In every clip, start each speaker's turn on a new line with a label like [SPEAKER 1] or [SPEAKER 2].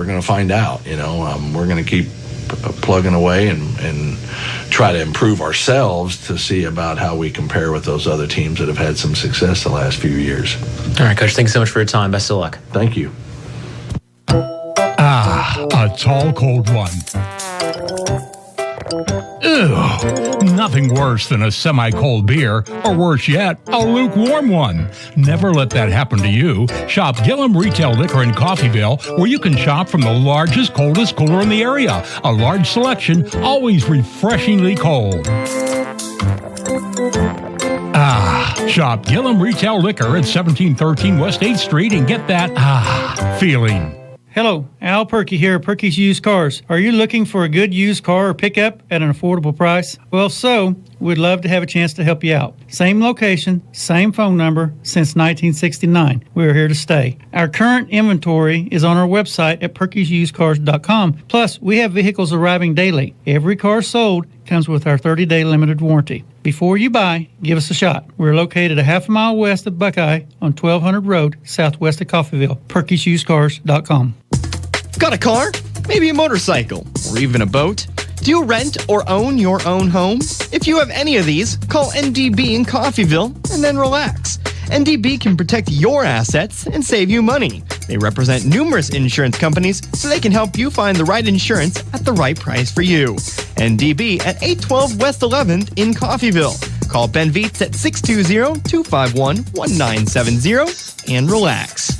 [SPEAKER 1] We're going to find out. We're going to keep plugging away and try to improve ourselves to see about how we compare with those other teams that have had some success the last few years.
[SPEAKER 2] All right, Coach, thanks so much for your time. Best of luck.
[SPEAKER 1] Thank you.
[SPEAKER 3] A tall, cold one. Ew, nothing worse than a semi-cold beer, or worse yet, a lukewarm one. Never let that happen to you. Shop Gillum Retail Liquor in Coffeyville, where you can shop from the largest, coldest cooler in the area. A large selection, always refreshingly cold. Shop Gillum Retail Liquor at 1713 West 8th Street and get that feeling.
[SPEAKER 4] Hello, Al Perky here at Perky's Used Cars. Are you looking for a good used car or pickup at an affordable price? Well, we'd love to have a chance to help you out. Same location, same phone number since 1969. We're here to stay. Our current inventory is on our website at perkysusedcars.com. Plus, we have vehicles arriving daily. Every car sold comes with our 30-day limited warranty. Before you buy, give us a shot. We're located a half a mile west of Buckeye on 1200 Road, southwest of Coffeyville. perkysusedcars.com.
[SPEAKER 5] Got a car? Maybe a motorcycle? Or even a boat? Do you rent or own your own home? If you have any of these, call NDB in Coffeyville and then relax. NDB can protect your assets and save you money. They represent numerous insurance companies, so they can help you find the right insurance at the right price for you. NDB at 812 West 11th in Coffeyville. Call Ben Vietz at 620-251-1970 and relax.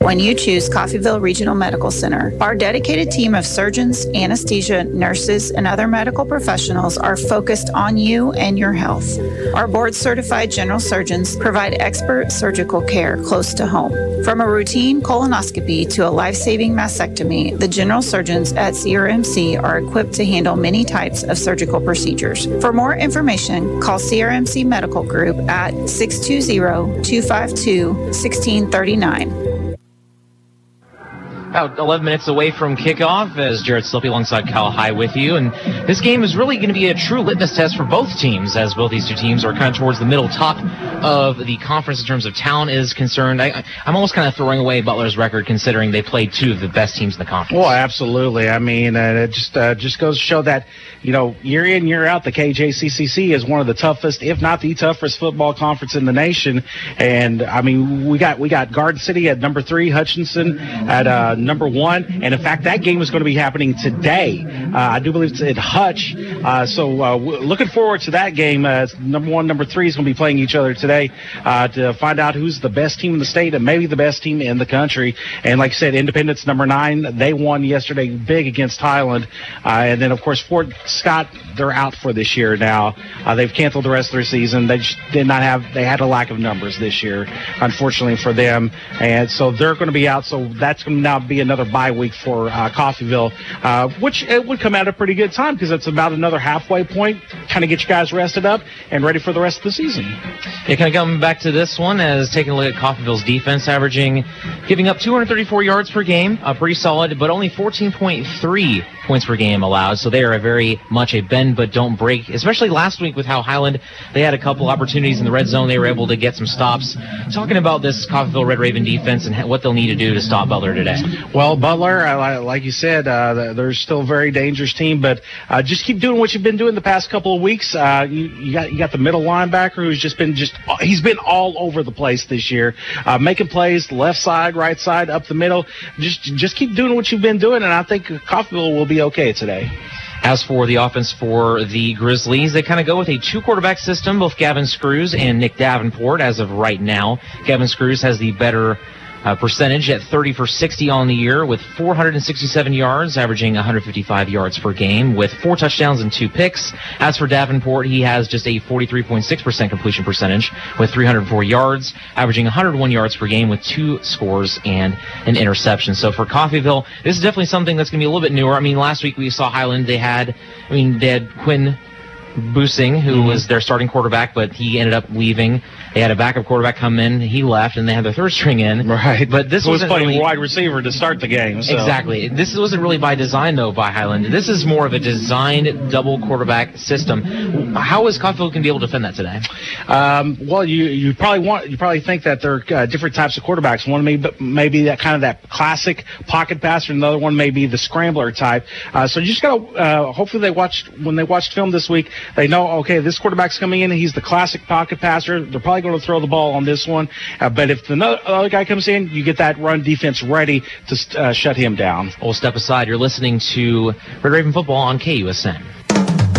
[SPEAKER 6] When you choose Coffeyville Regional Medical Center, our dedicated team of surgeons, anesthesia, nurses, and other medical professionals are focused on you and your health. Our board-certified general surgeons provide expert surgical care close to home. From a routine colonoscopy to a life-saving mastectomy, the general surgeons at CRMC are equipped to handle many types of surgical procedures. For more information, call CRMC Medical Group at 620-252-1639.
[SPEAKER 2] About 11 minutes away from kickoff as Jared Slippi alongside Kyle High with you. And this game is really going to be a true litmus test for both teams, as both these two teams are kind of towards the middle top of the conference in terms of talent is concerned. I'm almost kind of throwing away Butler's record considering they played two of the best teams in the conference.
[SPEAKER 7] Well, absolutely. I mean, it just goes to show that, year in, year out, the KJCCC is one of the toughest, if not the toughest football conference in the nation. And, I mean, we got Garden City at number 3, Hutchinson at number 1, and in fact that game is going to be happening today. I do believe it's at Hutch, so looking forward to that game. Number 1, number 3 is going to be playing each other today to find out who's the best team in the state and maybe the best team in the country. And like I said, Independence number 9, they won yesterday big against Highland, and then of course Fort Scott, they're out for this year now. They've canceled the rest of their season. They just they had a lack of numbers this year, unfortunately for them, and so they're going to be out. So that's going to now be another bye week for Coffeyville, which it would come at a pretty good time because it's about another halfway point, kind of get you guys rested up and ready for the rest of the season.
[SPEAKER 2] Yeah, kind of coming back to this one as taking a look at Coffeyville's defense, giving up 234 yards per game, pretty solid, but only 14.3 points per game allowed. So they are very much a bend but don't break, especially last week with how Highland, they had a couple opportunities in the red zone. They were able to get some stops. Talking about this Coffeyville Red Raven defense and what they'll need to do to stop Butler today.
[SPEAKER 7] Well, Butler, like you said, they're still a very dangerous team, but just keep doing what you've been doing the past couple of weeks. You got the middle linebacker who's he's been all over the place this year, making plays left side, right side, up the middle. Just keep doing what you've been doing, and I think Coffeyville will be okay today.
[SPEAKER 2] As for the offense for the Grizzlies, they kind of go with a 2-quarterback system, both Gavin Screws and Nick Davenport as of right now. Gavin Screws has the better percentage at 30 for 60 on the year with 467 yards, averaging 155 yards per game with 4 touchdowns and 2 picks. As for Davenport, he has just a 43.6% completion percentage with 304 yards, averaging 101 yards per game with 2 scores and an interception. So for Coffeyville, this is definitely something that's going to be a little bit newer. I mean, last week we saw Highland, they had Quinn Busing, who was their starting quarterback, but he ended up leaving. They had a backup quarterback come in. He left, and they had their third string in.
[SPEAKER 7] Right.
[SPEAKER 2] But this
[SPEAKER 7] was
[SPEAKER 2] wasn't
[SPEAKER 7] playing
[SPEAKER 2] really
[SPEAKER 7] wide receiver to start the game. So.
[SPEAKER 2] Exactly. This wasn't really by design, though, by Highland. This is more of a designed double quarterback system. How is Coffeyville going to be able to defend that today?
[SPEAKER 7] Well, you probably think that there are different types of quarterbacks. One may be that kind of that classic pocket passer. Another one may be the scrambler type. So you just got to hopefully when they watched film this week, they know, okay, this quarterback's coming in and he's the classic pocket passer. They're probably going to throw the ball on this one. But if the other guy comes in, you get that run defense ready to shut him down.
[SPEAKER 2] We'll step aside. You're listening to Red Raven Football on KUSN.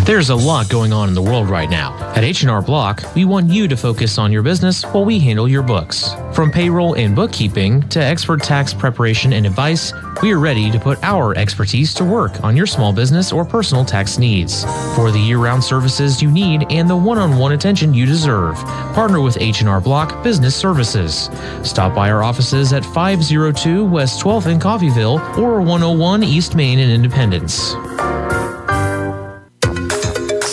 [SPEAKER 8] There's a lot going on in the world right now. At H&R Block, we want you to focus on your business while we handle your books. From payroll and bookkeeping to expert tax preparation and advice, we are ready to put our expertise to work on your small business or personal tax needs. For the year-round services you need and the one-on-one attention you deserve, partner with H&R Block Business Services. Stop by our offices at 502 West 12th in Coffeyville or 101 East Main in Independence.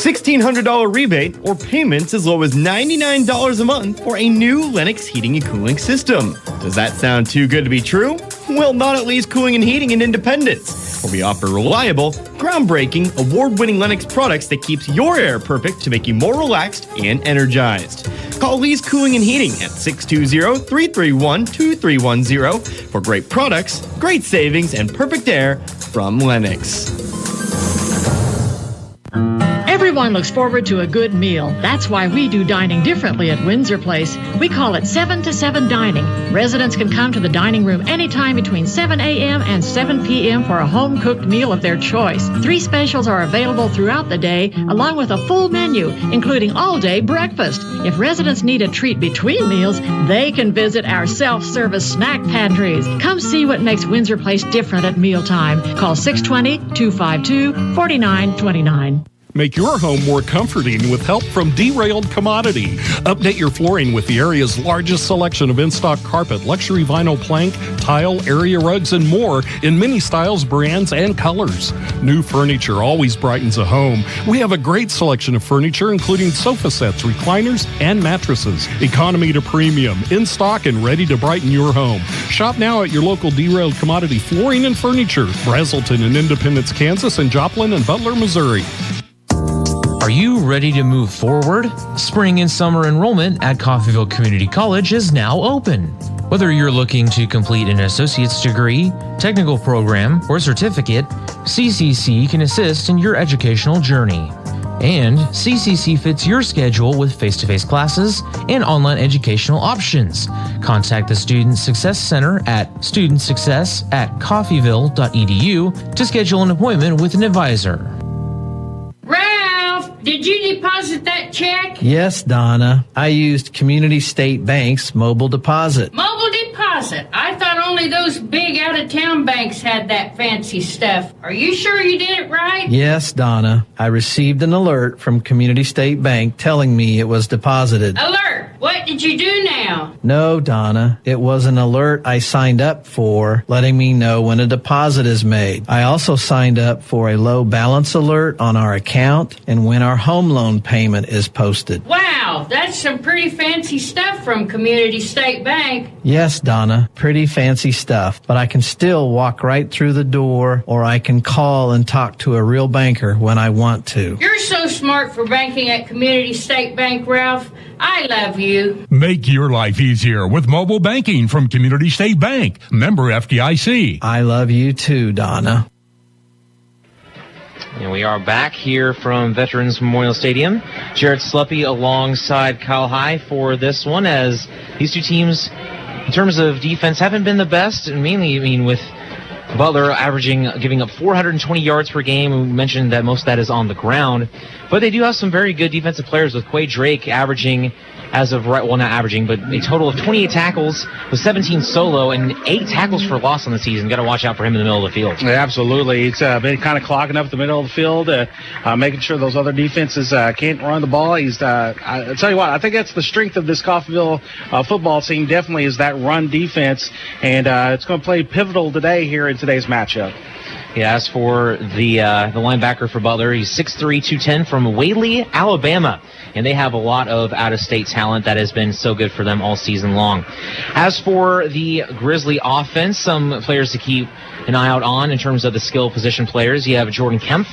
[SPEAKER 5] $1,600 rebate or payments as low as $99 a month for a new Lennox heating and cooling system. Does that sound too good to be true? Well, not at Lee's Cooling and Heating in Independence, where we offer reliable, groundbreaking, award-winning Lennox products that keeps your air perfect to make you more relaxed and energized. Call Lee's Cooling and Heating at 620-331-2310 for great products, great savings, and perfect air from Lennox.
[SPEAKER 9] Everyone looks forward to a good meal. That's why we do dining differently at Windsor Place. We call it 7 to 7 dining. Residents can come to the dining room anytime between 7 a.m. and 7 p.m. for a home-cooked meal of their choice. 3 specials are available throughout the day, along with a full menu, including all-day breakfast. If residents need a treat between meals, they can visit our self-service snack pantries. Come see what makes Windsor Place different at mealtime. Call 620-252-4929.
[SPEAKER 10] Make your home more comforting with help from Derailed Commodity. Update your flooring with the area's largest selection of in-stock carpet, luxury vinyl plank, tile, area rugs, and more in many styles, brands, and colors. New furniture always brightens a home. We have a great selection of furniture, including sofa sets, recliners, and mattresses. Economy to premium, in stock and ready to brighten your home. Shop now at your local Derailed Commodity Flooring and Furniture, Brazelton in Independence, Kansas, and Joplin and Butler, Missouri.
[SPEAKER 8] Are you ready to move forward? Spring and summer enrollment at Coffeyville Community College is now open. Whether you're looking to complete an associate's degree, technical program, or certificate, CCC can assist in your educational journey. And CCC fits your schedule with face-to-face classes and online educational options. Contact the Student Success Center at studentsuccess@coffeyville.edu to schedule an appointment with an advisor.
[SPEAKER 11] Did you deposit that check?
[SPEAKER 12] Yes, Donna. I used Community State Bank's mobile deposit.
[SPEAKER 11] Mobile deposit? I thought only those big out-of-town banks had that fancy stuff. Are you sure you did it right?
[SPEAKER 12] Yes, Donna. I received an alert from Community State Bank telling me it was deposited.
[SPEAKER 11] Alert? What did you do now?
[SPEAKER 12] No, Donna. It was an alert I signed up for, letting me know when a deposit is made. I also signed up for a low balance alert on our account and when our home loan payment is posted.
[SPEAKER 11] Wow, that's some pretty fancy stuff from Community State Bank.
[SPEAKER 12] Yes, Donna, pretty fancy stuff, but I can still walk right through the door or I can call and talk to a real banker when I want to.
[SPEAKER 11] You're so smart for banking at Community State Bank, Ralph. I love you.
[SPEAKER 3] Make your life easier with mobile banking from Community State Bank. Member FDIC.
[SPEAKER 12] I love you too, Donna.
[SPEAKER 2] And we are back here from Veterans Memorial Stadium. Jared Sluppy alongside Kyle High for this one, as these two teams, in terms of defense, haven't been the best, and mainly, with Butler giving up 420 yards per game. We mentioned that most of that is on the ground. But they do have some very good defensive players, with Quay Drake averaging, as of right, well, not averaging, but a total of 28 tackles with 17 solo and 8 tackles for loss on the season. Got to watch out for him in the middle of the field.
[SPEAKER 7] Yeah, absolutely. He's been kind of clogging up the middle of the field, making sure those other defenses can't run the ball. I tell you what, I think that's the strength of this Coffeyville football team, definitely, is that run defense. And it's going to play pivotal today here in today's matchup.
[SPEAKER 2] Yeah, as for the linebacker for Butler, he's 6'3", 210 from Whaley, Alabama. And they have a lot of out-of-state talent that has been so good for them all season long. As for the Grizzly offense, some players to keep an eye out on in terms of the skill position players. You have Jordan Kempf.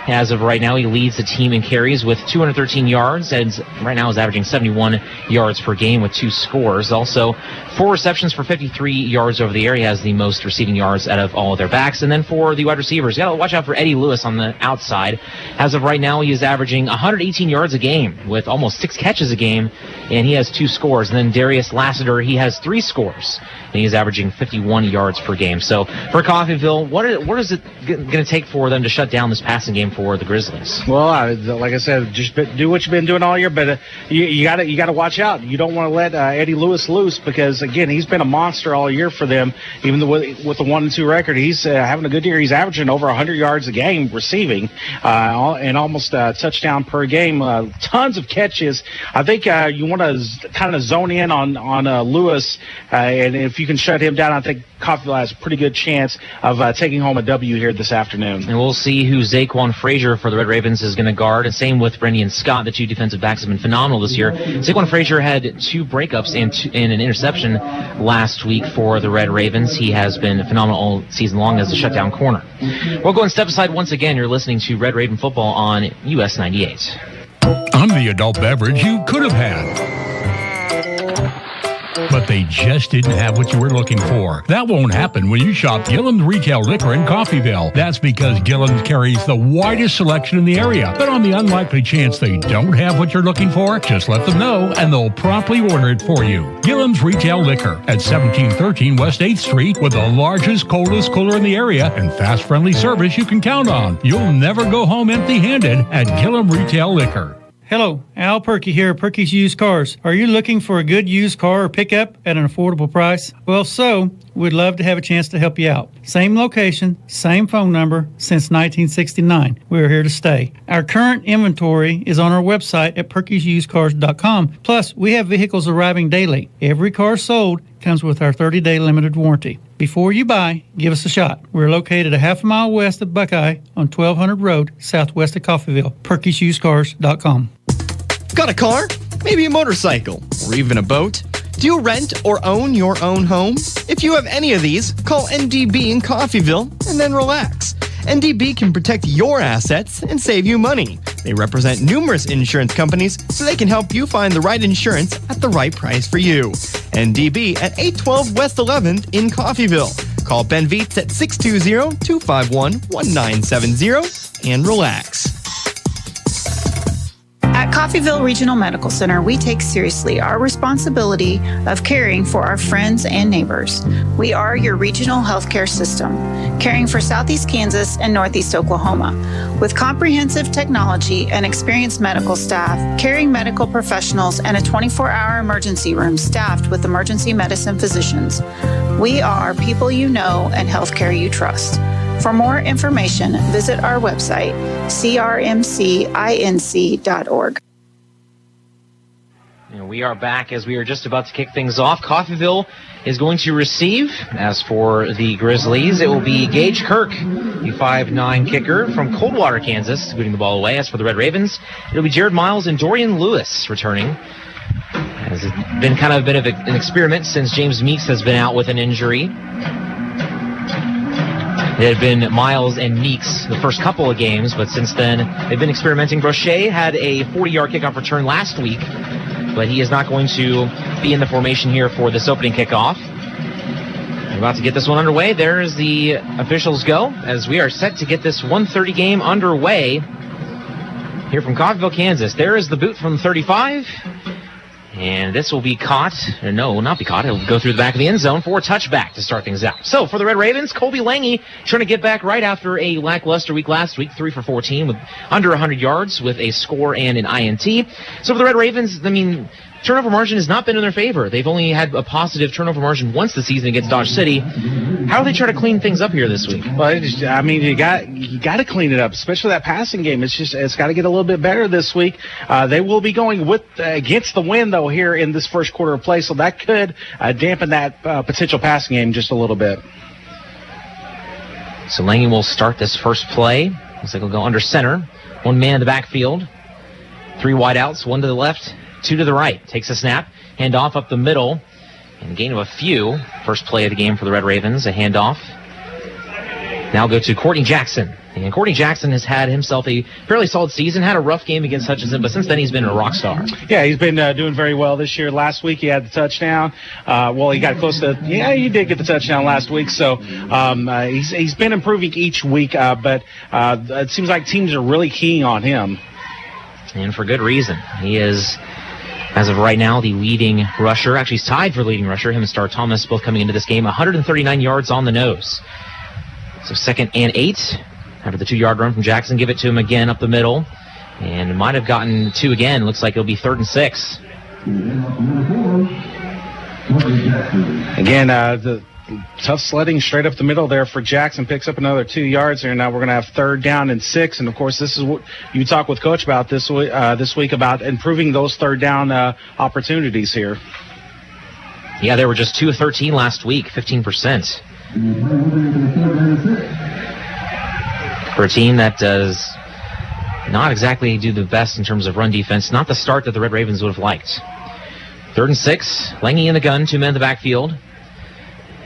[SPEAKER 2] As of right now, he leads the team in carries with 213 yards, and right now is averaging 71 yards per game with 2 scores. Also, 4 receptions for 53 yards over the air. He has the most receiving yards out of all of their backs. And then for the wide receivers, you got to watch out for Eddie Lewis on the outside. As of right now, he is averaging 118 yards a game with almost 6 catches a game, and he has 2 scores. And then Darius Lassiter, he has 3 scores, and he is averaging 51 yards per game. So for Coffeyville, what is it going to take for them to shut down this passing game for the Grizzlies?
[SPEAKER 7] Well, like I said, just do what you've been doing all year, but you got to watch out. You don't want to let Eddie Lewis loose because, again, he's been a monster all year for them. Even with the 1-2 record, he's having a good year. He's averaging over 100 yards a game receiving, and almost a touchdown per game. Tons of catches. I think you want to kind of zone in on Lewis, and if you can shut him down, I think Coffeyville has a pretty good chance of taking home a W here this afternoon.
[SPEAKER 2] And we'll see who Zaquan Frazier for the Red Ravens is going to guard. And same with Brendan Scott. The 2 defensive backs have been phenomenal this year. Zaquan Frazier had 2 breakups and an interception last week for the Red Ravens. He has been phenomenal all season long as a shutdown corner. We'll go and step aside once again. You're listening to Red Raven Football on US 98.
[SPEAKER 3] I'm the adult beverage you could have had, but they just didn't have what you were looking for. That won't happen when you shop Gillum's Retail Liquor in Coffeyville. That's because Gillum carries the widest selection in the area. But on the unlikely chance they don't have what you're looking for, just let them know and they'll promptly order it for you. Gillum's Retail Liquor at 1713 West 8th Street with the largest, coldest cooler in the area and fast, friendly service you can count on. You'll never go home empty-handed at Gillum Retail Liquor.
[SPEAKER 4] Hello, Al Perky here, Perky's Used Cars. Are you looking for a good used car or pickup at an affordable price? Well, we'd love to have a chance to help you out. Same location, same phone number since 1969. We're here to stay. Our current inventory is on our website at perkysusedcars.com. Plus, we have vehicles arriving daily. Every car sold comes with our 30-day limited warranty. Before you buy, give us a shot. We're located a half a mile west of Buckeye on 1200 Road, southwest of Coffeyville. perkysusedcars.com.
[SPEAKER 5] Got a car? Maybe a motorcycle? Or even a boat? Do you rent or own your own home? If you have any of these, call NDB in Coffeyville and then relax. NDB can protect your assets and save you money. They represent numerous insurance companies, so they can help you find the right insurance at the right price for you. NDB at 812 West 11th in Coffeyville. Call Ben Vietz at 620-251-1970 and relax.
[SPEAKER 6] At Coffeyville Regional Medical Center, we take seriously our responsibility of caring for our friends and neighbors. We are your regional healthcare system, caring for Southeast Kansas and Northeast Oklahoma. With comprehensive technology and experienced medical staff, caring medical professionals, and a 24-hour emergency room staffed with emergency medicine physicians, we are people you know and healthcare you trust. For more information, visit our website, crmcinc.org.
[SPEAKER 2] We are back as we are just about to kick things off. Coffeyville is going to receive. As for the Grizzlies, it will be Gage Kirk, the 5'9" kicker from Coldwater, Kansas, scooting the ball away. As for the Red Ravens, it'll be Jared Miles and Dorian Lewis returning. It's been kind of a bit of an experiment since James Meeks has been out with an injury. It had been Miles and Meeks the first couple of games, but since then they've been experimenting. Brochet had a 40-yard kickoff return last week, but he is not going to be in the formation here for this opening kickoff. We're about to get this one underway. There is the officials go as we are set to get this 1:30 game underway here from Coffeyville, Kansas. There is the boot from 35. And this will be caught. No, will not be caught. It'll go through the back of the end zone for a touchback to start things out. So for the Red Ravens, Colby Lange trying to get back right after a lackluster week last week, 3 for 14 with under 100 yards with a score and an INT. So for the Red Ravens, turnover margin has not been in their favor. They've only had a positive turnover margin once this season against Dodge City. How are they trying to clean things up here this week?
[SPEAKER 7] Well, you got to clean it up, especially that passing game. It's got to get a little bit better this week. They will be going against the wind though here in this first quarter of play, so that could dampen that potential passing game just a little bit.
[SPEAKER 2] So Lange will start this first play. Looks like he'll go under center. One man in the backfield. 3 wideouts, 1 to the left, 2 to the right. Takes a snap, handoff up the middle, and a gain of a few. First play of the game for the Red Ravens, a handoff. Now go to Courtney Jackson. And Courtney Jackson has had himself a fairly solid season, had a rough game against Hutchinson, but since then he's been a rock star.
[SPEAKER 7] Yeah, he's been doing very well this year. Last week he had the touchdown. He got close to, he did get the touchdown last week. So he's been improving each week, but it seems like teams are really keying on him.
[SPEAKER 2] And for good reason. He is, as of right now, the leading rusher. Actually, he's tied for leading rusher. Him and Star Thomas both coming into this game. 139 yards on the nose. So 2nd and 8. After the 2-yard run from Jackson, give it to him again up the middle. And it might have gotten 2 again. Looks like it'll be 3rd and 6.
[SPEAKER 7] Again, the tough sledding straight up the middle there for Jackson. Picks up another 2 yards there. Now we're going to have 3rd down and 6. And, of course, this is what you talk with Coach about this week about improving those 3rd down opportunities here.
[SPEAKER 2] Yeah, they were just 2 of 13 last week, 15%. For a team that does not exactly do the best in terms of run defense, not the start that the Red Ravens would have liked. 3rd and 6, Lange in the gun, 2 men in the backfield.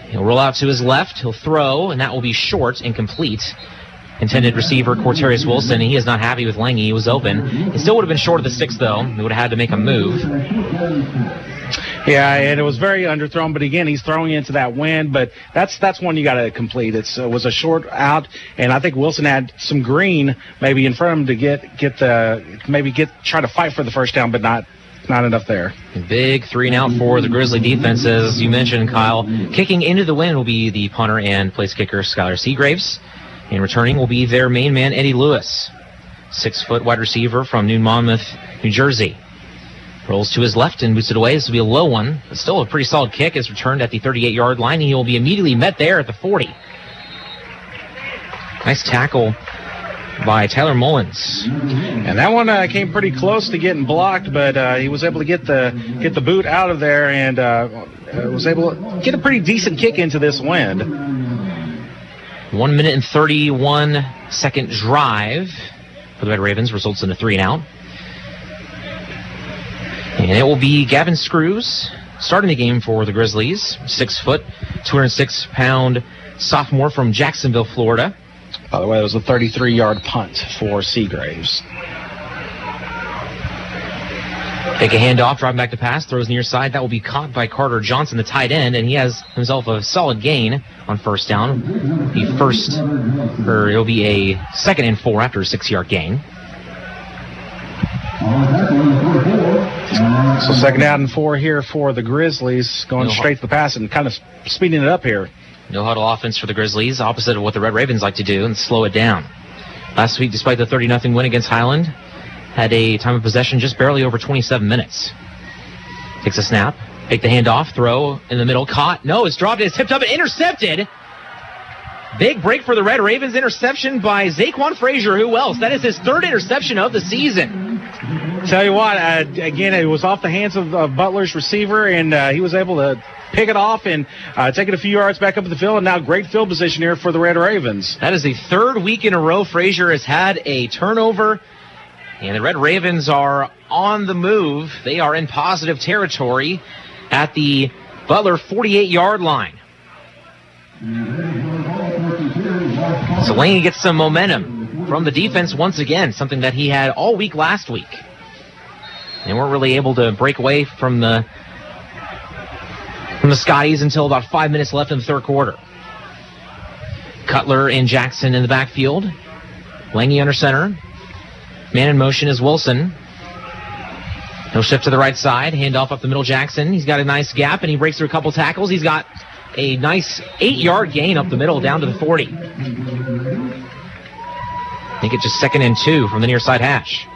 [SPEAKER 2] He'll roll out to his left, he'll throw, and that will be short and complete. Intended receiver, Corterius Wilson, and he is not happy with Lange. He was open. He still would have been short of the 6, though. He would have had to make a move.
[SPEAKER 7] Yeah, and it was very underthrown, but again, he's throwing into that wind, but that's one you got to complete. It was a short out, and I think Wilson had some green maybe in front of him to try to fight for the first down, but not enough there.
[SPEAKER 2] Big 3-and-out for the Grizzly defense, as you mentioned, Kyle. Kicking into the wind will be the punter and place kicker, Skylar Seagraves, and returning will be their main man, Eddie Lewis, 6-foot wide receiver from New Monmouth, New Jersey. Rolls to his left and boots it away. This will be a low one, but still a pretty solid kick. Is returned at the 38-yard line. He will be immediately met there at the 40. Nice tackle by Tyler Mullins.
[SPEAKER 7] And that one came pretty close to getting blocked, but he was able to get the boot out of there and was able to get a pretty decent kick into this wind.
[SPEAKER 2] 1 minute and 31 second drive for the Red Ravens results in a 3-and-out. And it will be Gavin Screws starting the game for the Grizzlies. 6-foot, 206-pound sophomore from Jacksonville, Florida.
[SPEAKER 7] By the way, it was a 33-yard punt for Seagraves.
[SPEAKER 2] Take a handoff, driving back to pass, throws near side. That will be caught by Carter Johnson, the tight end, and he has himself a solid gain on first down. It'll be a 2nd and 4 after a 6-yard gain.
[SPEAKER 7] So 2nd down and 4 here for the Grizzlies, going straight to the pass and kind of speeding it up here.
[SPEAKER 2] No huddle offense for the Grizzlies, opposite of what the Red Ravens like to do, and slow it down. Last week, despite the 30-0 win against Highland, had a time of possession just barely over 27 minutes. Takes a snap, take the handoff, throw in the middle, caught. No, it's dropped, it's tipped up and intercepted. Big break for the Red Ravens, interception by Zaquan Frazier. Who else? That is his 3rd interception of the season.
[SPEAKER 7] Tell you what, again, it was off the hands of Butler's receiver, and he was able to pick it off and take it a few yards back up the field, and now great field position here for the Red Ravens.
[SPEAKER 2] That is the 3rd week in a row Frazier has had a turnover, and the Red Ravens are on the move. They are in positive territory at the Butler 48-yard line. So Lange gets some momentum from the defense once again, something that he had all week last week. They weren't really able to break away from the Scotties until about 5 minutes left in the 3rd quarter. Cutler and Jackson in the backfield. Lange under center. Man in motion is Wilson. He'll shift to the right side. Handoff up the middle, Jackson. He's got a nice gap, and he breaks through a couple tackles. He's got a nice 8-yard gain up the middle down to the 40. I think it's just 2nd and 2 from the near side hash.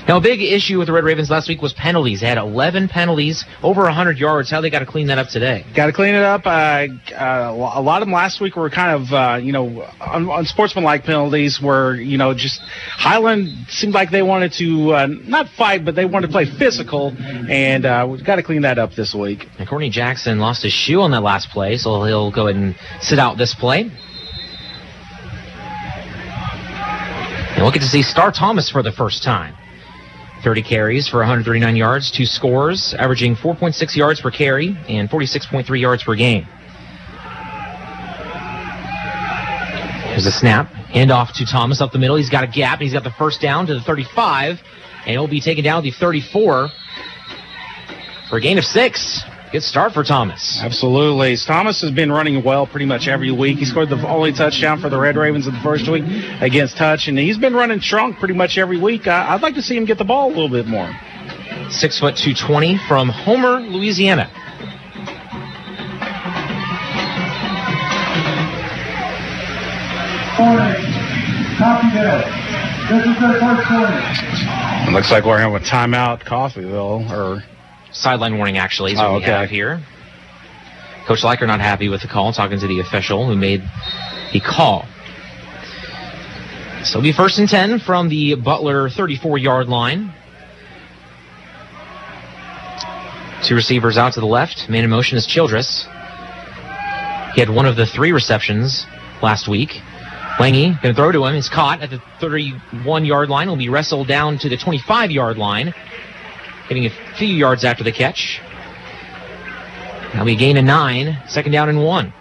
[SPEAKER 2] Now, a big issue with the Red Ravens last week was penalties. They had 11 penalties, over 100 yards. How they got to clean that up today?
[SPEAKER 7] Got to clean it up. A lot of them last week were kind of, unsportsmanlike penalties where, just Highland seemed like they wanted to not fight, but they wanted to play physical, and we've got to clean that up this week.
[SPEAKER 2] And Courtney Jackson lost his shoe on that last play, so he'll go ahead and sit out this play. And we'll get to see Star Thomas for the first time. 30 carries for 139 yards, 2 scores, averaging 4.6 yards per carry and 46.3 yards per game. Here's a snap. Hand off to Thomas up the middle. He's got a gap, and he's got the first down to the 35, and he'll be taken down to the 34 for a gain of 6. Good start for Thomas.
[SPEAKER 7] Absolutely. Thomas has been running well pretty much every week. He scored the only touchdown for the Red Ravens in the first week against Touch, and he's been running strong pretty much every week. I'd like to see him get the ball a little bit more.
[SPEAKER 2] 6 foot 220 from Homer, Louisiana.
[SPEAKER 13] Copy that. This is their first quarter.
[SPEAKER 7] It looks like we're having a timeout, Coffeyville, or
[SPEAKER 2] sideline warning, actually, is what we have here. Coach Leiker not happy with the call, talking to the official who made the call. So it'll be 1st and 10 from the Butler 34-yard line. 2 receivers out to the left. Man in motion is Childress. He had one of the 3 receptions last week. Lange going to throw to him. He's caught at the 31-yard line. Will be wrestled down to the 25-yard line, getting a few yards after the catch. That'll be a gain of 9. 2nd down and 1.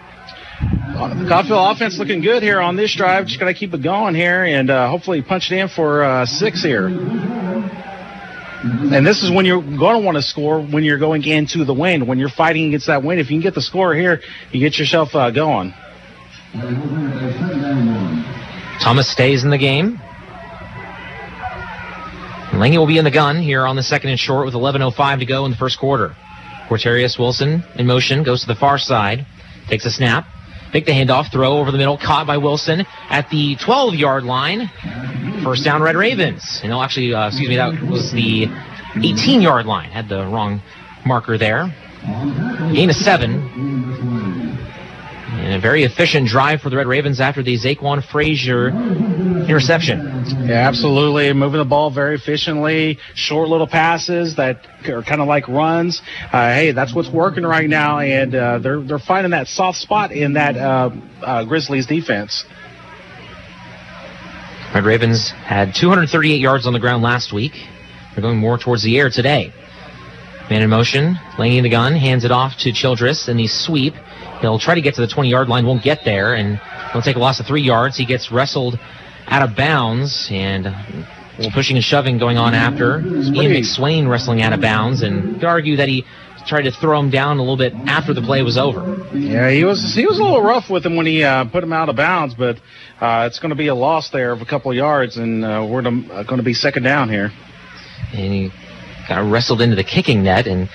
[SPEAKER 7] The Coffeyville offense looking good here on this drive. Just got to keep it going here and hopefully punch it in for 6 here. And this is when you're going to want to score when you're going into the wind. When you're fighting against that wind, if you can get the score here, you get yourself going.
[SPEAKER 2] Thomas stays in the game. Lange will be in the gun here on the 2nd and short with 11:05 to go in the first quarter. Corterius Wilson in motion, goes to the far side, takes a snap, take the handoff, throw over the middle, caught by Wilson at the 12-yard line. First down, Red Ravens. And actually, that was the 18-yard line. Had the wrong marker there. Gain of 7. And a very efficient drive for the Red Ravens after the Zaquan Frazier interception.
[SPEAKER 7] Yeah, absolutely. Moving the ball very efficiently. Short little passes that are kind of like runs. Hey, that's what's working right now, and they're finding that soft spot in that Grizzlies defense.
[SPEAKER 2] Red Ravens had 238 yards on the ground last week. They're going more towards the air today. Man in motion, laying in the gun, hands it off to Childress in the sweep. He'll try to get to the 20-yard line, won't get there, and he'll take a loss of 3 yards. He gets wrestled out of bounds, and a little pushing and shoving going on after. Ian McSwain wrestling out of bounds, and you could argue that he tried to throw him down a little bit after the play was over.
[SPEAKER 7] Yeah, he was a little rough with him when he put him out of bounds, but it's going to be a loss there of a couple of yards, and we're going to be 2nd down here.
[SPEAKER 2] And he got wrestled into the kicking net, and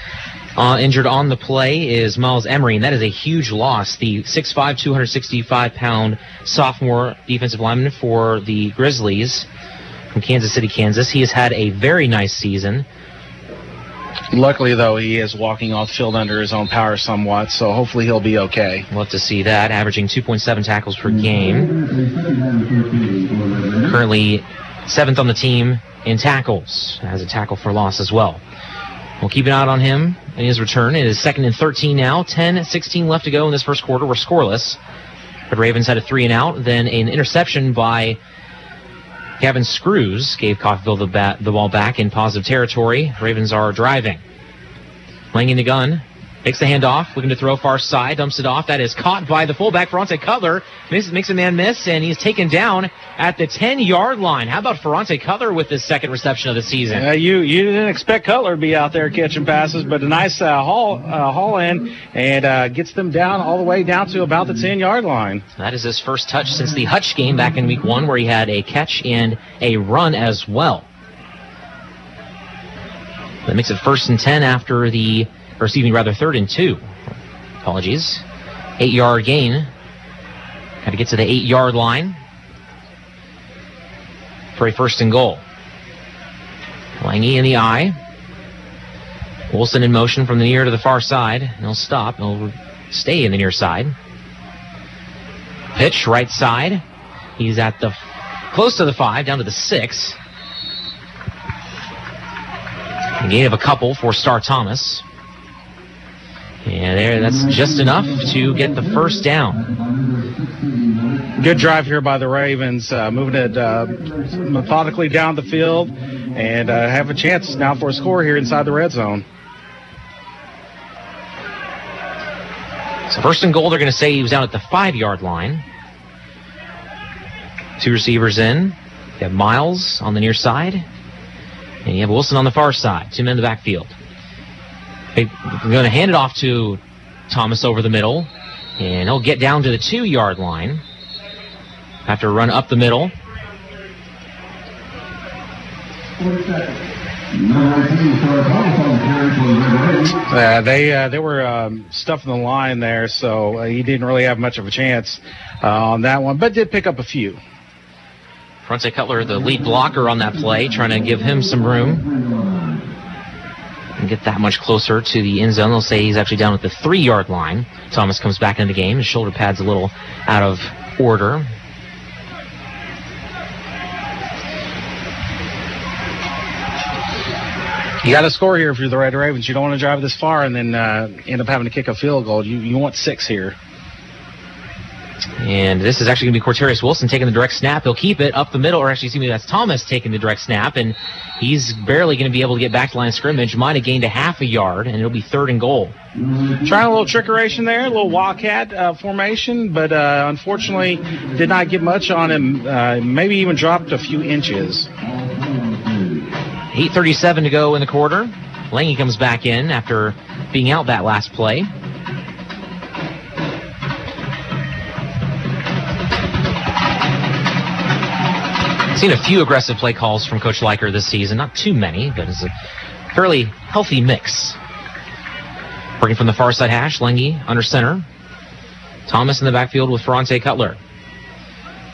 [SPEAKER 2] injured on the play is Miles Emery, and that is a huge loss. The 6'5", 265-pound sophomore defensive lineman for the Grizzlies from Kansas City, Kansas. He has had a very nice season.
[SPEAKER 7] Luckily, though, he is walking off field under his own power somewhat, so hopefully he'll be okay.
[SPEAKER 2] We'll have to see that, averaging 2.7 tackles per game. Currently 7th on the team in tackles, has a tackle for loss as well. We'll keep an eye on him in his return. It is 2nd and 13 now. 10-16 left to go in this first quarter. We're scoreless. But Ravens had a 3-and-out. Then an interception by Gavin Screws gave Coffeyville the ball back in positive territory. Ravens are driving. Laying in the gun. Takes the handoff. Looking to throw far side. Dumps it off. That is caught by the fullback, Ferrante Cutler. Makes a man miss, and he's taken down at the 10-yard line. How about Ferrante Cutler with his 2nd reception of the season?
[SPEAKER 7] You didn't expect Cutler to be out there catching passes, but a nice haul in, and gets them down all the way down to about the 10-yard line.
[SPEAKER 2] That is his first touch since the Hutch game back in week 1, where he had a catch and a run as well. That makes it 1st and 10 after 3rd and 2. Apologies. 8-yard gain. Got to get to the 8-yard line for a 1st and goal. Lange in the eye. Wilson in motion from the near to the far side. He'll stop. He'll stay in the near side. Pitch right side. He's at the close to the 5, down to the 6. A gain of a couple for Star Thomas. And And that's just enough to get the first down.
[SPEAKER 7] Good drive here by the Ravens, moving it methodically down the field and have a chance now for a score here inside the red zone.
[SPEAKER 2] So first and goal, they're going to say he was down at the 5-yard line. 2 receivers in. You have Miles on the near side, and you have Wilson on the far side. 2 men in the backfield. They're going to hand it off to Thomas over the middle, and he'll get down to the 2-yard line. Have to run up the middle.
[SPEAKER 7] They were stuffing the line there, so he didn't really have much of a chance on that one, but did pick up a few.
[SPEAKER 2] Fronte Cutler, the lead blocker on that play, trying to give him some room and get that much closer to the end zone. They'll say he's actually down at the 3-yard line. Thomas comes back into the game. His shoulder pad's a little out of order.
[SPEAKER 7] You got to score here if you're the Red Ravens. You don't want to drive this far and then end up having to kick a field goal. You want 6 here.
[SPEAKER 2] And this is actually going to be Corterius Wilson taking the direct snap. He'll keep it up the middle, or actually, excuse me, that's Thomas taking the direct snap, and he's barely going to be able to get back to line of scrimmage. Might have gained a half a yard, and it'll be 3rd and goal.
[SPEAKER 7] Trying a little trickeration there, a little wildcat formation, but unfortunately did not get much on him. Maybe even dropped a few inches.
[SPEAKER 2] 8:37 to go in the quarter. Lange comes back in after being out that last play. Seen a few aggressive play calls from Coach Leiker this season. Not too many, but it's a fairly healthy mix. Working from the far side hash, Lange under center. Thomas in the backfield with Ferrante Cutler.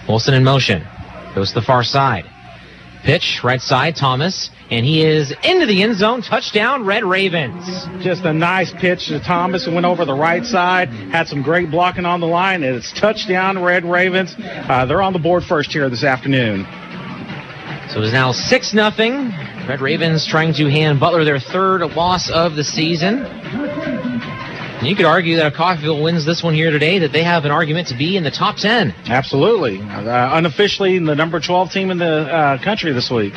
[SPEAKER 2] Wilson in motion. Goes to the far side. Pitch, right side, Thomas. And he is into the end zone. Touchdown, Red Ravens.
[SPEAKER 7] Just a nice pitch to Thomas and went over the right side. Had some great blocking on the line. And it's touchdown, Red Ravens. They're on the board first here this afternoon.
[SPEAKER 2] So it is now 6-0. Red Ravens trying to hand Butler their 3rd loss of the season. And you could argue that if Coffeyville wins this one here today, that they have an argument to be in the top 10.
[SPEAKER 7] Absolutely. Unofficially the number 12 team in the country this week.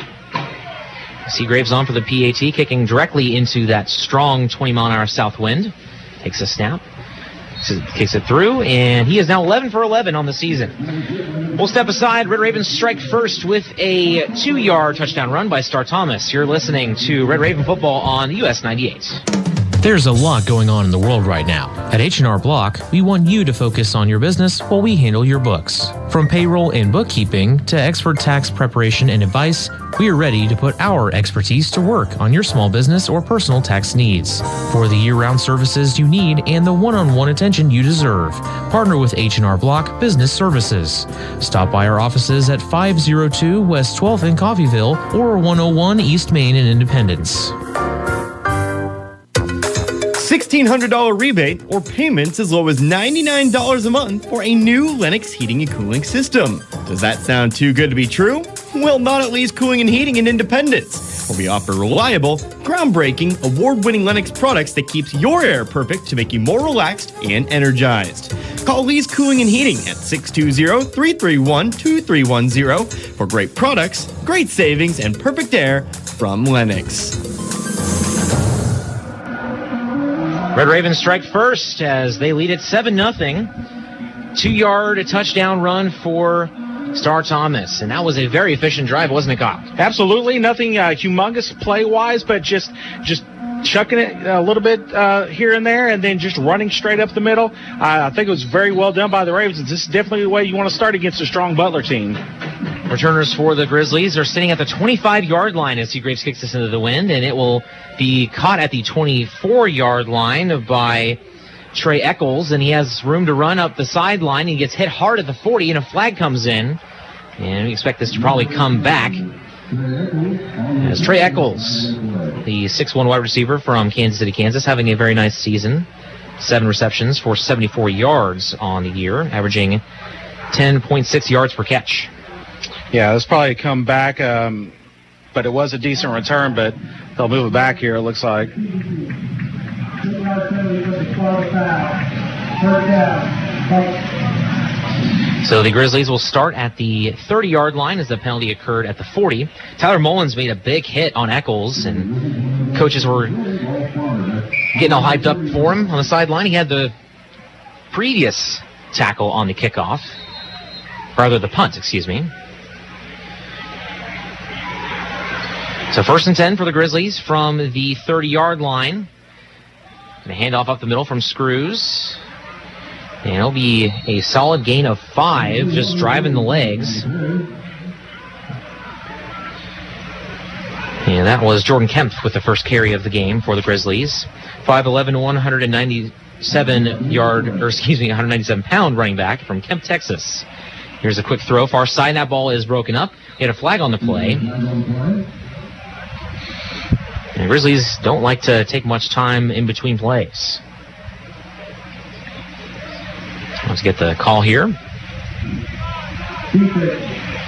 [SPEAKER 2] Seagraves on for the PAT, kicking directly into that strong 20-mile-an-hour south wind. Takes a snap. Kicks it through, and he is now 11 for 11 on the season. We'll step aside. Red Ravens strike first with a 2-yard touchdown run by Star Thomas. You're listening to Red Raven Football on US 98.
[SPEAKER 8] There's a lot going on in the world right now. At H&R Block, we want you to focus on your business while we handle your books. From payroll and bookkeeping to expert tax preparation and advice, we are ready to put our expertise to work on your small business or personal tax needs. For the year-round services you need and the one-on-one attention you deserve, partner with H&R Block Business Services. Stop by our offices at 502 West 12th in Coffeyville or 101 East Main in Independence.
[SPEAKER 14] $1,600 rebate or payments as low as $99 a month for a new Lennox heating and cooling system. Does that sound too good to be true? Well, not at Lee's Cooling and Heating in Independence, where we offer reliable, groundbreaking, award-winning Lennox products that keeps your air perfect to make you more relaxed and energized. Call Lee's Cooling and Heating at 620-331-2310 for great products, great savings, and perfect air from Lennox.
[SPEAKER 2] Red Ravens strike first as they lead at 7-0. 2-yard touchdown run for Star Thomas. And that was a very efficient drive, wasn't it, Kyle?
[SPEAKER 7] Absolutely. Nothing humongous play-wise, but just chucking it a little bit here and there and then just running straight up the middle. I think it was very well done by the Ravens. This is definitely the way you want to start against a strong Butler team.
[SPEAKER 2] Returners for the Grizzlies are sitting at the 25-yard line as Seagraves kicks this into the wind, and it will be caught at the 24-yard line by Trey Eccles, and he has room to run up the sideline. He gets hit hard at the 40, and a flag comes in, and we expect this to probably come back. As Trey Eccles, the 6'1" wide receiver from Kansas City, Kansas, having a very nice season. 7 receptions for 74 yards on the year, averaging 10.6 yards per catch.
[SPEAKER 7] Yeah, this probably come back, but it was a decent return, but they'll move it back here, it looks like.
[SPEAKER 2] So the Grizzlies will start at the 30-yard line as the penalty occurred at the 40. Tyler Mullins made a big hit on Eccles, and coaches were getting all hyped up for him on the sideline. He had the previous tackle on the kickoff, rather the punt, excuse me. So 1st and 10 for the Grizzlies from the 30-yard line. And a handoff up the middle from Screws. And it'll be a solid gain of 5, just driving the legs. And that was Jordan Kemp with the first carry of the game for the Grizzlies. 5'11", 197-pound running back from Kemp, Texas. Here's a quick throw, far side, and that ball is broken up. He had a flag on the play. And the Grizzlies don't like to take much time in between plays. Let's get the call here.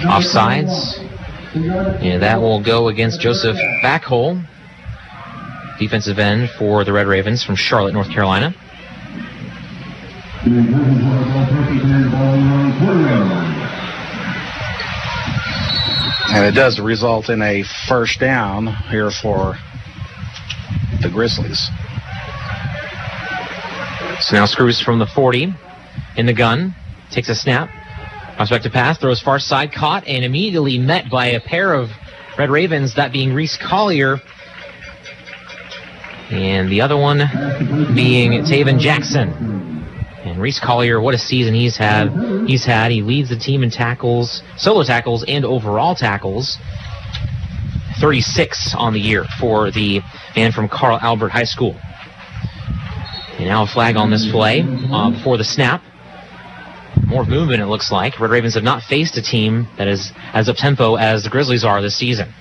[SPEAKER 2] Offsides. And that will go against Joseph Backhole, defensive end for the Red Ravens from Charlotte, North Carolina.
[SPEAKER 7] And it does result in a first down here for the Grizzlies.
[SPEAKER 2] So now Screws from the 40 in the gun, takes a snap, comes back to pass, throws far side, caught, and immediately met by a pair of Red Ravens, that being Reese Collier and the other one being Taven Jackson. And Reese Collier, what a season he's had. He leads the team in tackles, solo tackles, and overall tackles. 36 on the year for the man from Carl Albert High School. And now a flag on this play before the snap. More movement, it looks like. Red Ravens have not faced a team that is as up-tempo as the Grizzlies are this season.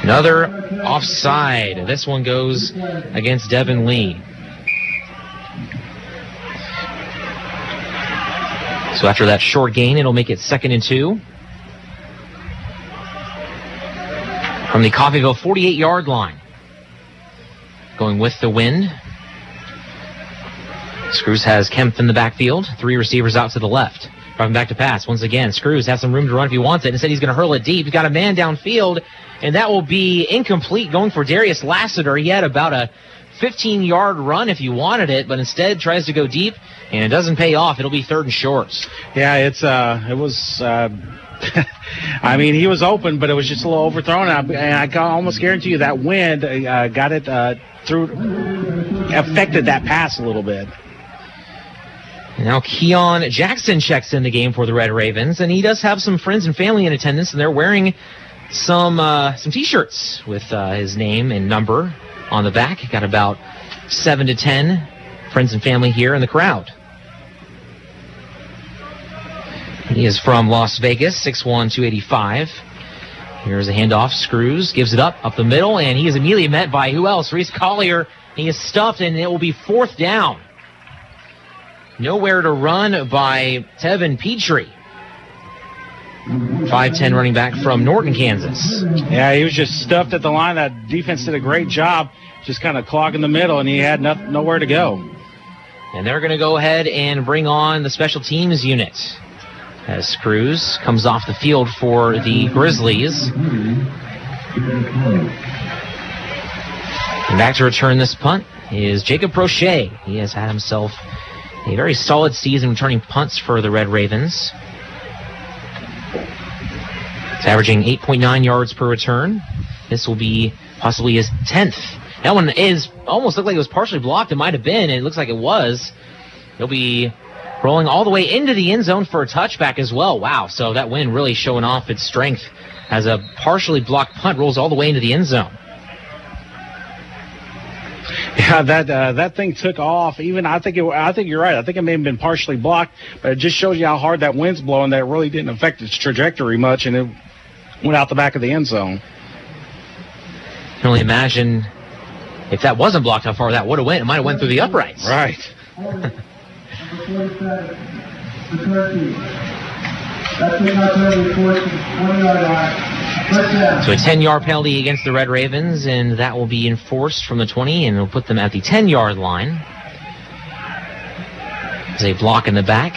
[SPEAKER 2] Another offside. This one goes against Devin Lee. So after that short gain, it'll make it 2nd and 2. From the Coffeyville 48-yard line. Going with the wind. Screws has Kemp in the backfield. 3 receivers out to the left. Driving back to pass. Once again, Screws has some room to run if he wants it. Instead, he's going to hurl it deep. He's got a man downfield, and that will be incomplete going for Darius Lassiter. He had about a 15-yard run if you wanted it, but instead tries to go deep, and it doesn't pay off. It'll be 3rd and short.
[SPEAKER 7] Yeah, it was... I mean, he was open, but it was just a little overthrown, and I can almost guarantee you that wind got it affected that pass a little bit.
[SPEAKER 2] Now Keon Jackson checks in the game for the Red Ravens, and he does have some friends and family in attendance, and they're wearing some T-shirts with his name and number on the back. Got about 7 to 10 friends and family here in the crowd. He is from Las Vegas, 6'1", 285. Here's a handoff. Screws gives it up the middle, and he is immediately met by who else? Reese Collier. He is stuffed, and it will be 4th down. Nowhere to run by Tevin Petrie. 5'10" running back from Norton, Kansas.
[SPEAKER 7] Yeah, he was just stuffed at the line. That defense did a great job just kind of clogging the middle, and he had nowhere to go.
[SPEAKER 2] And they're going to go ahead and bring on the special teams unit as Screws comes off the field for the Grizzlies. And back to return this punt is Jacob Prochet. He has had himself a very solid season returning punts for the Red Ravens. It's averaging 8.9 yards per return. This will be possibly his 10th. That one almost looked like it was partially blocked. It might have been, and it looks like it was. He'll be rolling all the way into the end zone for a touchback as well. Wow, so that win really showing off its strength as a partially blocked punt rolls all the way into the end zone.
[SPEAKER 7] Yeah, that thing took off. Even I think you're right. I think it may have been partially blocked, but it just shows you how hard that wind's blowing. That it really didn't affect its trajectory much, and it went out the back of the end zone.
[SPEAKER 2] I can only imagine if that wasn't blocked, how far that would have went. It might have went through the uprights.
[SPEAKER 7] Right.
[SPEAKER 13] That's it, not really 20-yard line.
[SPEAKER 2] So a 10-yard penalty against the Red Ravens, and that will be enforced from the 20, and it'll put them at the 10-yard line. There's a block in the back.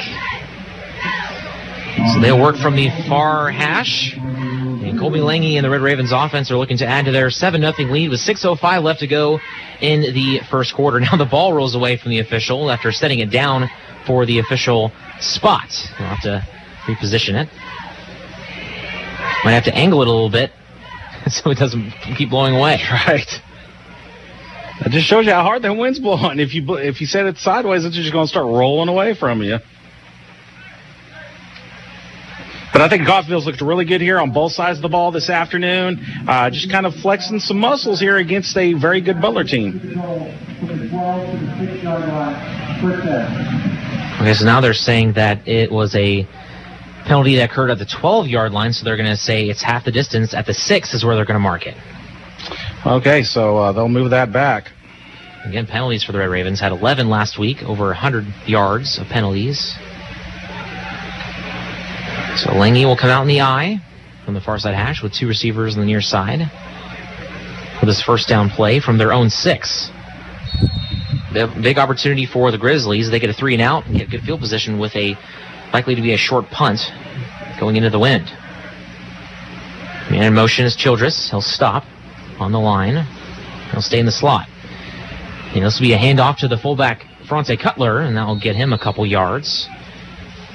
[SPEAKER 2] So they'll work from the far hash. And Colby Lange and the Red Ravens offense are looking to add to their 7-0 lead with 6:05 left to go in the first quarter. Now the ball rolls away from the official after setting it down for the official spot. We'll have to reposition it. Might have to angle it a little bit so it doesn't keep blowing away.
[SPEAKER 7] Right. That just shows you how hard that wind's blowing. If you set it sideways, it's just going to start rolling away from you. But I think Coffeyville's looked really good here on both sides of the ball this afternoon. Just kind of flexing some muscles here against a very good Butler team.
[SPEAKER 2] Okay, so now they're saying that it was a penalty that occurred at the 12-yard line, so they're going to say it's half the distance. At the 6 is where they're going to mark it.
[SPEAKER 7] Okay, so they'll move that back.
[SPEAKER 2] Again, penalties for the Red Ravens. Had 11 last week, over 100 yards of penalties. So Lange will come out in the I from the far side hash with 2 receivers on the near side with his first down play from their own 6. Big opportunity for the Grizzlies. They get a 3 and out and get good field position with a likely to be a short punt going into the wind. Man in motion is Childress. He'll stop on the line. He'll stay in the slot. And this will be a handoff to the fullback Fronte Cutler, and that will get him a couple yards.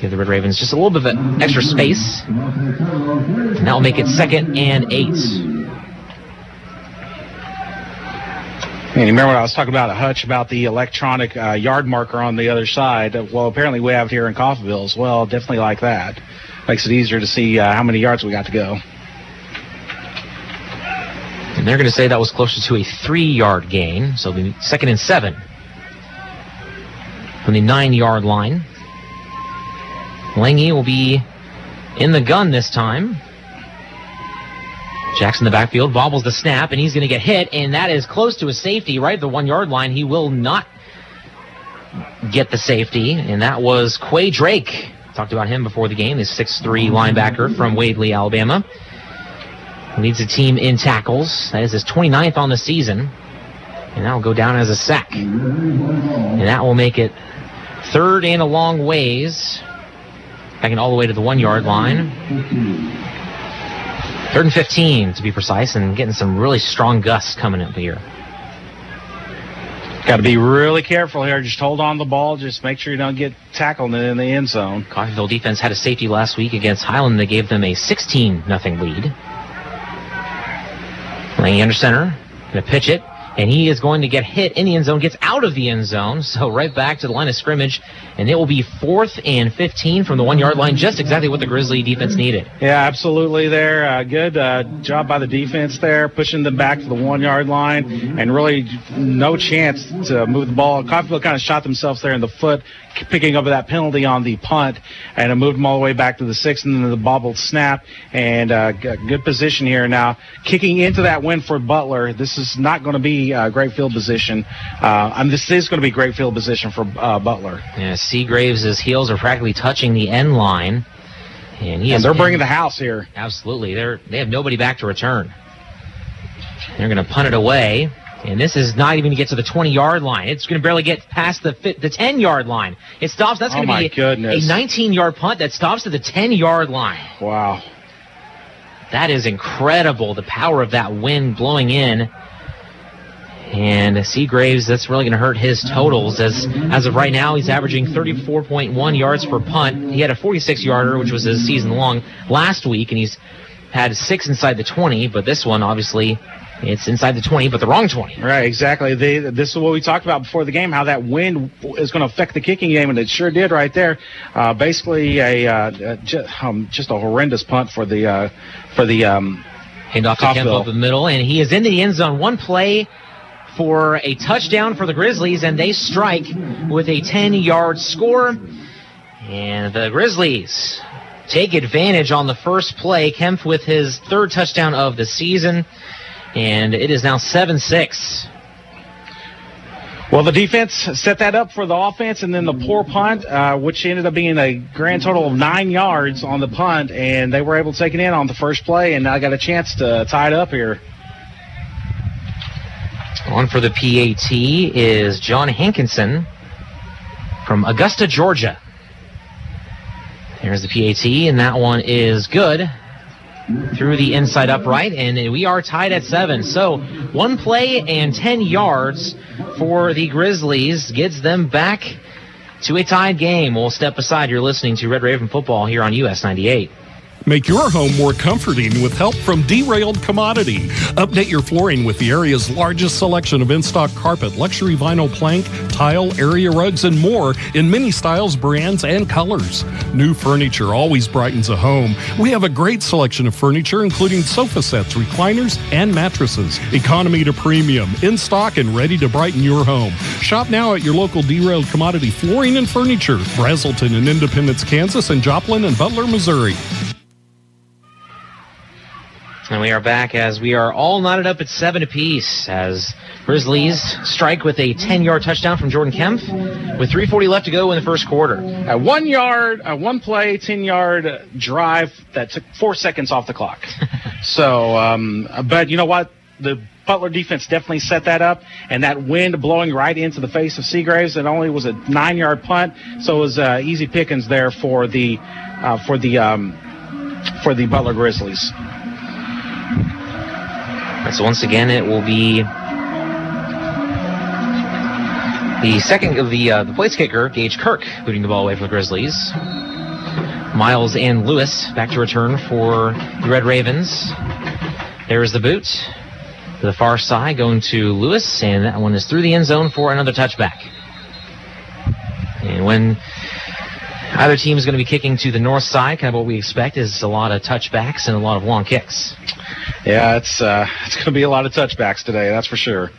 [SPEAKER 2] Give the Red Ravens just a little bit of extra space. And that will make it 2nd and 8.
[SPEAKER 7] And you remember when I was talking about Hutch about the electronic yard marker on the other side? Well, apparently we have it here in Coffeyville as well. Definitely like that. Makes it easier to see how many yards we got to go.
[SPEAKER 2] And they're going to say that was closer to a 3-yard gain. So it'll be 2nd and 7 from the 9-yard line. Lange will be in the gun this time. Jackson in the backfield bobbles the snap, and he's going to get hit, and that is close to a safety right at the 1-yard line. He will not get the safety, and that was Quay Drake. Talked about him before the game, this 6'3" linebacker from Wadley, Alabama. Leads the team in tackles. That is his 29th on the season, and that will go down as a sack. And that will make it 3rd and a long ways. Backing all the way to the 1-yard line. 3rd and 15 to be precise, and getting some really strong gusts coming up here.
[SPEAKER 7] Got to be really careful here. Just hold on to the ball. Just make sure you don't get tackled in the end zone.
[SPEAKER 2] Coffeyville defense had a safety last week against Highland. They gave them a 16-0 lead. Lange under center. Going to pitch it. And he is going to get hit in the end zone, gets out of the end zone, so right back to the line of scrimmage, and it will be 4th and 15 from the 1-yard line, just exactly what the Grizzly defense needed.
[SPEAKER 7] Yeah, absolutely there. Good job by the defense there, pushing them back to the 1-yard line, and really no chance to move the ball. Coffeyville kind of shot themselves there in the foot, picking up that penalty on the punt, and it moved them all the way back to the 6, and then the bobbled snap, and good position here now. Kicking into that win for Butler, this is not going to be great field position. This is going to be great field position for Butler.
[SPEAKER 2] Yeah, Seagraves' heels are practically touching the end line. And
[SPEAKER 7] they're bringing the house here.
[SPEAKER 2] Absolutely. They have nobody back to return. They're going to punt it away. And this is not even going to get to the 20-yard line. It's going to barely get past the 10-yard line. It stops. That's going to be a 19-yard punt that stops at the 10-yard line.
[SPEAKER 7] Wow.
[SPEAKER 2] That is incredible, the power of that wind blowing in. And Seagraves, that's really going to hurt his totals. As of right now, he's averaging 34.1 yards per punt. He had a 46-yarder, which was his season long last week, and he's had 6 inside the 20, but this one, obviously, it's inside the 20, but the wrong 20.
[SPEAKER 7] Right, exactly. This is what we talked about before the game, how that wind is going to affect the kicking game, and it sure did right there. Basically, just a horrendous punt for the
[SPEAKER 2] handoff to Kemp up the middle, and he is into the end zone. One play for a touchdown for the Grizzlies, and they strike with a 10-yard score. And the Grizzlies take advantage on the first play. Kemp with his 3rd touchdown of the season. And it is now 7-6.
[SPEAKER 7] Well, the defense set that up for the offense, and then the poor punt, which ended up being a grand total of 9 yards on the punt, and they were able to take it in on the first play, and I got a chance to tie it up here.
[SPEAKER 2] On for the PAT is John Hankinson from Augusta, Georgia. There's the PAT, and that one is good. Through the inside upright, and we are tied at 7. So 1 play and 10 yards for the Grizzlies gets them back to a tied game. We'll step aside. You're listening to Red Raven Football here on US 98.
[SPEAKER 10] Make your home more comforting with help from Derailed Commodity. Update your flooring with the area's largest selection of in-stock carpet, luxury vinyl plank, tile, area rugs, and more in many styles, brands, and colors. New furniture always brightens a home. We have a great selection of furniture, including sofa sets, recliners, and mattresses. Economy to premium, in stock and ready to brighten your home. Shop now at your local Derailed Commodity Flooring and Furniture, Brazelton in Independence, Kansas, and Joplin and Butler, Missouri.
[SPEAKER 2] And we are back as we are all knotted up at 7 apiece as Grizzlies strike with a 10-yard touchdown from Jordan Kempf with 3:40 left to go in the first quarter.
[SPEAKER 7] A 1 yard, a 1 play, 10-yard drive that took 4 seconds off the clock. So, but you know what? The Butler defense definitely set that up, and that wind blowing right into the face of Seagraves. It only was a 9-yard punt, so it was easy pickings there for the Butler Grizzlies.
[SPEAKER 2] So once again, it will be the second of the place kicker, Gage Kirk, booting the ball away from the Grizzlies. Miles and Lewis back to return for the Red Ravens. There is the boot to the far side, going to Lewis, and that one is through the end zone for another touchback. And when either team is going to be kicking to the north side, kind of what we expect is a lot of touchbacks and a lot of long kicks.
[SPEAKER 7] Yeah, it's going to be a lot of touchbacks today, that's for sure.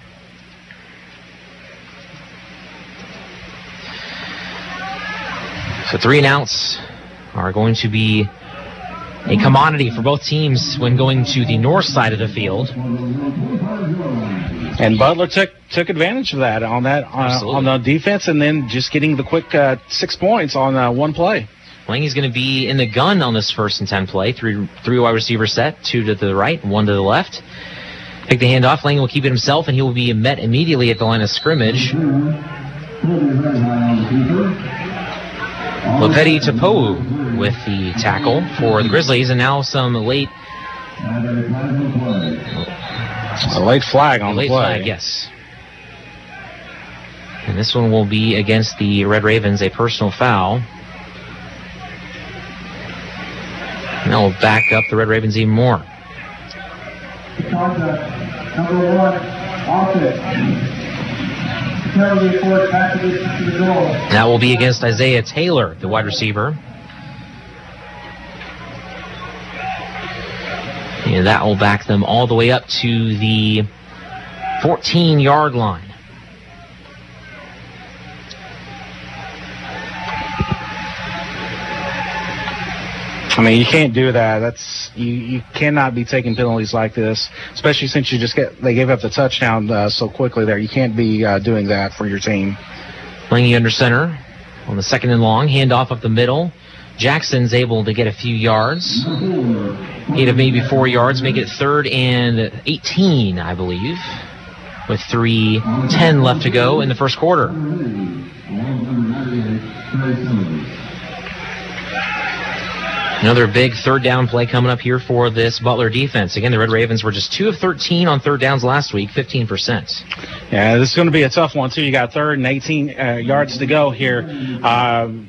[SPEAKER 7] So 3 and outs are going to be a commodity for both teams when going to the north side of the field. And Butler took advantage of that on the defense, and then just getting the quick 6 points on 1 play.
[SPEAKER 2] Lange's going to be in the gun on this 1st and 10 play. Three wide receiver set, 2 to the right, 1 to the left. Pick the handoff. Lange will keep it himself, and he will be met immediately at the line of scrimmage. Lopetti Tapo'u with the tackle for the Grizzlies, and now some late
[SPEAKER 7] flag on the play.
[SPEAKER 2] Flag, yes. And this one will be against the Red Ravens, a personal foul. And that will back up the Red Ravens even more.
[SPEAKER 13] Number 1, offense.
[SPEAKER 2] That will be against Isaiah Taylor, the wide receiver. And that will back them all the way up to the 14-yard line.
[SPEAKER 7] I mean, you can't do that. That's you cannot be taking penalties like this, especially since they gave up the touchdown so quickly there. You can't be doing that for your team.
[SPEAKER 2] Lange under center on the 2nd and long, handoff up the middle. Jackson's able to get a few yards. 8 of maybe 4 yards, make it 3rd and 18, I believe, with 3:10 left to go in the first quarter. Another big 3rd down play coming up here for this Butler defense. Again, the Red Ravens were just 2 of 13 on 3rd downs last week, 15%.
[SPEAKER 7] Yeah, this is going to be a tough one, too. You got 3rd and 18 yards to go here.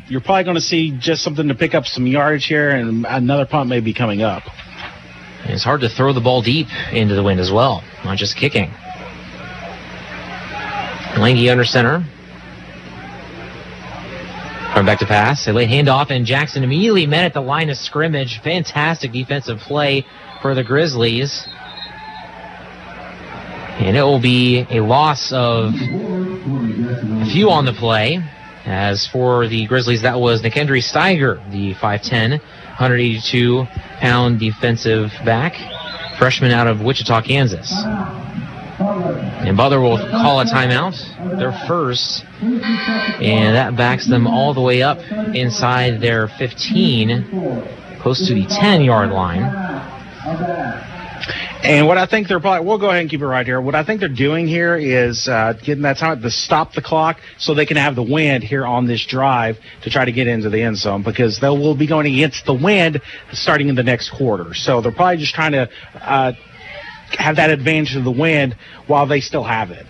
[SPEAKER 7] You're probably going to see just something to pick up some yardage here, and another punt may be coming up.
[SPEAKER 2] And it's hard to throw the ball deep into the wind as well, not just kicking. Lange under center. Coming back to pass. A late handoff, and Jackson immediately met at the line of scrimmage. Fantastic defensive play for the Grizzlies. And it will be a loss of a few on the play. As for the Grizzlies, that was Nikendry Steiger, the 5'10", 182-pound defensive back, freshman out of Wichita, Kansas. And Butler will call a timeout, their first, and that backs them all the way up inside their 15, close to the 10-yard line.
[SPEAKER 7] And what I think they're probably, we'll go ahead and keep it right here. What I think they're doing here is getting that time to stop the clock so they can have the wind here on this drive to try to get into the end zone, because they will be going against the wind starting in the next quarter. So they're probably just trying to have that advantage of the wind while they still have it,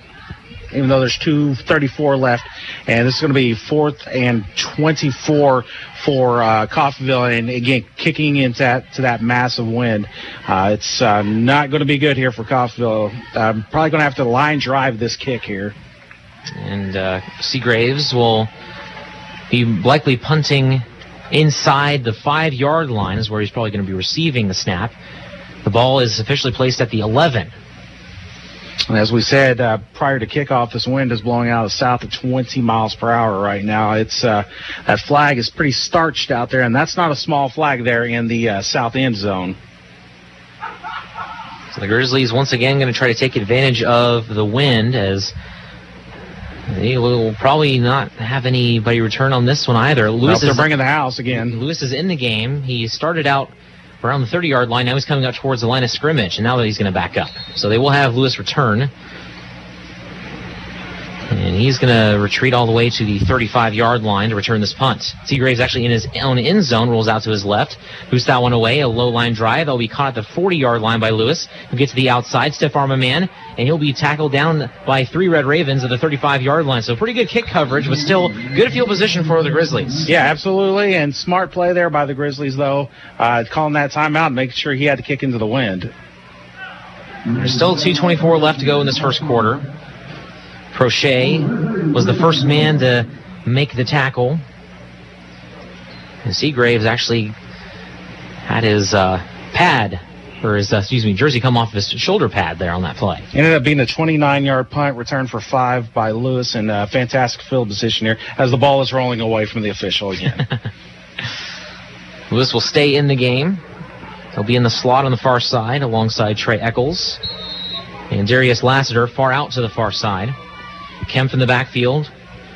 [SPEAKER 7] even though there's 2:34 left. And this is going to be 4th and 24 for Coffeyville, and again kicking into that massive wind. It's not going to be good here for Coffeyville. Probably going to have to line drive this kick here.
[SPEAKER 2] And Seagraves will be likely punting inside the 5-yard line, is where he's probably going to be receiving the snap. The ball is officially placed at the 11.
[SPEAKER 7] And as we said prior to kickoff, this wind is blowing out of the south at 20 miles per hour right now. It's that flag is pretty starched out there, and that's not a small flag there in the south end zone.
[SPEAKER 2] So the Grizzlies once again going to try to take advantage of the wind, as they will probably not have anybody return on this one either.
[SPEAKER 7] They're bringing the house again.
[SPEAKER 2] Lewis is in the game. He started out around the 30-yard line. Now he's coming up towards the line of scrimmage, and now that he's going to back up. So they will have Lewis return. And he's going to retreat all the way to the 35-yard line to return this punt. Seagraves actually in his own end zone, rolls out to his left. Boosts that one away, a low-line drive. That'll be caught at the 40-yard line by Lewis. He'll get to the outside, stiff arm a man, and he'll be tackled down by 3 Red Ravens at the 35-yard line. So pretty good kick coverage, but still good field position for the Grizzlies.
[SPEAKER 7] Yeah, absolutely, and smart play there by the Grizzlies, though, calling that timeout and making sure he had to kick into the wind.
[SPEAKER 2] There's still 2:24 left to go in this first quarter. Crochet was the first man to make the tackle. And Seagraves actually had his jersey come off his shoulder pad there on that play.
[SPEAKER 7] Ended up being a 29-yard punt, return for 5 by Lewis, and fantastic field position here as the ball is rolling away from the official again.
[SPEAKER 2] Lewis will stay in the game. He'll be in the slot on the far side alongside Trey Eccles. And Darius Lassiter far out to the far side. Kemp in the backfield.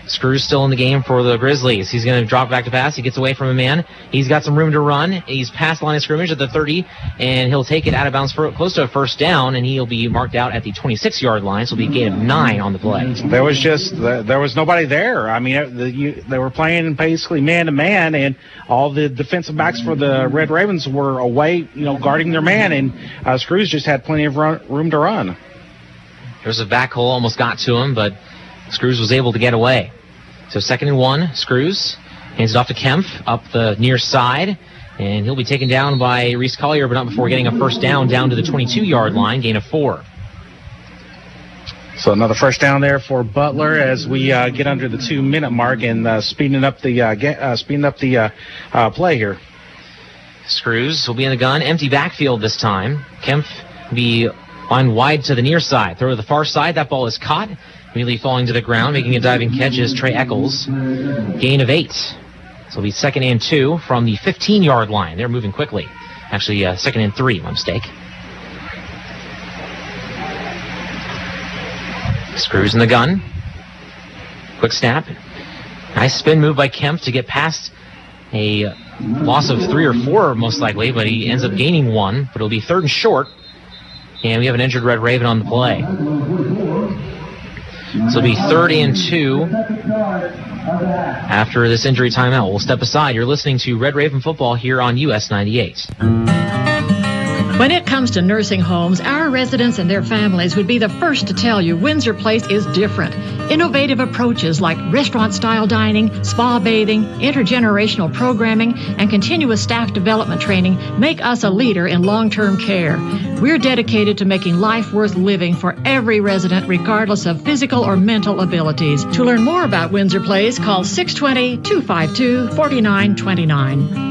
[SPEAKER 2] Screws still in the game for the Grizzlies. He's going to drop back to pass. He gets away from a man. He's got some room to run. He's past the line of scrimmage at the 30, and he'll take it out of bounds for close to a first down, and he'll be marked out at the 26-yard line, so it'll be a gain of 9 on the play.
[SPEAKER 7] There was nobody there. I mean, they were playing basically man-to-man, and all the defensive backs for the Red Ravens were away, guarding their man, and Screws just had plenty of room to run.
[SPEAKER 2] There's a back hole, almost got to him, but Screws was able to get away. So 2nd and 1, Screws hands it off to Kemp up the near side, and he'll be taken down by Reese Collier, but not before getting a first down to the 22-yard line, gain of 4.
[SPEAKER 7] So another first down there for Butler as we get under the 2-minute mark and speeding up the play here.
[SPEAKER 2] Screws will be in the gun, empty backfield this time. Kemp will be line wide to the near side. Throw to the far side. That ball is caught. Immediately falling to the ground, making a diving catch is Trey Eccles. Gain of 8. So it'll be 2nd and 2 from the 15-yard line. They're moving quickly. Actually, 2nd and 3, my mistake. Screws in the gun. Quick snap. Nice spin move by Kemp to get past a loss of 3 or 4, most likely, but he ends up gaining 1. But it'll be 3rd and short. And we have an injured Red Raven on the play. So it'll be 3rd and 2 after this injury timeout. We'll step aside. You're listening to Red Raven Football here on US 98.
[SPEAKER 9] When it comes to nursing homes, our residents and their families would be the first to tell you Windsor Place is different. Innovative approaches like restaurant-style dining, spa bathing, intergenerational programming, and continuous staff development training make us a leader in long-term care. We're dedicated to making life worth living for every resident, regardless of physical or mental abilities. To learn more about Windsor Place, call 620-252-4929.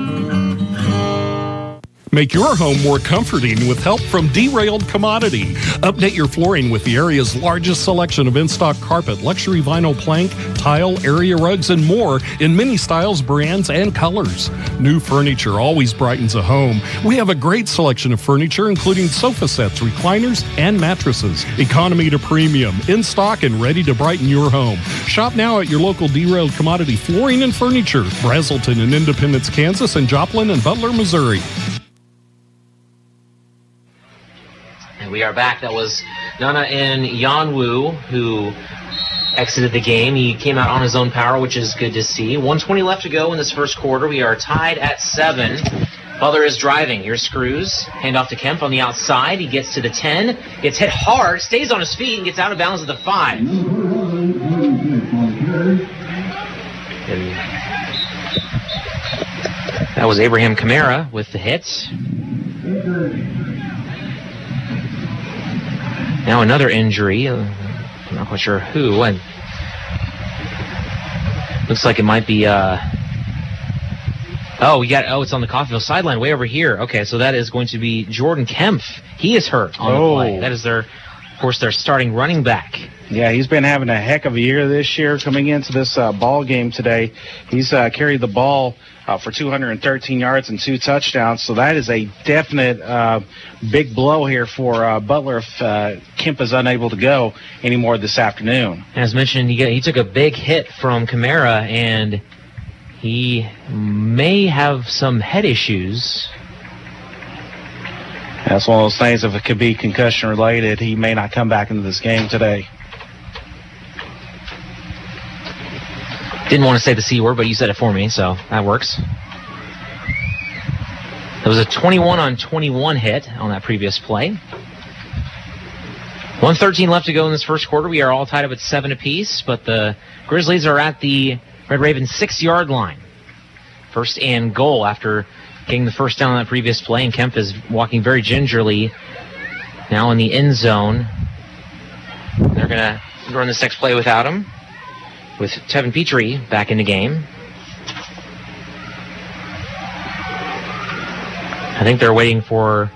[SPEAKER 10] Make your home more comforting with help from Derailed Commodity. Update your flooring with the area's largest selection of in-stock carpet, luxury vinyl plank, tile, area rugs, and more in many styles, brands, and colors. New furniture always brightens a home. We have a great selection of furniture, including sofa sets, recliners, and mattresses. Economy to premium, in stock and ready to brighten your home. Shop now at your local Derailed Commodity Flooring and Furniture, Brazelton in Independence, Kansas, and Joplin and Butler, Missouri.
[SPEAKER 2] And we are back. That was Nana and Yanwu who exited the game. He came out on his own power, which is good to see. 1:20 left to go in this first quarter. We are tied at 7. Butler is driving. Here's Screws. Hand off to Kemp on the outside. He gets to the 10. Gets hit hard. Stays on his feet and gets out of bounds at the 5. And that was Abraham Kamara with the hit. Now another injury. I'm not quite sure who. And looks like it might be... it's on the Coffeyville sideline way over here. Okay, so that is going to be Jordan Kempf. He is hurt on the play. That is their starting running back.
[SPEAKER 7] Yeah, he's been having a heck of a year this year. Coming into this ball game today, he's carried the ball for 213 yards and 2 touchdowns. So that is a definite big blow here for Butler if Kemp is unable to go anymore this afternoon.
[SPEAKER 2] As mentioned, he took a big hit from Kamara, and he may have some head issues.
[SPEAKER 7] That's one of those things. If it could be concussion related, he may not come back into this game today.
[SPEAKER 2] Didn't want to say the C word, but you said it for me, so that works. It was a 21-on-21 hit on that previous play. 1:13 left to go in this first quarter. We are all tied up at 7 apiece, but the Grizzlies are at the Red Ravens 6-yard line. First and goal after getting the first down on that previous play, and Kemp is walking very gingerly now in the end zone. They're going to run this next play without him, with Tevin Petrie back in the game. I think they're waiting for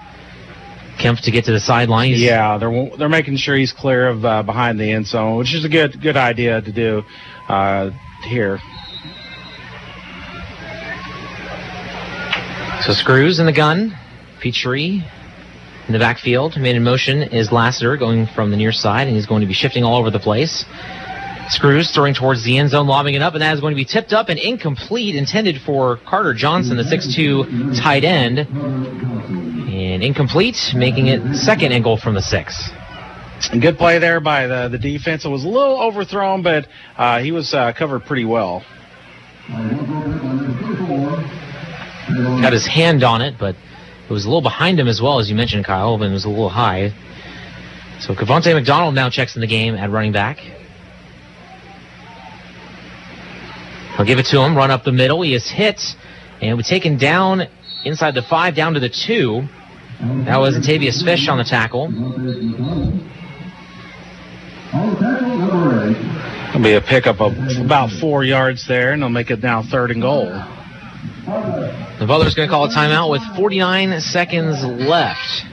[SPEAKER 2] Kemp to get to the sideline.
[SPEAKER 7] Yeah, they're making sure he's clear of behind the end zone, which is a good idea to do here.
[SPEAKER 2] So Screws in the gun, Petrie in the backfield. Man in motion is Lassiter going from the near side, and he's going to be shifting all over the place. Screws throwing towards the end zone, lobbing it up, and that is going to be tipped up and incomplete, intended for Carter Johnson, the 6'2 tight end. And incomplete, making it second and goal from the 6.
[SPEAKER 7] Good play there by the defense. It was a little overthrown, but he was covered pretty well.
[SPEAKER 2] Got his hand on it, but it was a little behind him as well, as you mentioned, Kyle, and it was a little high. So Cavante McDonald now checks in the game at running back. He'll give it to him, run up the middle. He is hit, and we're taken down inside the 5, down to the 2. That was Antavius Fish on the tackle.
[SPEAKER 7] It'll be a pickup of about 4 yards there, and they'll make it now 3rd and goal.
[SPEAKER 2] The Butler's going to call a timeout with 49 seconds left.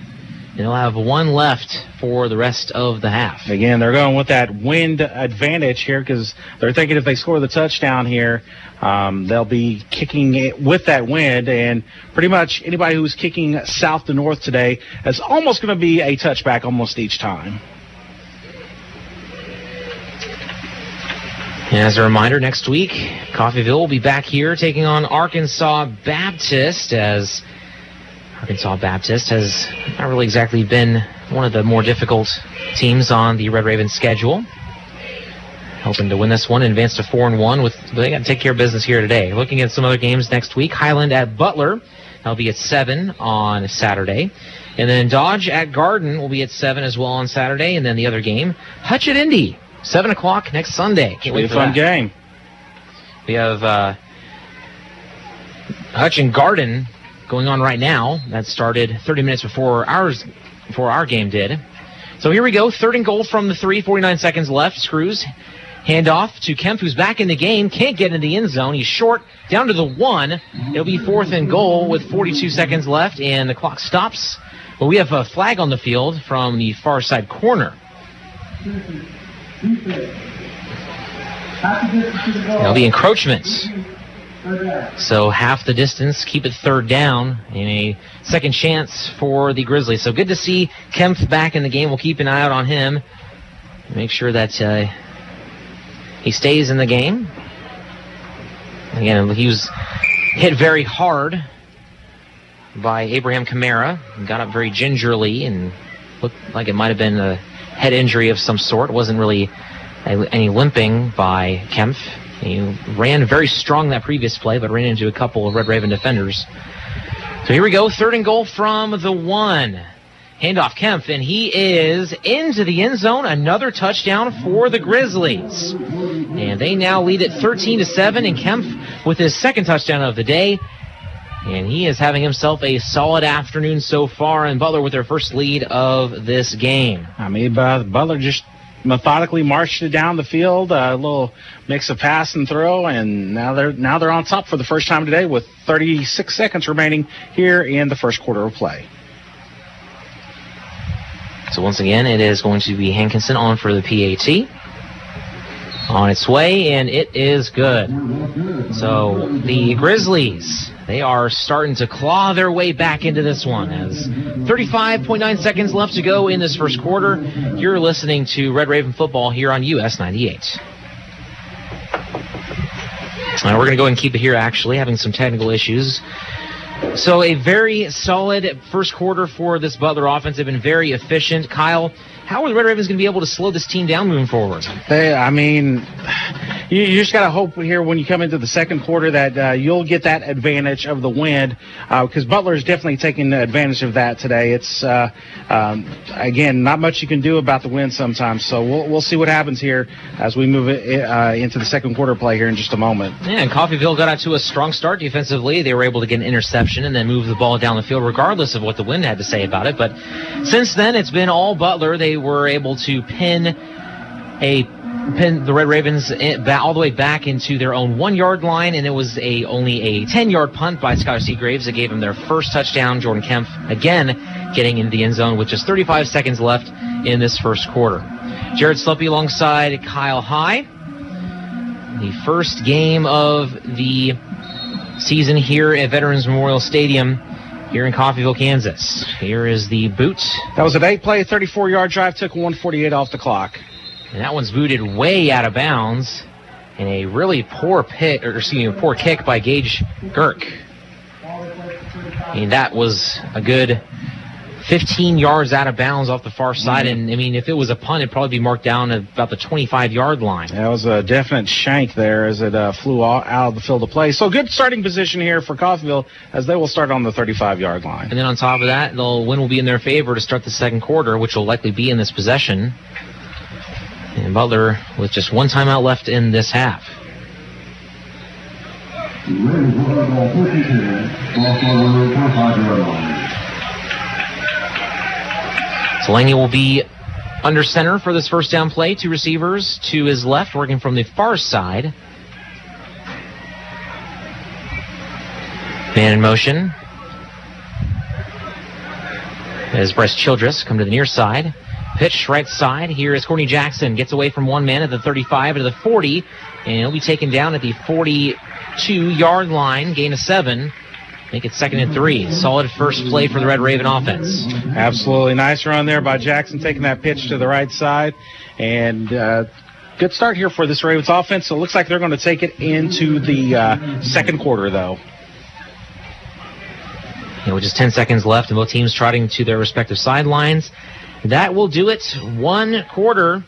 [SPEAKER 2] They'll have 1 left for the rest of the half.
[SPEAKER 7] Again, they're going with that wind advantage here because they're thinking if they score the touchdown here, they'll be kicking it with that wind. And pretty much anybody who's kicking south to north today is almost going to be a touchback almost each time.
[SPEAKER 2] And as a reminder, next week, Coffeyville will be back here taking on Arkansas Baptist, as Arkansas Baptist has not really exactly been one of the more difficult teams on the Red Ravens schedule. Hoping to win this one and advance to 4-1. They got to take care of business here today. Looking at some other games next week, Highland at Butler. That'll be at 7 on Saturday. And then Dodge at Garden will be at 7 as well on Saturday. And then the other game, Hutch at Indy, 7 o'clock next Sunday.
[SPEAKER 7] Can't wait for that. Fun game.
[SPEAKER 2] We have Hutch and Garden going on right now. That started 30 minutes before our game did. So here we go. 3rd and goal from the 3, 49 seconds left. Screws Handoff to Kemp, who's back in the game. Can't get in the end zone. He's short, down to the 1. It'll be 4th and goal with 42 seconds left, and the clock stops. But we have a flag on the field from the far side corner. There'll be encroachments. So half the distance, keep it 3rd down, and a second chance for the Grizzlies. So good to see Kemp back in the game. We'll keep an eye out on him. Make sure that he stays in the game. Again, he was hit very hard by Abraham Kamara. Got up very gingerly and looked like it might have been a head injury of some sort. It wasn't really any limping by Kemp. He ran very strong that previous play, but ran into a couple of Red Raven defenders. So here we go, 3rd and goal from the 1. Handoff Kemp, and he is into the end zone. Another touchdown for the Grizzlies. And they now lead it 13-7, and Kemp with his second touchdown of the day. And he is having himself a solid afternoon so far, and Butler with their first lead of this game.
[SPEAKER 7] I mean, Butler just methodically marched it down the field, a little mix of pass and throw, and now they're on top for the first time today with 36 seconds remaining here in the first quarter of play.
[SPEAKER 2] So once again, it is going to be Hankinson on for the PAT. On its way, and it is good. So the Grizzlies, they are starting to claw their way back into this one as 35.9 seconds left to go in this first quarter. You're listening to Red Raven football here on US 98. We're going to go ahead and keep it here, actually, having some technical issues. So a very solid first quarter for this Butler offense. They've been very efficient. Kyle, how are the Red Ravens going to be able to slow this team down moving forward?
[SPEAKER 7] You just got to hope here when you come into the second quarter that you'll get that advantage of the wind, because Butler is definitely taking advantage of that today. It's, again, not much you can do about the wind sometimes, so we'll see what happens here as we move into the second quarter play here in just a moment.
[SPEAKER 2] Yeah, and Coffeyville got out to a strong start defensively. They were able to get an interception and then move the ball down the field regardless of what the wind had to say about it. But since then, it's been all Butler. They were able to pin the Red Ravens all the way back into their own 1-yard line, and it was only a 10-yard punt by Skylar Seagraves that gave them their first touchdown. Jordan Kemp, again, getting into the end zone with just 35 seconds left in this first quarter. Jared Sluppy alongside Kyle High. The first game of the season here at Veterans Memorial Stadium here in Coffeyville, Kansas. Here is the boot.
[SPEAKER 7] That was an 8-play, 34-yard drive, took 1:48 off the clock.
[SPEAKER 2] And that one's booted way out of bounds in a really poor kick by Gage Girk. That was a good 15 yards out of bounds off the far side. And, if it was a punt, it'd probably be marked down at about the 25-yard line.
[SPEAKER 7] That was a definite shank there as it flew out of the field of play. So good starting position here for Coffeyville as they will start on the 35-yard line.
[SPEAKER 2] And then on top of that, the win will be in their favor to start the second quarter, which will likely be in this possession. And Butler with just one timeout left in this half. Solani will be under center for this first down play. 2 receivers to his left, working from the far side. Man in motion. As Bryce Childress come to the near side. Pitch right side. Here is Courtney Jackson. Gets away from one man at the 35 to the 40. And he'll be taken down at the 42-yard line. Gain of 7. Make it 2nd and 3. Solid first play for the Red Raven offense.
[SPEAKER 7] Absolutely. Nice run there by Jackson, taking that pitch to the right side. And good start here for this Ravens offense. So it looks like they're going to take it into the second quarter, though.
[SPEAKER 2] With just 10 seconds left and both teams trotting to their respective sidelines. That will do it. 1 quarter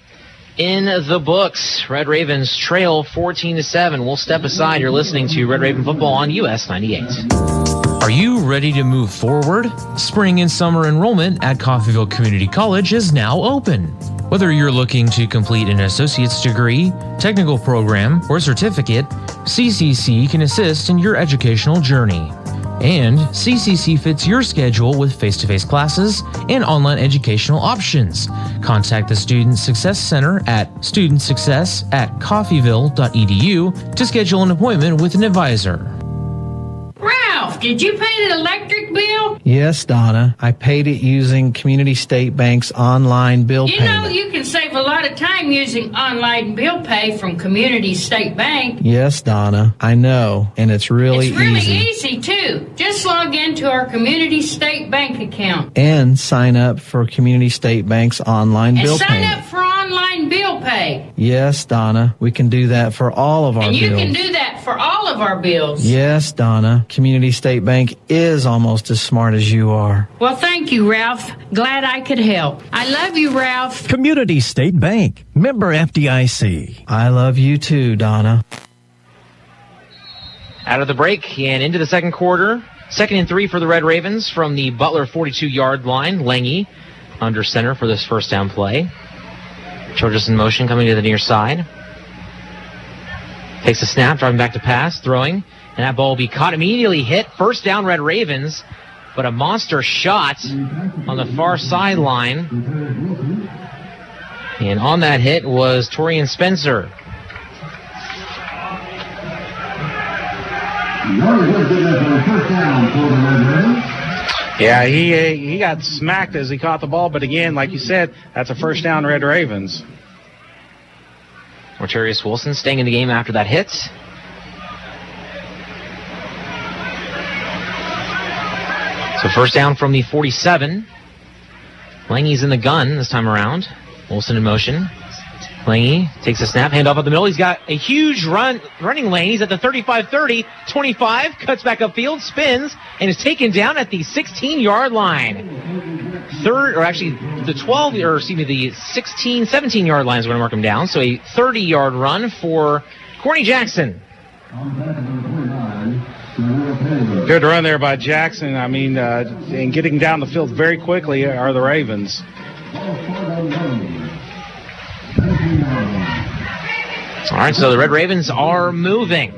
[SPEAKER 2] in the books. Red Ravens trail 14-7. We'll step aside. You're listening to Red Raven football on US 98.
[SPEAKER 8] Are you ready to move forward? Spring and summer enrollment at Coffeyville Community College is now open. Whether you're looking to complete an associate's degree, technical program, or certificate, CCC can assist in your educational journey. And CCC fits your schedule with face-to-face classes and online educational options. Contact the Student Success Center at studentsuccess@coffeyville.edu to schedule an appointment with an advisor.
[SPEAKER 11] Ralph, did you pay the electric bill?
[SPEAKER 12] Yes, Donna. I paid it using Community State Bank's online bill
[SPEAKER 11] You
[SPEAKER 12] payment.
[SPEAKER 11] know you can save a lot of time using online bill pay from Community State Bank.
[SPEAKER 12] Yes, Donna. I know, and it's really easy.
[SPEAKER 11] Easy, too. Just log into our Community State Bank account.
[SPEAKER 12] And sign up for Community State Bank's online bill
[SPEAKER 11] And sign
[SPEAKER 12] payment.
[SPEAKER 11] up for online bill pay.
[SPEAKER 12] Yes, Donna. We can do that for all of our
[SPEAKER 11] And you
[SPEAKER 12] bills.
[SPEAKER 11] can do that for all of our bills.
[SPEAKER 12] Yes, Donna. Community State Bank is almost as smart as you are.
[SPEAKER 11] Well, thank you, Ralph. Glad I could help. I love you, Ralph.
[SPEAKER 15] Community State Bank. Member FDIC.
[SPEAKER 12] I love you too, Donna.
[SPEAKER 2] Out of the break and into the second quarter. 2nd and 3 for the Red Ravens from the Butler 42-yard line. Lange under center for this first down play. Chargers in motion coming to the near side. Takes a snap, driving back to pass, throwing. And that ball will be caught, immediately hit. First down, Red Ravens. But a monster shot on the far sideline. And on that hit was Torian Spencer.
[SPEAKER 7] Yeah, he got smacked as he caught the ball, but again, like you said, that's a first down, Red Ravens.
[SPEAKER 2] Martarius Wilson staying in the game after that hit. So first down from the 47. Lange's in the gun this time around. Wilson in motion. Lange takes a snap, handoff up the middle. He's got a huge running lane. He's at the 35-30, 25, cuts back upfield, spins, and is taken down at the 16-yard line. The 17-yard line is going to mark him down. So a 30-yard run for Corny Jackson.
[SPEAKER 7] Good run there by Jackson. I mean, and getting down the field very quickly are the Ravens.
[SPEAKER 2] All right, so the Red Ravens are moving.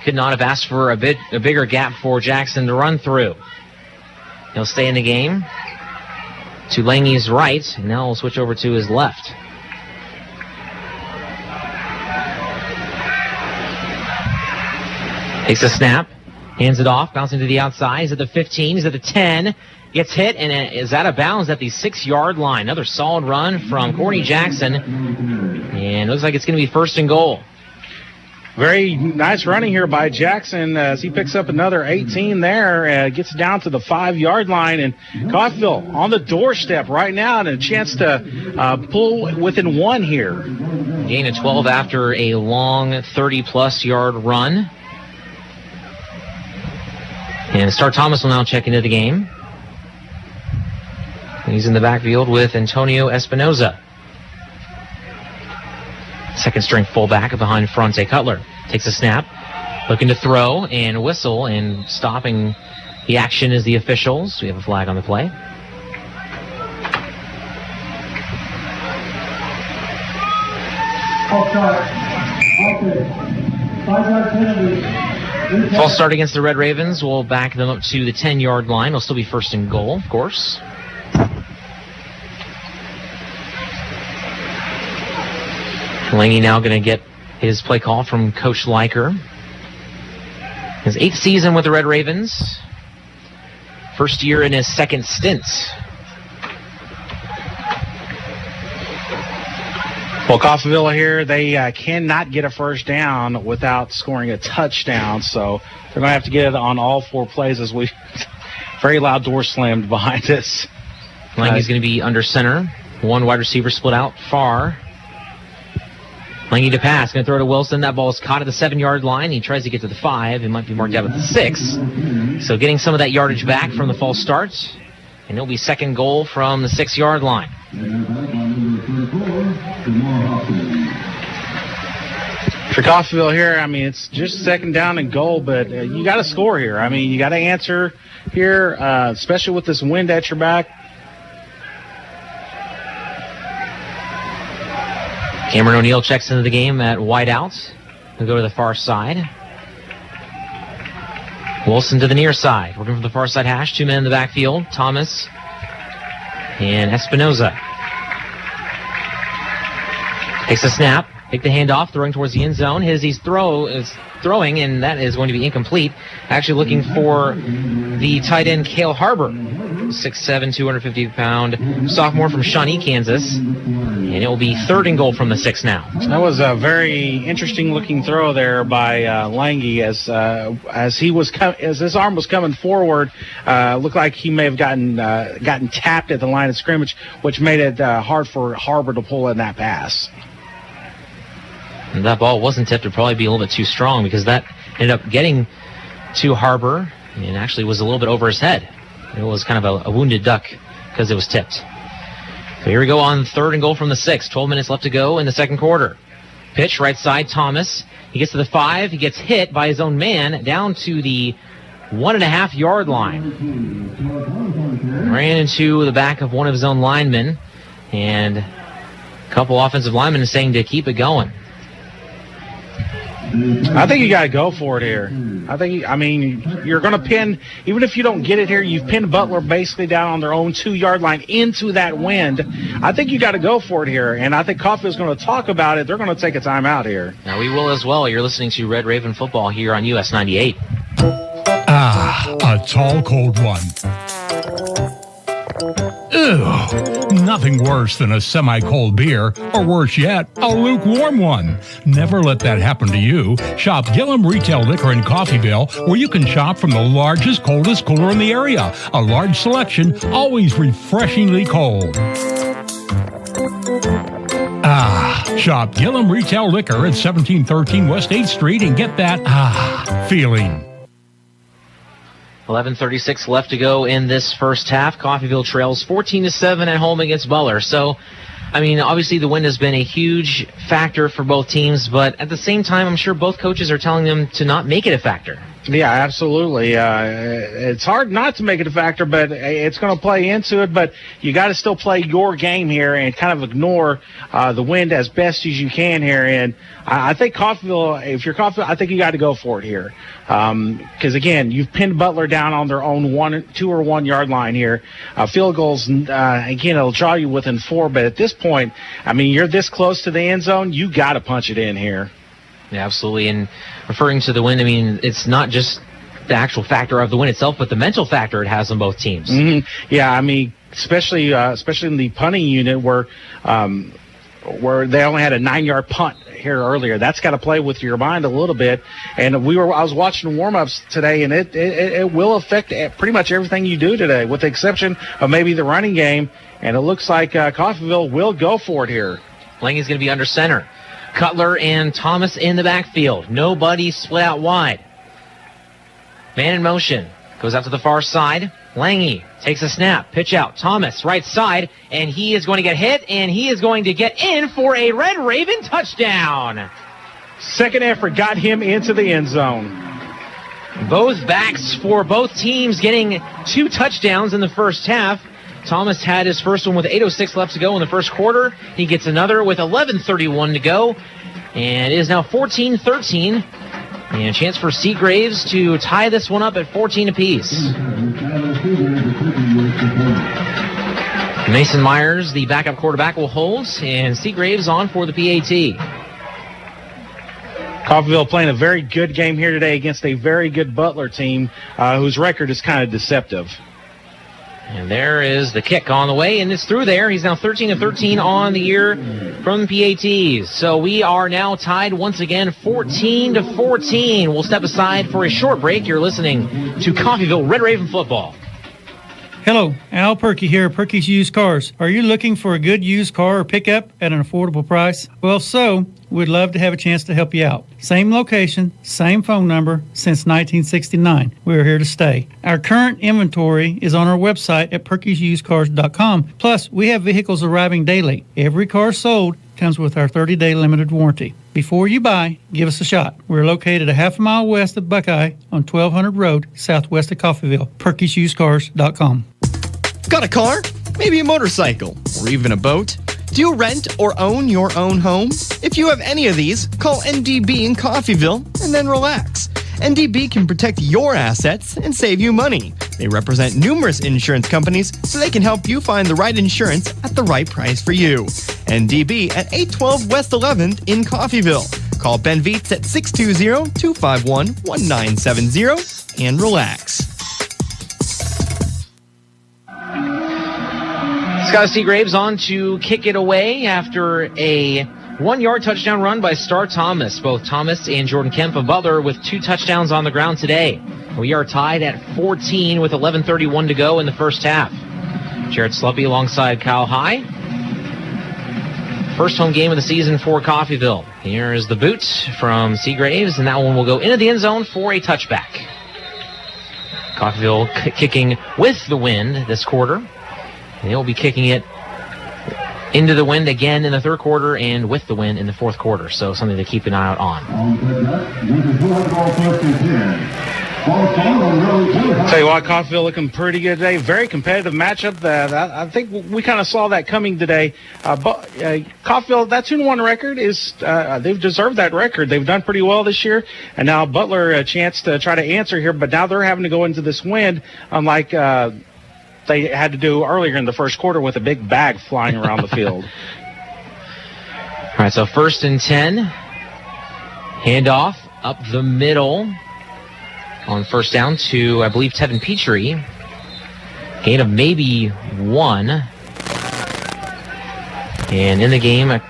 [SPEAKER 2] Could not have asked for a bigger gap for Jackson to run through. He'll stay in the game to Lange's right, and now we'll switch over to his left. Takes a snap, hands it off, bouncing to the outside. He's at the 15, he's at the 10, gets hit, and is out of bounds at the 6-yard line. Another solid run from Corny Jackson, and it looks like it's going to be first and goal.
[SPEAKER 7] Very nice running here by Jackson as he picks up another 18 there, gets down to the 5-yard line, and Coffeyville on the doorstep right now and a chance to pull within one here.
[SPEAKER 2] Gain of 12 after a long 30-plus yard run. And Star Thomas will now check into the game. He's in the backfield with Antonio Espinoza. Second string fullback behind Fronte Cutler. Takes a snap, looking to throw and whistle, and stopping the action is the officials. We have a flag on the play. False start against the Red Ravens will back them up to the 10-yard line. It'll still be first and goal, of course. Lange now going to get his play call from Coach Leiker. His 8th season with the Red Ravens. First year in his second stint.
[SPEAKER 7] Well, Coffeyville here, they cannot get a first down without scoring a touchdown, so they're going to have to get it on all 4 plays as we very loud door slammed behind us.
[SPEAKER 2] Lange's going to be under center. One wide receiver split out far. Lange to pass, going to throw to Wilson. That ball is caught at the 7-yard line. He tries to get to the 5. It might be marked out at the 6. So getting some of that yardage back from the false start. And it'll be second goal from the 6-yard line.
[SPEAKER 7] For Coffeyville here, I mean, it's just second down and goal, but you got to score here. I mean, you got to answer here, especially with this wind at your back.
[SPEAKER 2] Cameron O'Neill checks into the game at wide out. He'll go to the far side. Wilson to the near side. Working from the far side hash. 2 men in the backfield. Thomas and Espinoza. Takes a snap. Take the handoff. Throwing towards the end zone. He's throwing, and that is going to be incomplete. Actually looking for the tight end, Cale Harbor. 6'7", 250-pound sophomore from Shawnee, Kansas. And it will be 3rd and goal from the 6 now.
[SPEAKER 7] That was a very interesting-looking throw there by Lange as his arm was coming forward. Looked like he may have gotten tapped at the line of scrimmage, which made it hard for Harbor to pull in that pass.
[SPEAKER 2] And that ball wasn't tipped. It'd probably be a little bit too strong because that ended up getting to Harbor and actually was a little bit over his head. It was kind of a wounded duck because it was tipped. So here we go on 3rd and goal from the 6. 12 minutes left to go in the second quarter. Pitch right side, Thomas. He gets to the 5. He gets hit by his own man down to the 1.5-yard line. Ran into the back of one of his own linemen. And a couple offensive linemen saying to keep it going.
[SPEAKER 7] I think you got to go for it here. You're going to pin, even if you don't get it here, you've pinned Butler basically down on their own 2-yard line into that wind. I think you got to go for it here, and I think Coffey's going to talk about it. They're going to take a timeout here.
[SPEAKER 2] Now we will as well. You're listening to Red Raven Football here on US 98.
[SPEAKER 3] A tall, cold one. Ew, nothing worse than a semi-cold beer, or worse yet, a lukewarm one. Never let that happen to you. Shop Gillum Retail Liquor in Coffeyville, where you can shop from the largest, coldest cooler in the area. A large selection, always refreshingly cold. Shop Gillum Retail Liquor at 1713 West 8th Street and get that feeling.
[SPEAKER 2] 11:36 left to go in this first half. Coffeyville trails 14-7 at home against Butler. So, obviously the wind has been a huge factor for both teams, but at the same time, I'm sure both coaches are telling them to not make it a factor.
[SPEAKER 7] Yeah, absolutely. It's hard not to make it a factor, but it's going to play into it. But you got to still play your game here and kind of ignore the wind as best as you can here. And I think Coffeyville, if you're Coffeyville, I think you got to go for it here. Because, again, you've pinned Butler down on their own 2 or 1 yard line here. Field goals, again, it'll draw you within 4. But at this point, you're this close to the end zone, you got to punch it in here.
[SPEAKER 2] Yeah, absolutely. And referring to the wind, it's not just the actual factor of the wind itself, but the mental factor it has on both teams.
[SPEAKER 7] Mm-hmm. Yeah, especially in the punting unit where they only had a 9-yard punt here earlier. That's got to play with your mind a little bit. And I was watching warm-ups today, and it will affect pretty much everything you do today, with the exception of maybe the running game. And it looks like Coffeyville will go for it here.
[SPEAKER 2] Lange's going to be under center. Cutler and Thomas in the backfield. Nobody split out wide. Man in motion. Goes out to the far side. Lange takes a snap. Pitch out. Thomas, right side. And he is going to get hit. And he is going to get in for a Red Raven touchdown.
[SPEAKER 7] Second effort got him into the end zone.
[SPEAKER 2] Both backs for both teams getting 2 touchdowns in the first half. Thomas had his first one with 8:06 left to go in the first quarter. He gets another with 11:31 to go. And it is now 14-13. And a chance for Seagraves to tie this one up at 14 apiece. Mason Myers, the backup quarterback, will hold. And Seagraves on for the PAT.
[SPEAKER 7] Coffeyville playing a very good game here today against a very good Butler team whose record is kind of deceptive.
[SPEAKER 2] And there is the kick on the way, and it's through there. He's now 13-13 on the year from PATs. So we are now tied once again, 14-14. We'll step aside for a short break. You're listening to Coffeyville Red Raven Football.
[SPEAKER 4] Hello, Al Perky here, Perky's Used Cars. Are you looking for a good used car or pickup at an affordable price? Well, we'd love to have a chance to help you out. Same location, same phone number since 1969. We're here to stay. Our current inventory is on our website at perkysusedcars.com. Plus, we have vehicles arriving daily. Every car sold comes with our 30-day limited warranty. Before you buy, give us a shot. We're located a half a mile west of Buckeye on 1200 Road, southwest of Coffeyville. perkysusedcars.com.
[SPEAKER 5] Got a car? Maybe a motorcycle? Or even a boat? Do you rent or own your own home? If you have any of these, call NDB in Coffeyville and then relax. NDB can protect your assets and save you money. They represent numerous insurance companies, so they can help you find the right insurance at the right price for you. NDB at 812 West 11th in Coffeyville. Call Ben Vietz at 620-251-1970 and relax.
[SPEAKER 2] Scott Seagraves on to kick it away after a 1-yard touchdown run by Star Thomas. Both Thomas and Jordan Kemp of Butler with 2 touchdowns on the ground today. We are tied at 14 with 11:31 to go in the first half. Jared Sluppy alongside Kyle High. First home game of the season for Coffeyville. Here is the boot from Seagraves, and that one will go into the end zone for a touchback. Coffeyville kicking with the wind this quarter. They'll be kicking it into the wind again in the third quarter and with the wind in the fourth quarter. So something to keep an eye out on.
[SPEAKER 7] Tell you what, Coffeyville looking pretty good today. Very competitive matchup. I think we kind of saw that coming today. But Coffeyville, that 2-1 record is they've deserved that record. They've done pretty well this year, and now Butler a chance to try to answer here. But now they're having to go into this wind, unlike they had to do earlier in the first quarter with a big bag flying around the field.
[SPEAKER 2] All right, so 1st and 10. Handoff up the middle on first down to, I believe, Tevin Petrie. Gain of maybe 1. And in the game, the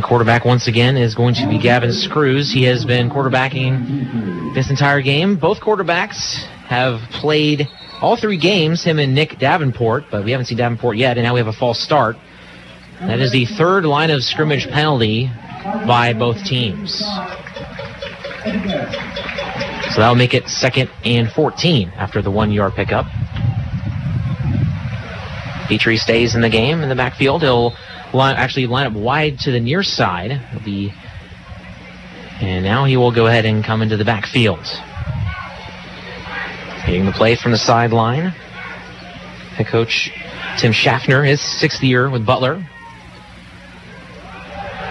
[SPEAKER 2] quarterback once again is going to be Gavin Screws. He has been quarterbacking this entire game. Both quarterbacks have played all 3 games, him and Nick Davenport, but we haven't seen Davenport yet, and now we have a false start. That is the 3rd line of scrimmage penalty by both teams. So that'll make it 2nd and 14 after the 1-yard pickup. Petrie stays in the game in the backfield. He'll actually line up wide to the near side. And now he will go ahead and come into the backfield. Hitting the play from the sideline. Head coach Tim Schaffner, his 6th year with Butler.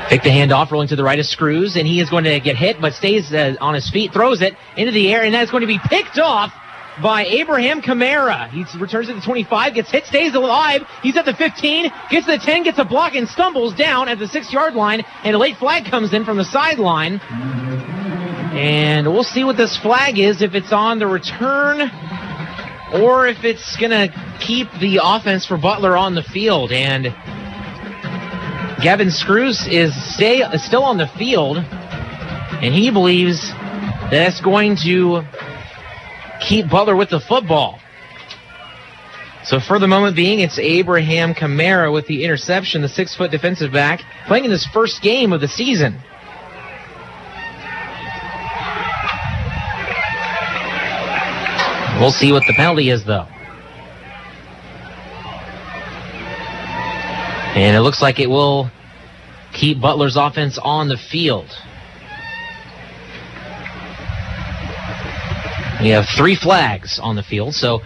[SPEAKER 2] Pick the handoff, rolling to the right of Screws, and he is going to get hit, but stays on his feet, throws it into the air, and that's going to be picked off by Abraham Kamara. He returns to the 25, gets hit, stays alive. He's at the 15, gets to the 10, gets a block, and stumbles down at the 6-yard line, and a late flag comes in from the sideline. And we'll see what this flag is, if it's on the return or if it's going to keep the offense for Butler on the field. And Gavin Screws is still on the field, and he believes that's going to keep Butler with the football. So for the moment being, it's Abraham Kamara with the interception, the 6-foot defensive back, playing in his first game of the season. We'll see what the penalty is, though. And it looks like it will keep Butler's offense on the field. We have 3 flags on the field. So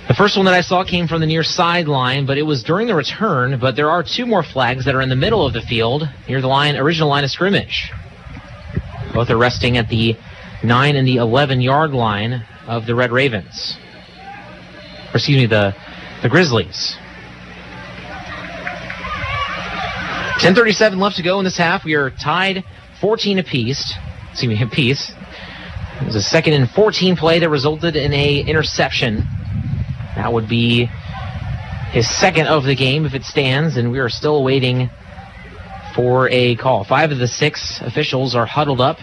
[SPEAKER 2] the first one that I saw came from the near sideline, but it was during the return. But there are 2 more flags that are in the middle of the field near the original line of scrimmage. Both are resting at the 9 and the 11-yard line of the Red Ravens. Or excuse me, the Grizzlies. 10:37 left to go in this half. We are tied 14 apiece. It was a 2nd and 14 play that resulted in a interception. That would be his 2nd of the game if it stands, and we are still waiting for a call. 5 of the 6 officials are huddled up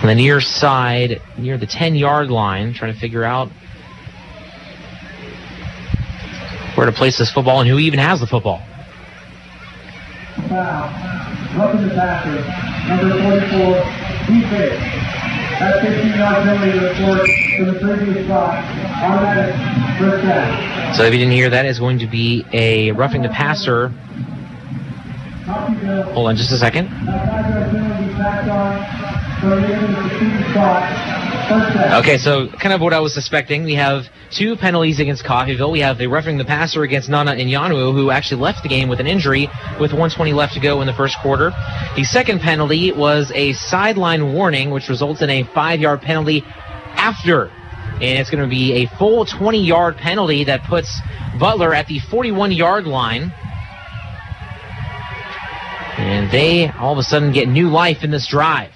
[SPEAKER 2] on the near side, near the 10-yard line, trying to figure out where to place this football and who even has the football.
[SPEAKER 13] Roughing the passer, number 44, defense. That's 15-yard penalty to the court to the previous spot. Automatic first down.
[SPEAKER 2] So if you didn't hear, that is going to be a roughing the passer. Hold on just a second. Okay, so kind of what I was suspecting. We have 2 penalties against Coffeyville. We have the roughing the passer against Nana Inyanu, who actually left the game with an injury with 1:20 left to go in the first quarter. The second penalty was a sideline warning, which results in a 5-yard penalty after. And it's going to be a full 20-yard penalty that puts Butler at the 41-yard line. And they all of a sudden get new life in this drive.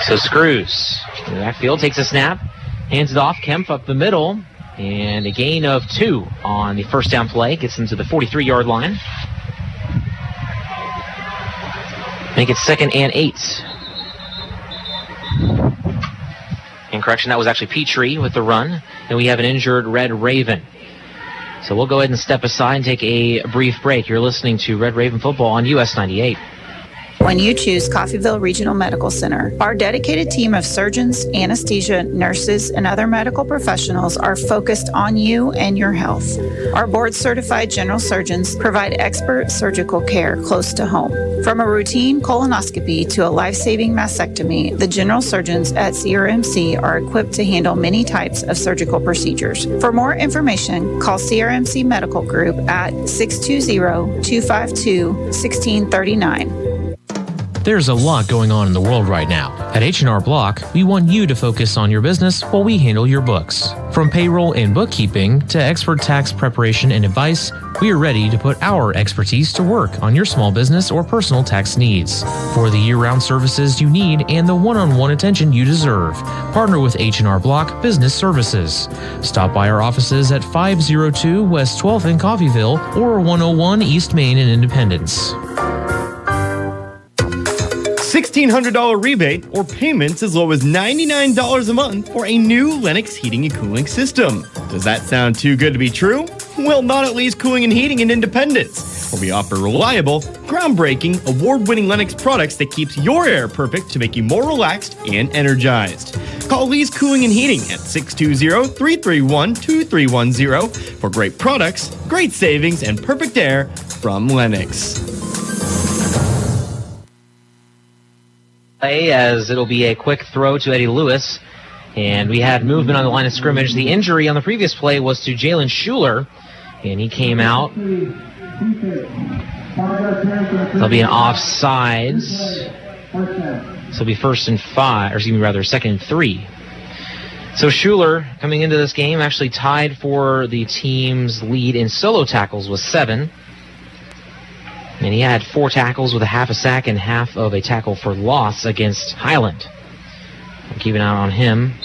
[SPEAKER 2] So Screws in the backfield takes a snap, hands it off. Kempf up the middle, and a gain of 2 on the first down play. Gets them to the 43-yard line. Make it 2nd and 8. And correction, that was actually Petrie with the run. And we have an injured Red Raven. So we'll go ahead and step aside and take a brief break. You're listening to Red Raven Football on US 98.
[SPEAKER 6] When you choose Coffeyville Regional Medical Center, our dedicated team of surgeons, anesthesia, nurses, and other medical professionals are focused on you and your health. Our board-certified general surgeons provide expert surgical care close to home. From a routine colonoscopy to a life-saving mastectomy, the general surgeons at CRMC are equipped to handle many types of surgical procedures. For more information, call CRMC Medical Group at 620-252-1639.
[SPEAKER 8] There's a lot going on in the world right now. At H&R Block, we want you to focus on your business while we handle your books. From payroll and bookkeeping to expert tax preparation and advice, we are ready to put our expertise to work on your small business or personal tax needs. For the year-round services you need and the one-on-one attention you deserve, partner with H&R Block Business Services. Stop by our offices at 502 West 12th in Coffeyville or 101 East Main in Independence.
[SPEAKER 14] $1,600 rebate or payments as low as $99 a month for a new Lennox heating and cooling system. Does that sound too good to be true? Well, not at Lee's Cooling and Heating in Independence, where we offer reliable, groundbreaking, award-winning Lennox products that keeps your air perfect to make you more relaxed and energized. Call Lee's Cooling and Heating at 620-331-2310 for great products, great savings, and perfect air from Lennox.
[SPEAKER 2] As it'll be a quick throw to Eddie Lewis, and we had movement on the line of scrimmage. The injury on the previous play was to Jalen Schuler, and he came out. There'll be an offsides. So it'll be 1st and 5, or excuse me, rather 2nd and 3. So Schuler, coming into this game, actually tied for the team's lead in solo tackles with 7. And he had 4 tackles with a half a sack and half of a tackle for loss against Highland. I'm keeping an eye on him.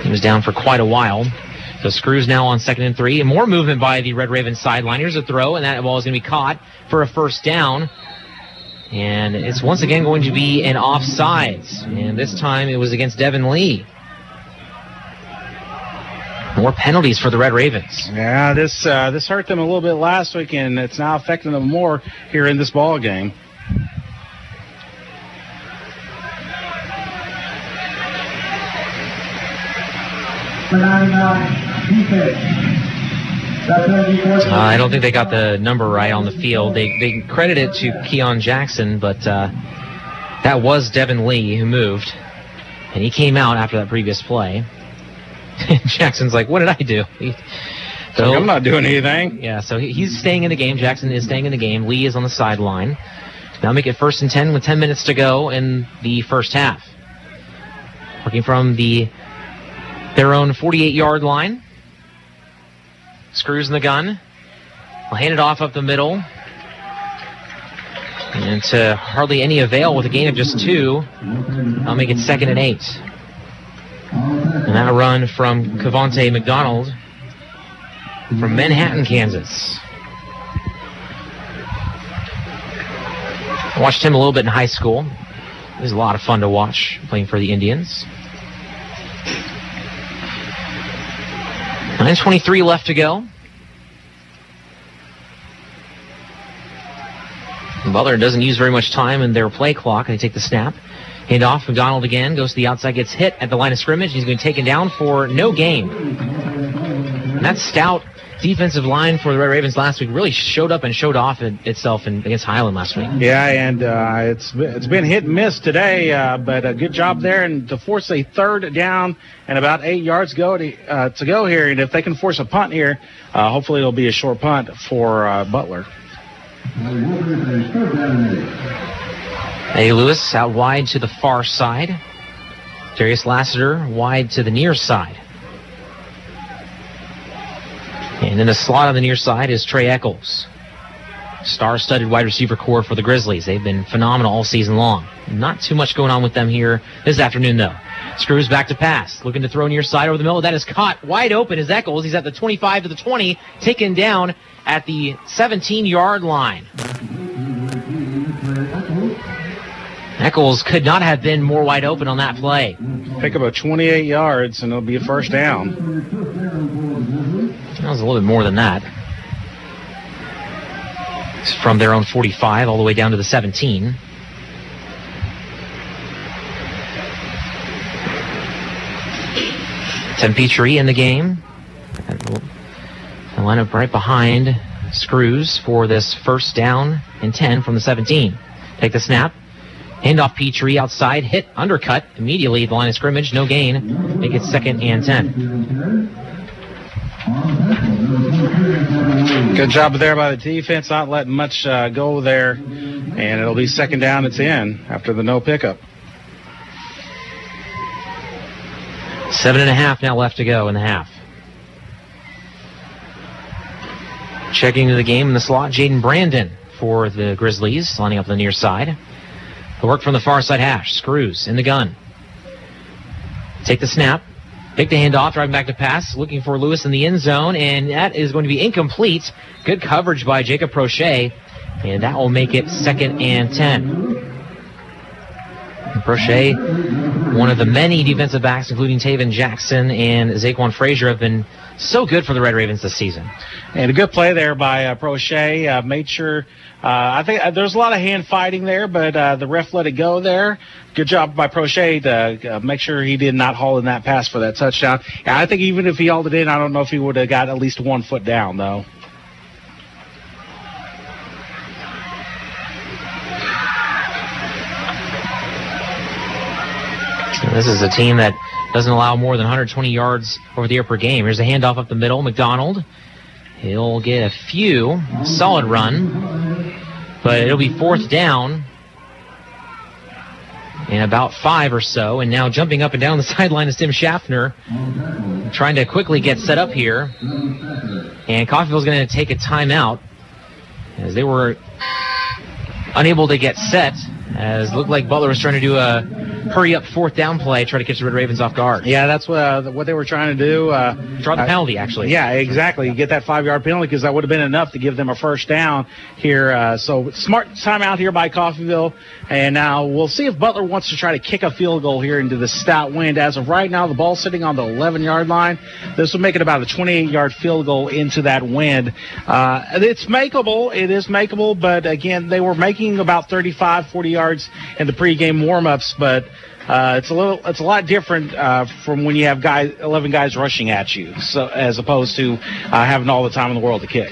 [SPEAKER 2] He was down for quite a while. So Screws now on 2nd and 3. And more movement by the Red Raven sideline. Here's a throw, and that ball is going to be caught for a 1st down. And it's once again going to be an offsides. And this time it was against Devin Lee. More penalties for the Red Ravens.
[SPEAKER 7] Yeah, this hurt them a little bit last week, and it's now affecting them more here in this ball game.
[SPEAKER 2] I don't think they got the number right on the field. They credit it to Keon Jackson, but that was Devin Lee who moved, and he came out after that previous play. Jackson's like, what did I do?
[SPEAKER 7] So I'm not doing anything.
[SPEAKER 2] Yeah, so he's staying in the game. Jackson is staying in the game. Lee is on the sideline. Now make it 1st and 10 with 10 minutes to go in the first half. Working from their own 48-yard line. Screws in the gun. We'll hand it off up the middle. And to hardly any avail with a gain of just 2. I'll make it 2nd and 8. And that run from Cavante McDonald from Manhattan, Kansas. I watched him a little bit in high school. It was a lot of fun to watch playing for the Indians. 9:23 left to go. Butler doesn't use very much time in their play clock. They take the snap. Hand off, McDonald again, goes to the outside, gets hit at the line of scrimmage. He's going to be taken down for no gain. And that stout defensive line for the Red Ravens last week really showed up and showed off itself against Highland last week.
[SPEAKER 7] Yeah, and it's been hit and miss today, but a good job there, and to force a third down and about 8 yards to go here, and if they can force a punt here, hopefully it'll be a short punt for Butler.
[SPEAKER 2] Eddie Lewis out wide to the far side. Darius Lassiter wide to the near side. And in the slot on the near side is Trey Eccles. Star-studded wide receiver core for the Grizzlies. They've been phenomenal all season long. Not too much going on with them here this afternoon, though. Screws back to pass. Looking to throw near side over the middle. That is caught wide open is Eccles. He's at the 25 to the 20. Taken down at the 17-yard line. Eccles could not have been more wide open on that play.
[SPEAKER 7] Pick up 28 yards, and it'll be a first down.
[SPEAKER 2] That was a little bit more than that. It's from their own 45 all the way down to the 17. Tim Petrie in the game. They line up right behind Screws for this first down and 10 from the 17. Take the snap. Hand off Petrie outside. Hit, undercut immediately at the line of scrimmage. No gain. Make it 2nd and 10.
[SPEAKER 7] Good job there by the defense, not letting much go there. And it'll be 2nd down and 10 after the no pickup.
[SPEAKER 2] 7.5 now left to go in the half. Checking into the game in the slot, Jaden Brandon for the Grizzlies, lining up on the near side. The work from the far side hash. Screws in the gun. Take the snap. Pick the handoff, driving back to pass, looking for Lewis in the end zone, and that is going to be incomplete. Good coverage by Jacob Prochet, and that will make it 2nd and 10. Prochet, one of the many defensive backs, including Taven Jackson and Zaquan Frazier, have been so good for the Red Ravens this season.
[SPEAKER 7] And a good play there by Prochet. Made sure, I think there's a lot of hand fighting there, but the ref let it go there. Good job by Prochet to make sure he did not haul in that pass for that touchdown. And I think even if he hauled it in, I don't know if he would have got at least 1 foot down, though.
[SPEAKER 2] This is a team that doesn't allow more than 120 yards over the air per game. Here's a handoff up the middle. McDonald. He'll get a few. Solid run. But it'll be 4th down. And about 5 or so. And now jumping up and down the sideline is Tim Schaffner. Trying to quickly get set up here. And Coffeyville's going to take a timeout. As they were unable to get set. As it looked like Butler was trying to do a hurry-up 4th down play, try to catch the Red Ravens off guard.
[SPEAKER 7] Yeah, that's what they were trying to do.
[SPEAKER 2] Draw the penalty, actually.
[SPEAKER 7] Yeah, exactly. You get that 5-yard penalty because that would have been enough to give them a first down here. So smart timeout here by Coffeyville. And now we'll see if Butler wants to try to kick a field goal here into the stout wind. As of right now, the ball's sitting on the 11-yard line. This will make it about a 28-yard field goal into that wind. It's makeable. It is makeable, but again, they were making about 35, 40 yards in the pregame warm-ups, but it's a lot different from when you have 11 guys rushing at you, so as opposed to having all the time in the world to kick.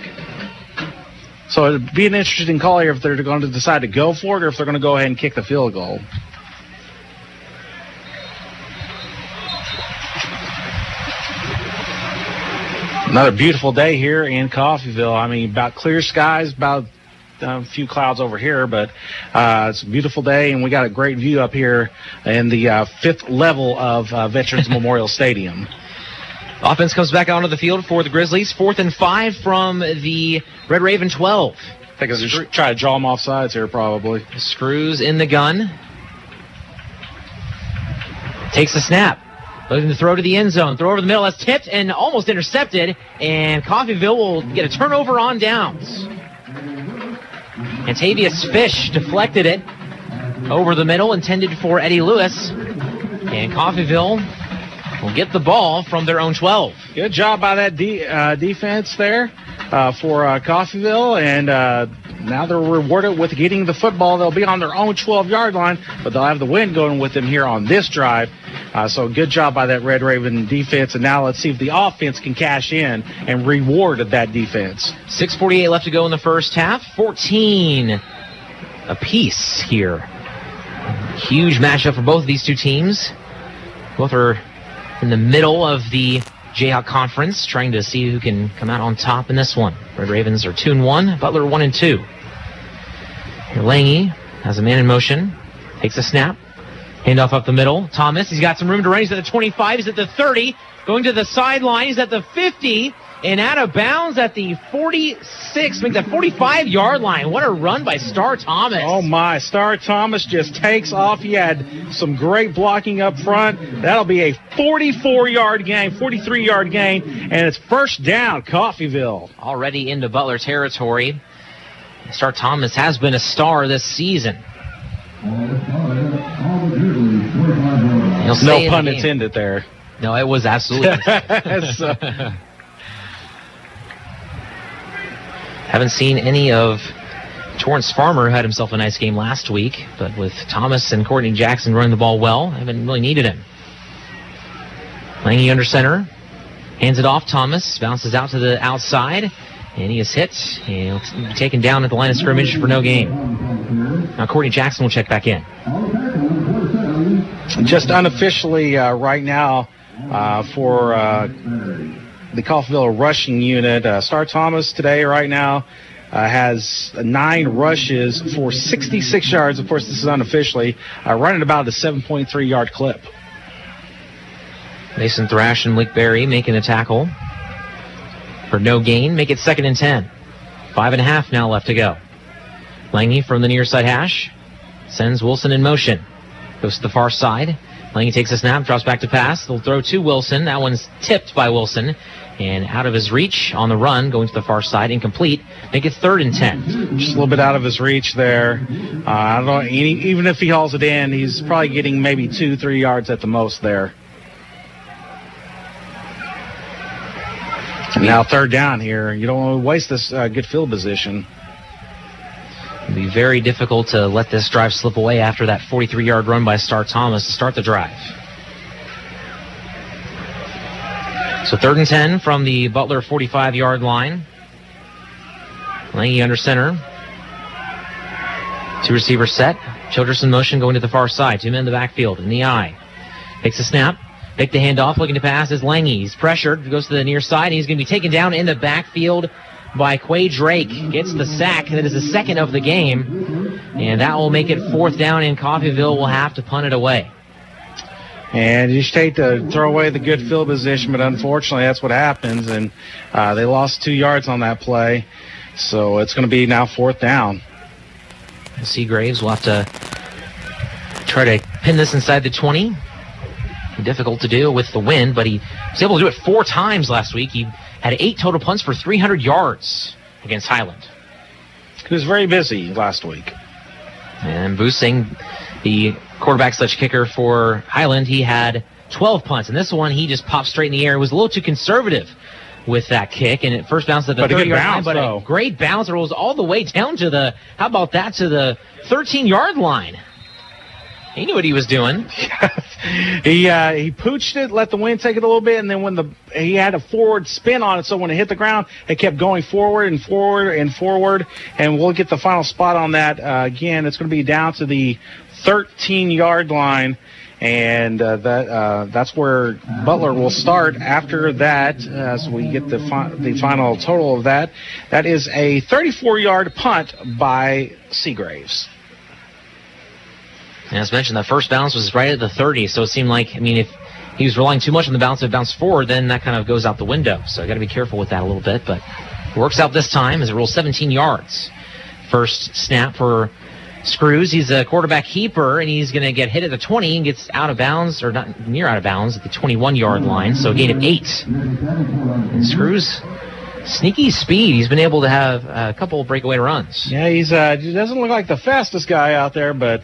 [SPEAKER 7] So it'd be an interesting call here if they're going to decide to go for it or if they're going to go ahead and kick the field goal. Another beautiful day here in Coffeyville. I mean, about clear skies, about a few clouds over here, but it's a beautiful day, and we got a great view up here in the 5th level of Veterans Memorial Stadium.
[SPEAKER 2] Offense comes back onto the field for the Grizzlies. 4th and 5 from the Red Raven 12.
[SPEAKER 7] I think I'll just try to draw them off sides here, probably.
[SPEAKER 2] Screws in the gun. Takes the snap. Looking to throw to the end zone. Throw over the middle. That's tipped and almost intercepted. And Coffeyville will get a turnover on downs. Antavius Fish deflected it over the middle, intended for Eddie Lewis. And Coffeyville will get the ball from their own 12.
[SPEAKER 7] Good job by that defense there for Coffeyville. And now they're rewarded with getting the football. They'll be on their own 12-yard line, but they'll have the wind going with them here on this drive. So good job by that Red Raven defense. And now let's see if the offense can cash in and reward that defense.
[SPEAKER 2] 6:48 left to go in the first half. 14 apiece here. Huge matchup for both of these two teams. Both are in the middle of the Jayhawk Conference, trying to see who can come out on top in this one. Red Ravens are 2-1, Butler 1-2. Here Lange has a man in motion, takes a snap, handoff up the middle. Thomas, he's got some room to run. He's at the 25, he's at the 30, going to the sideline. He's at the 50, and out of bounds at the 46, make that 45-yard line. What a run by Star Thomas.
[SPEAKER 7] Oh, my. Star Thomas just takes off. He had some great blocking up front. That'll be a 44-yard gain, 43-yard gain, and it's first down, Coffeyville.
[SPEAKER 2] Already into Butler territory. Star Thomas has been a star this season.
[SPEAKER 7] No pun intended there.
[SPEAKER 2] No, it was absolutely. Haven't seen any of Torrance Farmer, who had himself a nice game last week, but with Thomas and Courtney Jackson running the ball well, haven't really needed him. Lange under center, hands it off. Thomas bounces out to the outside, and he is hit. And he'll be taken down at the line of scrimmage for no gain. Now Courtney Jackson will check back in.
[SPEAKER 7] Just unofficially right now for the Coffeyville rushing unit, Star Thomas today right now has 9 rushes for 66 yards. Of course, this is unofficially, running about a 7.3-yard clip.
[SPEAKER 2] Mason Thrash and Blake Berry making a tackle for no gain. Make it 2nd and 10. 5.5 now left to go. Lange from the near side hash sends Wilson in motion. Goes to the far side. Lange takes a snap, drops back to pass. They'll throw to Wilson. That one's tipped by Wilson. And out of his reach on the run, going to the far side, incomplete. Make it 3rd and 10.
[SPEAKER 7] Just a little bit out of his reach there. I don't know. Even if he hauls it in, he's probably getting maybe 2-3 yards at the most there. Now 3rd down here. You don't want to waste this good field position.
[SPEAKER 2] It'll be very difficult to let this drive slip away after that 43-yard run by Star Thomas to start the drive. So 3rd and 10 from the Butler 45-yard line. Lange under center. 2 receivers set. Childress in motion going to the far side. 2 men in the backfield. In the eye. Takes a snap. Take the handoff. Looking to pass is Lange. He's pressured. Goes to the near side. He's going to be taken down in the backfield by Quay Drake. Gets the sack. That is the 2nd of the game. And that will make it 4th down, and Coffeyville will have to punt it away.
[SPEAKER 7] And you just hate to throw away the good field position, but unfortunately that's what happens. And they lost 2 yards on that play. So it's going to be now 4th down.
[SPEAKER 2] Seagraves will have to try to pin this inside the 20. Difficult to do with the wind, but he was able to do it 4 times last week. He had 8 total punts for 300 yards against Highland.
[SPEAKER 7] He was very busy last week.
[SPEAKER 2] And Busing, the quarterback/kicker for Highland, he had 12 punts. And this one, he just popped straight in the air. It was a little too conservative with that kick, and it first bounced at the 30-yard line, but a great bounce. It rolls all the way down to the, how about that, to the 13-yard line. He knew what he was doing.
[SPEAKER 7] He pooched it, let the wind take it a little bit, and then when he had a forward spin on it, so when it hit the ground, it kept going forward and forward and forward, and we'll get the final spot on that. Again, it's going to be down to the 13-yard line, and that's where Butler will start after that, as we get the final total of that. That is a 34-yard punt by Seagraves.
[SPEAKER 2] And as mentioned, that first bounce was right at the 30, so it seemed like, if he was relying too much on the bounce, if it bounced forward, then that kind of goes out the window. So I got to be careful with that a little bit, but it works out this time as it rolls 17 yards. First snap for Screws. He's a quarterback keeper, and he's going to get hit at the 20 and gets out of bounds, or not near out of bounds, at the 21-yard line, so a gain of 8. And Screws, sneaky speed. He's been able to have a couple of breakaway runs.
[SPEAKER 7] Yeah, he doesn't look like the fastest guy out there, but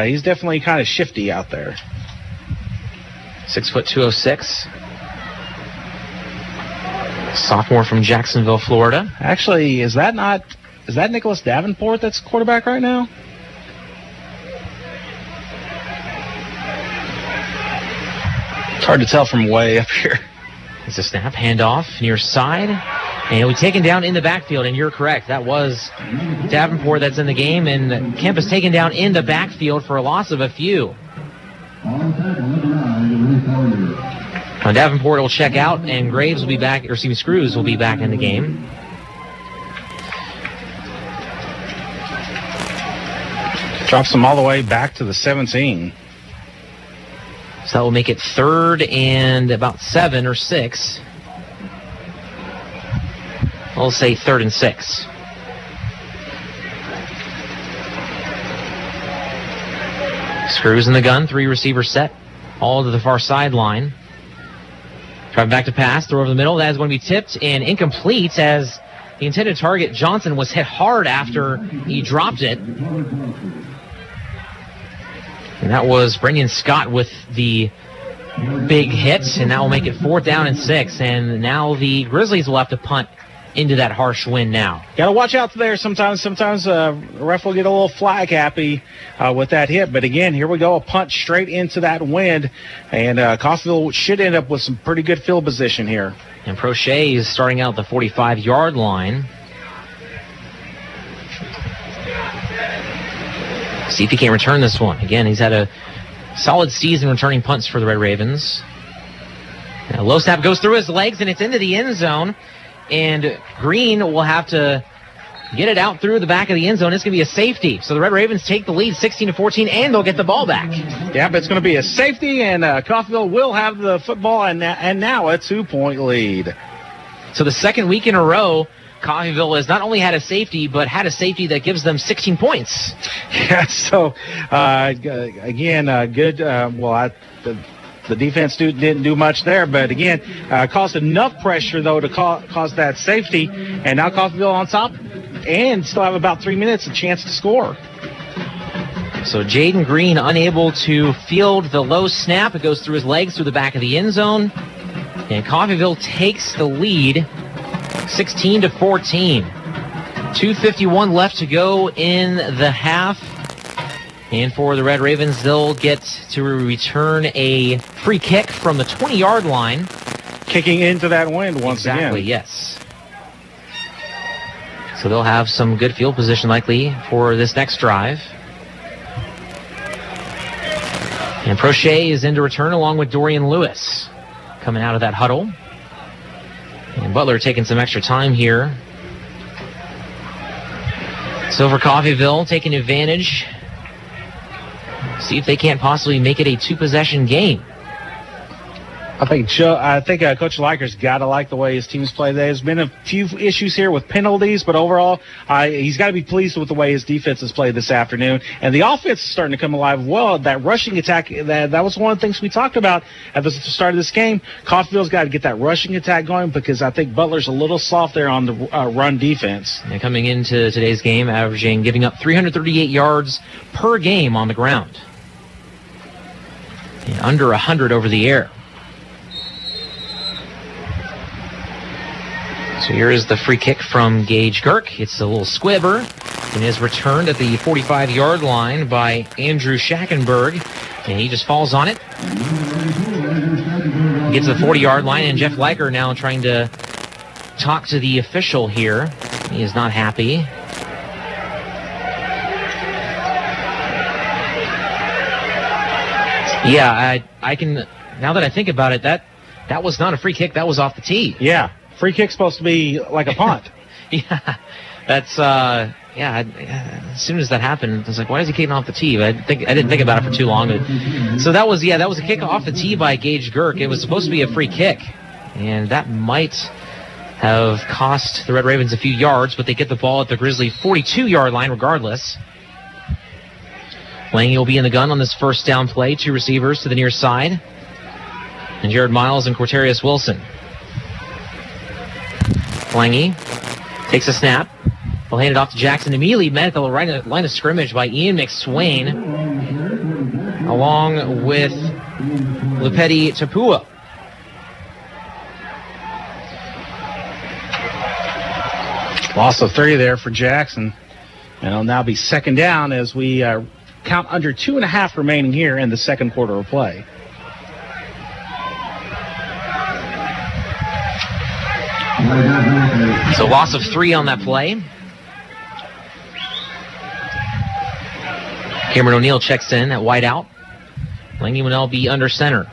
[SPEAKER 7] he's definitely kind of shifty out there.
[SPEAKER 2] 6'2", 206. Sophomore from Jacksonville, Florida.
[SPEAKER 7] Actually, is that not that Nicholas Davenport that's quarterback right now? It's hard to tell from way up here.
[SPEAKER 2] It's a snap, handoff, near side. And he'll be taken down in the backfield, and you're correct. That was Davenport that's in the game, and Kemp is taken down in the backfield for a loss of a few. Now Davenport will check out, and Graves will be back, or excuse me, Screws will be back in the game.
[SPEAKER 7] Drops them all the way back to the 17.
[SPEAKER 2] So that will make it 3rd and about 7 or 6. We'll say 3rd and 6. Screws in the gun, 3 receivers set, all to the far sideline. Drive back to pass, throw over the middle. That is going to be tipped and incomplete as the intended target, Johnson, was hit hard after he dropped it. And that was Brendan Scott with the big hit, and that will make it 4th down and 6. And now the Grizzlies will have to punt into that harsh wind now.
[SPEAKER 7] Got to watch out there sometimes. Sometimes ref will get a little flag happy with that hit. But again, here we go, a punt straight into that wind. And Coffeyville should end up with some pretty good field position here.
[SPEAKER 2] And Prochet is starting out at the 45-yard line. See if he can return this one. Again, he's had a solid season returning punts for the Red Ravens. Now, low snap goes through his legs, and it's into the end zone. And Green will have to get it out through the back of the end zone. It's going to be a safety. So the Red Ravens take the lead 16-14, and they'll get the ball back.
[SPEAKER 7] Yeah, but it's going to be a safety, and Coffeyville will have the football, and now a 2-point lead.
[SPEAKER 2] So the second week in a row, Coffeyville has not only had a safety, but had a safety that gives them 16 points.
[SPEAKER 7] Yeah, so, again, good. The defense didn't do much there, but again, caused enough pressure, though, to cause that safety. And now Coffeyville on top and still have about 3 minutes, a chance to score.
[SPEAKER 2] So Jaden Green unable to field the low snap. It goes through his legs through the back of the end zone. And Coffeyville takes the lead 16-14. 2:51 left to go in the half. And for the Red Ravens, they'll get to return a free kick from the 20-yard line.
[SPEAKER 7] Kicking into that wind once again.
[SPEAKER 2] Exactly, yes. So they'll have some good field position likely for this next drive. And Prochet is in to return along with Dorian Lewis coming out of that huddle. And Butler taking some extra time here. So for Coffeyville, taking advantage. See if they can't possibly make it a 2-possession game.
[SPEAKER 7] I think Coach Liker's got to like the way his teams play. There's been a few issues here with penalties, but overall, he's got to be pleased with the way his defense has played this afternoon. And the offense is starting to come alive well. That rushing attack, that was one of the things we talked about at the start of this game. Coffeyville's got to get that rushing attack going because I think Butler's a little soft there on the run defense.
[SPEAKER 2] And coming into today's game, giving up 338 yards per game on the ground. And under 100 over the air. So here is the free kick from Gage Girk. It's a little squibber and is returned at the 45-yard line by Andrew Schackenberg. And he just falls on it. Gets to the 40-yard line, and Jeff Liker now trying to talk to the official here. He is not happy. Yeah, I can, now that I think about it, that was not a free kick. That was off the tee.
[SPEAKER 7] Yeah. Free kick's supposed to be like a punt.
[SPEAKER 2] Yeah, that's as soon as that happened, I was like, why is he kicking off the tee? But I didn't think about it for too long. So that was a kick off the tee by Gage Girk. It was supposed to be a free kick, and that might have cost the Red Ravens a few yards, but they get the ball at the Grizzly 42-yard line regardless. Lange will be in the gun on this first down play. 2 receivers to the near side, and Jared Miles and Quaterius Wilson. Lange takes a snap. He'll hand it off to Jackson. Immediately met at the line of scrimmage by Ian McSwain, along with Lepeti Tapua.
[SPEAKER 7] Loss of 3 there for Jackson. And it'll now be second down as we count under 2.5 remaining here in the second quarter of play.
[SPEAKER 2] So loss of 3 on that play. Cameron O'Neill checks in at wide out. Langy will now be under center.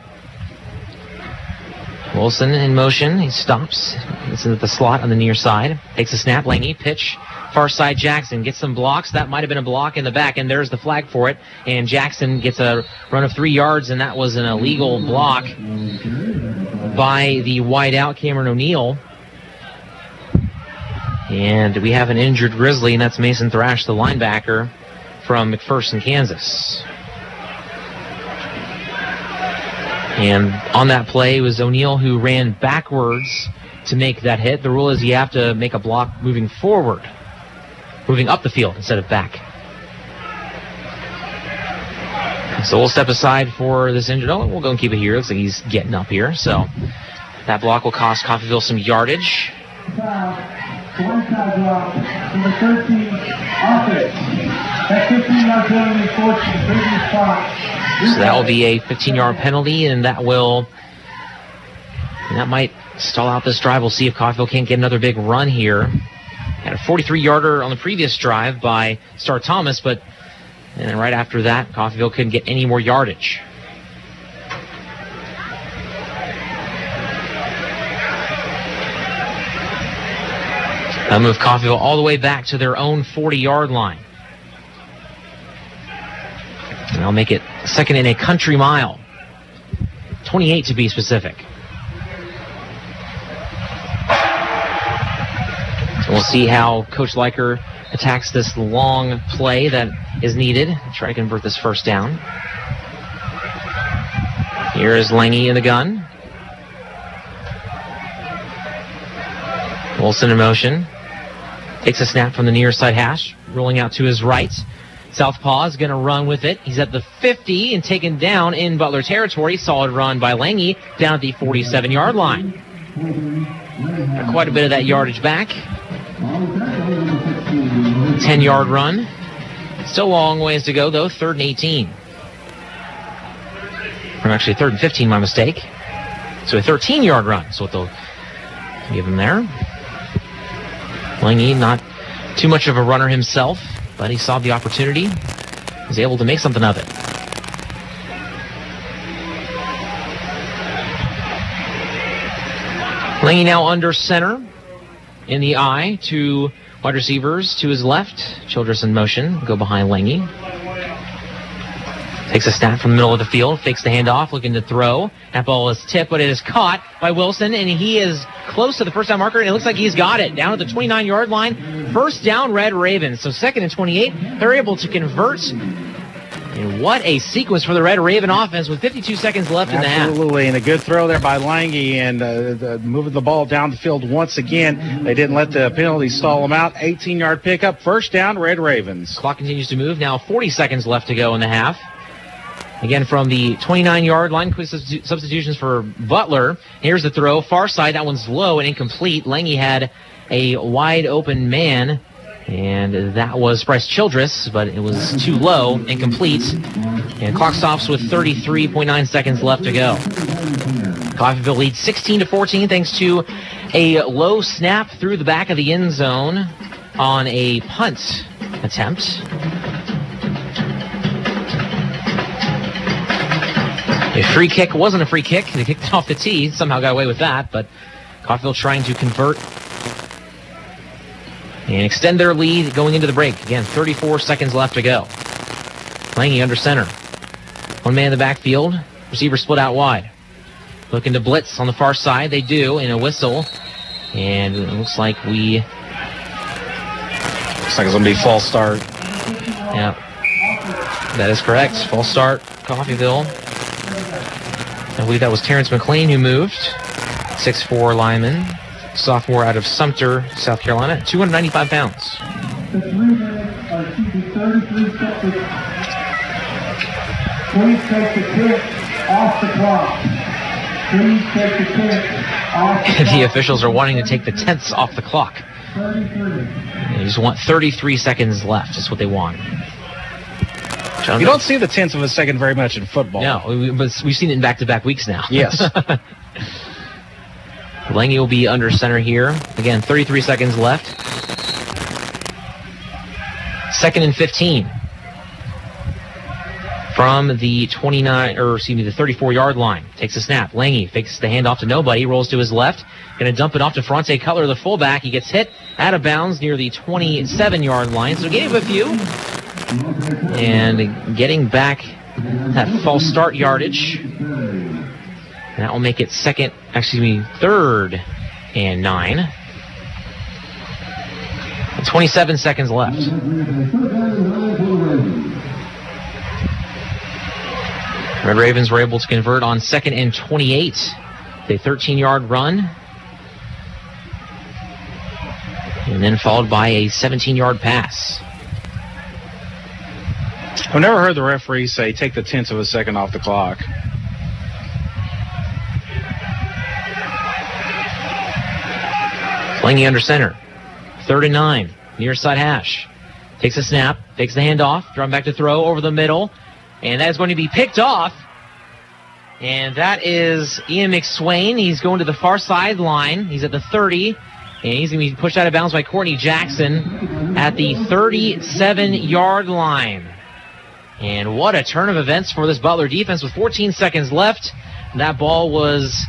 [SPEAKER 2] Wilson in motion. He stops. It's in the slot on the near side. Takes a snap. Langy pitch. Far side Jackson gets some blocks. That might have been a block in the back, and there's the flag for it. And Jackson gets a run of 3 yards, and that was an illegal block by the wide out Cameron O'Neill. And we have an injured Grizzly, and that's Mason Thrash, the linebacker from McPherson, Kansas. And on that play was O'Neill, who ran backwards to make that hit. The rule is you have to make a block moving forward, moving up the field instead of back. So we'll step aside for this injured. Oh, we'll go and keep it here. Looks like he's getting up here. So that block will cost Coffeyville some yardage.
[SPEAKER 13] Blindside block, number 13, offense. That 15-yard penalty forced the previous spot.
[SPEAKER 2] So that will be a 15-yard penalty, and that might stall out this drive. We'll see if Coffeyville can't get another big run here. Had a 43-yarder on the previous drive by Star Thomas, and then right after that, Coffeyville couldn't get any more yardage. That'll move Coffeyville all the way back to their own 40-yard line. And I'll make it second in a country mile. 28 to be specific. We'll see how Coach Leiker attacks this long play that is needed to try to convert this first down. Here is Langy in the gun. Wilson in motion. Takes a snap from the near side hash, rolling out to his right. Southpaw is going to run with it. He's at the 50 and taken down in Butler territory. Solid run by Langy down at the 47-yard line. Got quite a bit of that yardage back. 10-yard run. Still a long ways to go, though. 3rd and 18. Or actually, 3rd and 15, my mistake. So a 13-yard run is what they'll give him there. Langy, not too much of a runner himself, but he saw the opportunity. Was able to make something of it. Langy now under center in the eye. 2 wide receivers to his left. Childress in motion. Go behind Langy. Takes a snap from the middle of the field. Fakes the handoff. Looking to throw. That ball is tipped, but it is caught by Wilson, and he is close to the first down marker, and it looks like he's got it. Down at the 29-yard line. First down, Red Ravens. So 2nd and 28. They're able to convert. And what a sequence for the Red Raven offense with 52 seconds left in the half.
[SPEAKER 7] Absolutely, and a good throw there by Langy, and moving the ball down the field once again. They didn't let the penalty stall them out. 18-yard pickup. First down, Red Ravens.
[SPEAKER 2] Clock continues to move. Now 40 seconds left to go in the half. Again, from the 29-yard line, quick substitutions for Butler. Here's the throw. Far side, that one's low and incomplete. Langy had a wide open man, and that was Bryce Childress, but it was too low, incomplete. And clock stops with 33.9 seconds left to go. Coffeyville leads 16-14 thanks to a low snap through the back of the end zone on a punt attempt. A free kick wasn't a free kick. They kicked it off the tee. Somehow got away with that, but Coffeyville trying to convert and extend their lead going into the break. Again, 34 seconds left to go. Langy under center. One man in the backfield. Receiver split out wide. Looking to blitz on the far side. They do, in a whistle. And it looks like it's
[SPEAKER 7] going to be false start.
[SPEAKER 2] Yeah, that is correct. False start, Coffeyville. I believe that was Terrence McLean who moved. 6'4" lineman. Sophomore out of Sumter, South Carolina. 295 pounds.
[SPEAKER 13] 33 seconds. Please take the kick off the clock. Please take the kick off the clock.
[SPEAKER 2] The officials are wanting to take the tenths off the clock. They just want 33 seconds left. That's what they want.
[SPEAKER 7] You don't see the tenth of a second very much in football.
[SPEAKER 2] No, but we've seen it in back-to-back weeks now.
[SPEAKER 7] Yes.
[SPEAKER 2] Lange will be under center here. Again, 33 seconds left. 2nd and 15. From the 34-yard line. Takes a snap. Lange fakes the handoff to nobody. Rolls to his left. Going to dump it off to Ferrante Cutler, the fullback. He gets hit out of bounds near the 27-yard line. So gave a few. And getting back that false start yardage. That will make it 3rd and 9. 27 seconds left. Red Ravens were able to convert on 2nd and 28. A 13-yard run. And then followed by a 17-yard pass.
[SPEAKER 7] I've never heard the referee say, take the tenth of a second off the clock.
[SPEAKER 2] Lange under center. 3rd and 9. Near side hash. Takes a snap. Takes the handoff. Drawn back to throw over the middle. And that is going to be picked off. And that is Ian McSwain. He's going to the far sideline. He's at the 30. And he's going to be pushed out of bounds by Courtney Jackson at the 37-yard line. And what a turn of events for this Butler defense with 14 seconds left. That ball was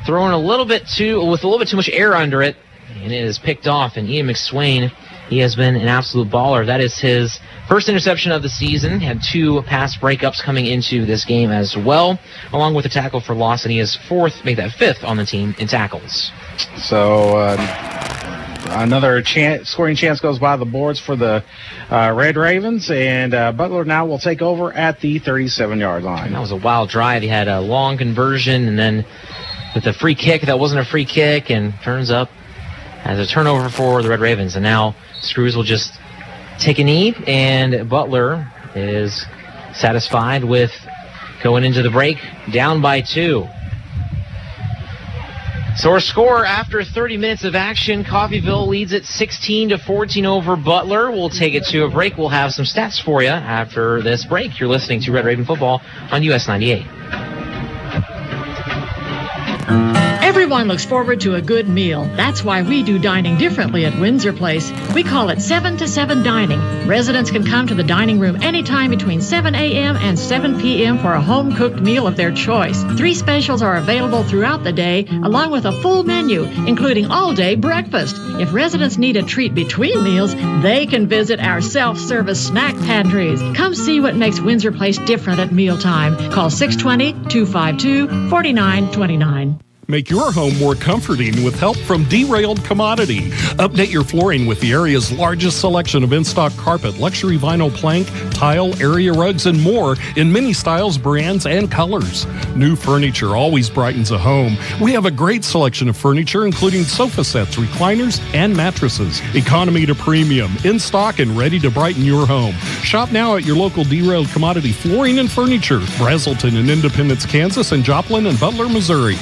[SPEAKER 2] thrown with a little bit too much air under it. And it is picked off. And Ian McSwain, he has been an absolute baller. That is his first interception of the season. Had 2 pass breakups coming into this game as well, along with a tackle for loss. And he is 5th on the team in tackles.
[SPEAKER 7] So another scoring chance goes by the boards for the Red Ravens. And Butler now will take over at the 37-yard line.
[SPEAKER 2] And that was a wild drive. He had a long conversion, and then with a free kick that wasn't a free kick, and turns up as a turnover for the Red Ravens. And now Screws will just take a knee, and Butler is satisfied with going into the break down by 2. So our score after 30 minutes of action, Coffeyville leads it 16-14 over Butler. We'll take it to a break. We'll have some stats for you after this break. You're listening to Red Raven Football on US 98.
[SPEAKER 9] Everyone looks forward to a good meal. That's why we do dining differently at Windsor Place. We call it 7 to 7 dining. Residents can come to the dining room anytime between 7 a.m. and 7 p.m. for a home-cooked meal of their choice. 3 specials are available throughout the day, along with a full menu, including all-day breakfast. If residents need a treat between meals, they can visit our self-service snack pantries. Come see what makes Windsor Place different at mealtime. Call 620-252-4929.
[SPEAKER 10] Make your home more comforting with help from Derailed Commodity. Update your flooring with the area's largest selection of in-stock carpet, luxury vinyl plank, tile, area rugs, and more in many styles, brands, and colors. New furniture always brightens a home. We have a great selection of furniture, including sofa sets, recliners, and mattresses. Economy to premium, in stock and ready to brighten your home. Shop now at your local Derailed Commodity Flooring and Furniture, Brazelton in Independence, Kansas, and Joplin and Butler, Missouri.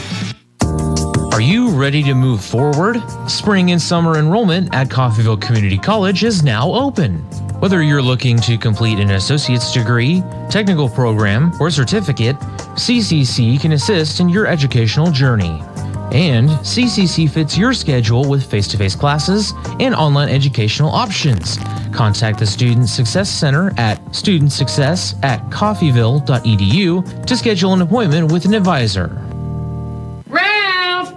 [SPEAKER 8] Are you ready to move forward? Spring and summer enrollment at Coffeyville Community College is now open. Whether you're looking to complete an associate's degree, technical program, or certificate, CCC can assist in your educational journey. And CCC fits your schedule with face-to-face classes and online educational options. Contact the Student Success Center at studentsuccess@coffeyville.edu to schedule an appointment with an advisor.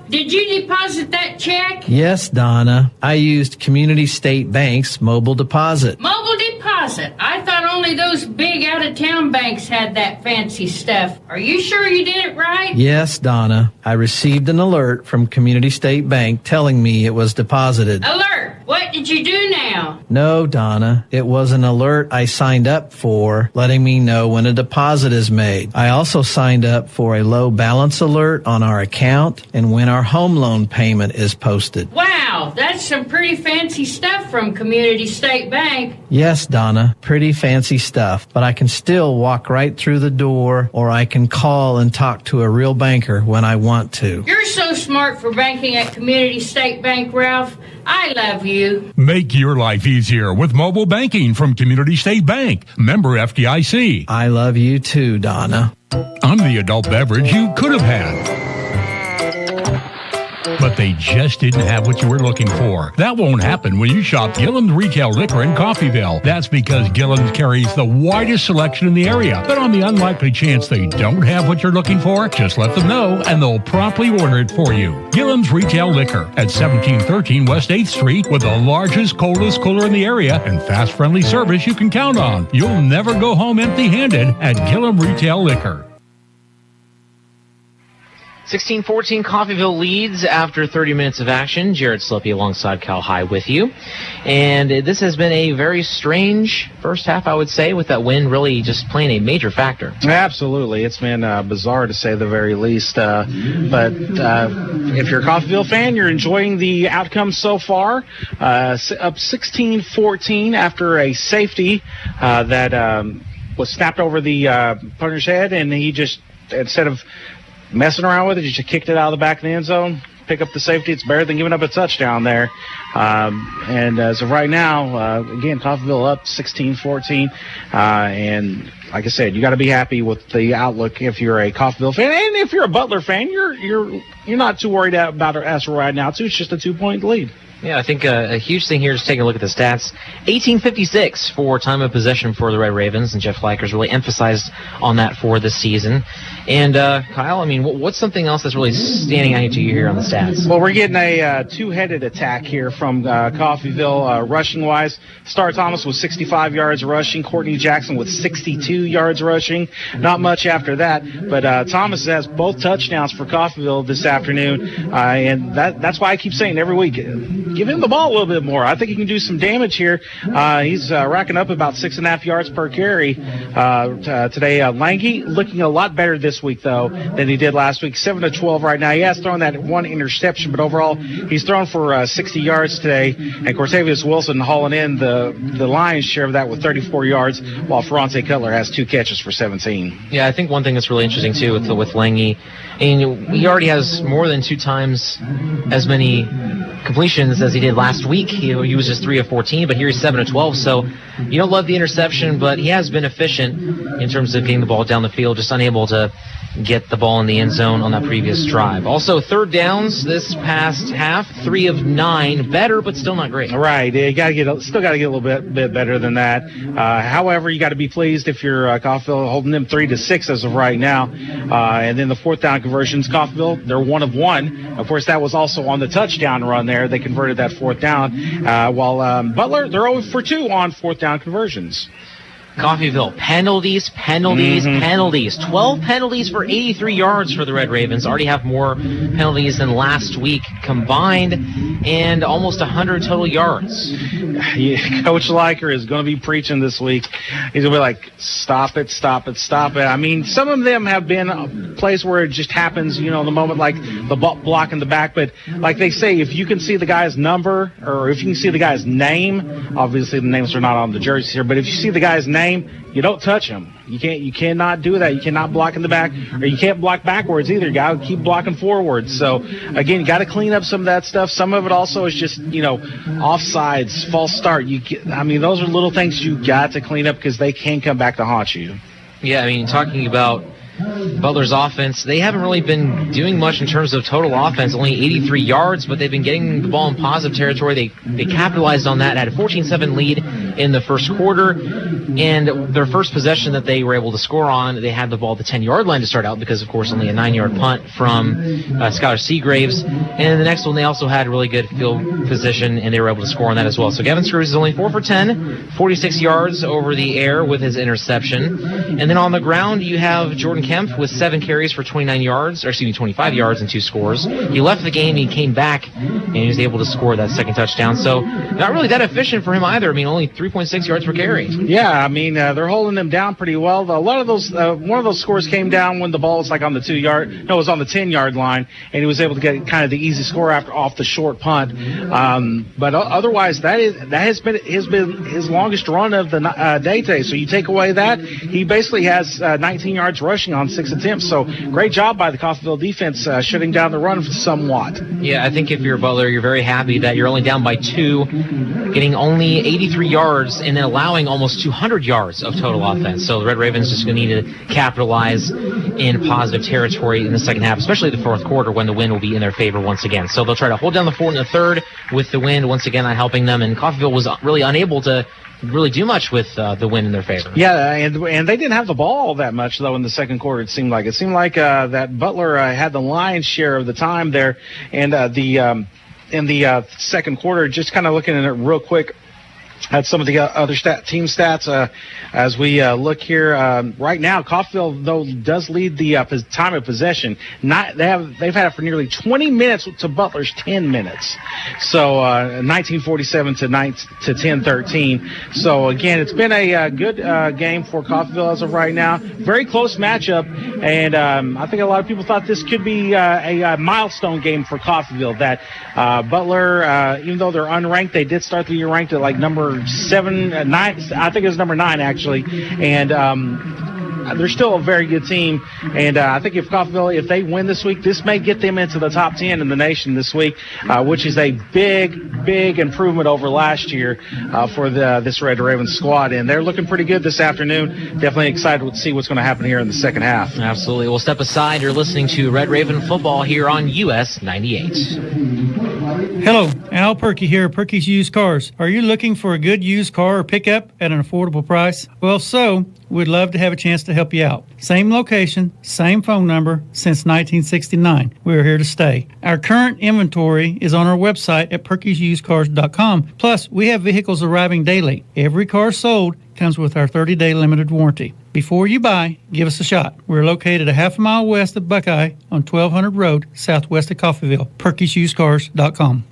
[SPEAKER 11] Did you deposit that check?
[SPEAKER 12] Yes, Donna. I used Community State Bank's mobile deposit.
[SPEAKER 11] Mobile deposit? I thought only those big out-of-town banks had that fancy stuff. Are you sure you did it right?
[SPEAKER 12] Yes, Donna. I received an alert from Community State Bank telling me it was deposited.
[SPEAKER 11] Alert! What did you do now?
[SPEAKER 12] No, Donna. It was an alert I signed up for, letting me know when a deposit is made. I also signed up for a low balance alert on our account and when our home loan payment is posted.
[SPEAKER 11] Wow, that's some pretty fancy stuff from Community State Bank.
[SPEAKER 12] Yes, Donna, pretty fancy stuff, but I can still walk right through the door, or I can call and talk to a real banker when I want to.
[SPEAKER 11] You're so smart for banking at Community State Bank, Ralph. I love you.
[SPEAKER 3] Make your life easier with mobile banking from Community State Bank. Member FDIC.
[SPEAKER 12] I love you too, Donna.
[SPEAKER 3] I'm the adult beverage you could have had, but they just didn't have what you were looking for. That won't happen when you shop Gillum's Retail Liquor in Coffeyville. That's because Gillum's carries the widest selection in the area. But on the unlikely chance they don't have what you're looking for, just let them know and they'll promptly order it for you. Gillum's Retail Liquor at 1713 West 8th Street, with the largest, coldest cooler in the area and fast, friendly service you can count on. You'll never go home empty-handed at Gillum Retail Liquor.
[SPEAKER 2] 16-14, Coffeyville leads after 30 minutes of action. Jared Sloppy alongside Cal High with you. And this has been a very strange first half, I would say, with that wind really just playing a major factor.
[SPEAKER 7] Absolutely. It's been bizarre, to say the very least. But if you're a Coffeyville fan, you're enjoying the outcome so far. Up 16-14 after a safety that was snapped over the punter's head, and he just, instead of messing around with it, you just kicked it out of the back of the end zone, pick up the safety. It's better than giving up a touchdown there. And as of right now, again, Coffeyville up 16-14. And like I said, you got to be happy with the outlook if you're a Coffeyville fan, and if you're a Butler fan, you're not too worried about it as of right now too. It's just a 2-point lead.
[SPEAKER 2] Yeah, I think a huge thing here is taking a look at the stats. 1856 for time of possession for the Red Ravens, and Jeff Fleiker's really emphasized on that for this season. And, Kyle, I mean, what's something else that's really standing out to you here on the stats?
[SPEAKER 7] Well, we're getting a two-headed attack here from Coffeyville rushing-wise. Star Thomas with 65 yards rushing. Courtney Jackson with 62 yards rushing. Not much after that, but Thomas has both touchdowns for Coffeyville this afternoon, and that's why I keep saying every week, give him the ball a little bit more. I think he can do some damage here. He's racking up about 6.5 yards per carry today. Lange looking a lot better this week, though, than he did last week. 7-12 right now. He has thrown that one interception, but overall he's thrown for 60 yards today. And Cortavius Wilson hauling in the lion's share of that with 34 yards, while Ferrante Cutler has 2 catches for 17.
[SPEAKER 2] Yeah, I think one thing that's really interesting, too, with Lange, and he already has more than 2 times as many completions as he did last week. He was just 3 of 14, but here he's 7 of 12. So you don't love the interception, but he has been efficient in terms of getting the ball down the field, just unable to get the ball in the end zone on that previous drive. Also, third downs this past half, 3 of 9, better, but still not great.
[SPEAKER 7] Right, you still got to get a little bit better than that. However, you got to be pleased if you're Coffeyville holding them 3-6 as of right now. And then the fourth down conversions, Coffeyville, they're 1 of 1. Of course, that was also on the touchdown run there. They converted that fourth down. While Butler, they're 0 for 2 on fourth down conversions.
[SPEAKER 2] Coffeyville, penalties. 12 penalties for 83 yards for the Red Ravens. Already have more penalties than last week combined, and almost 100 total yards.
[SPEAKER 7] Coach Leiker is going to be preaching this week. He's going to be like, stop it. I mean, some of them have been a place where it just happens, the moment, like the block in the back. But like they say, if you can see the guy's number, or if you can see the guy's name, obviously the names are not on the jerseys here, but if you see the guy's name, you don't touch him. You cannot do that. You cannot block in the back, or you can't block backwards either. You got to keep blocking forwards. So again, you got to clean up some of that stuff. Some of it also is just offsides, false start. Those are little things you got to clean up, because they can come back to haunt you.
[SPEAKER 2] Yeah, I mean, talking about Butler's offense, they haven't really been doing much in terms of total offense, only 83 yards, but they've been getting the ball in positive territory. They capitalized on that, had a 14-7 lead in the first quarter, and their first possession that they were able to score on, they had the ball at the 10-yard line to start out, because, of course, only a 9-yard punt from Skylar Seagraves, and the next one they also had really good field position, and they were able to score on that as well. So Gavin Screws is only 4 for 10, 46 yards over the air with his interception, and then on the ground you have Jordan Kemp with 7 carries for 25 yards and 2 scores. He left the game, he came back, and he was able to score that second touchdown. So not really that efficient for him either. I mean, only 3.6 yards per carry.
[SPEAKER 7] Yeah, they're holding them down pretty well. A lot of those, one of those scores came down when the ball was like on the 10-yard line, and he was able to get kind of the easy score off the short punt. But otherwise, that has been his longest run of the day today. So you take away that, he basically has 19 yards rushing finishing on 6 attempts. So great job by the Coffeyville defense shutting down the run somewhat.
[SPEAKER 2] Yeah, I think if you're Butler, you're very happy that you're only down by 2, getting only 83 yards and then allowing almost 200 yards of total offense. So the Red Ravens just going to need to capitalize in positive territory in the second half, especially the fourth quarter when the wind will be in their favor once again. So they'll try to hold down the fort in the third with the wind once again not helping them, and Coffeyville was really unable to really do much with the wind in their favor.
[SPEAKER 7] Yeah, and they didn't have the ball that much, though, in the second quarter, it seemed like. It seemed like that Butler had the lion's share of the time there, and in the second quarter, just kind of looking at it real quick, at some of the other team stats as we look here. Right now, Coffeyville, though, does lead the time of possession. They've had it for nearly 20 minutes to Butler's 10 minutes. So 1947 to 10-13. So, again, it's been a good game for Coffeyville as of right now. Very close matchup, and I think a lot of people thought this could be a milestone game for Coffeyville, that Butler, even though they're unranked, they did start the year ranked at like number 9. I think it was number 9 actually, and they're still a very good team. And I think if Coffeyville, if they win this week, this may get them into the top 10 in the nation this week, which is a big improvement over last year for this Red Ravens squad. And they're looking pretty good this afternoon. Definitely excited to see what's going to happen here in the second half.
[SPEAKER 2] Absolutely. We'll step aside. You're listening to Red Raven football here on US 98.
[SPEAKER 4] Hello, Al Perky here, Perky's Used Cars. Are you looking for a good used car or pickup at an affordable price? Well, so we'd love to have a chance to help you out. Same location, same phone number since 1969. We're here to stay. Our current inventory is on our website at perkysusedcars.com. Plus, we have vehicles arriving daily. Every car sold comes with our 30-day limited warranty. Before you buy, give us a shot. We're located a half a mile west of Buckeye on 1200 Road, southwest of Coffeyville. perkysusedcars.com.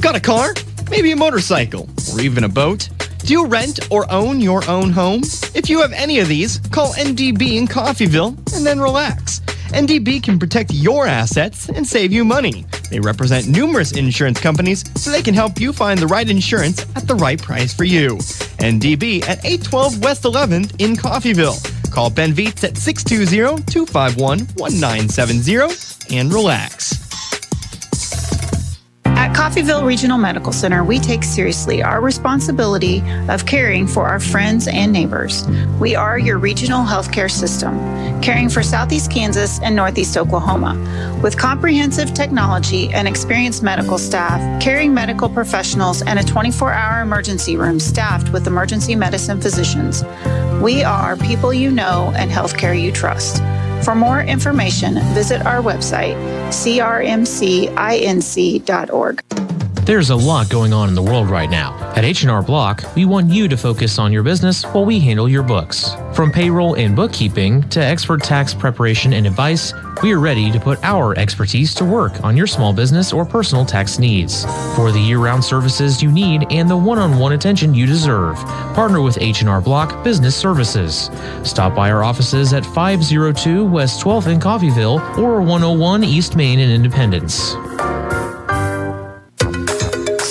[SPEAKER 5] Got a car? Maybe a motorcycle? Or even a boat? Do you rent or own your own home? If you have any of these, call NDB in Coffeyville and then relax. NDB can protect your assets and save you money. They represent numerous insurance companies, so they can help you find the right insurance at the right price for you. NDB at 812 West 11th in Coffeyville. Call Ben Vietz at 620-251-1970 and relax.
[SPEAKER 6] At Coffeyville Regional Medical Center, we take seriously our responsibility of caring for our friends and neighbors. We are your regional healthcare system, caring for Southeast Kansas and Northeast Oklahoma. With comprehensive technology and experienced medical staff, caring medical professionals, and a 24-hour emergency room staffed with emergency medicine physicians. We are people you know and healthcare you trust. For more information, visit our website, crmcinc.org.
[SPEAKER 8] There's a lot going on in the world right now. At H&R Block, we want you to focus on your business while we handle your books. From payroll and bookkeeping to expert tax preparation and advice, we are ready to put our expertise to work on your small business or personal tax needs. For the year-round services you need and the one-on-one attention you deserve, partner with H&R Block Business Services. Stop by our offices at 502 West 12th in Coffeyville or 101 East Main in Independence.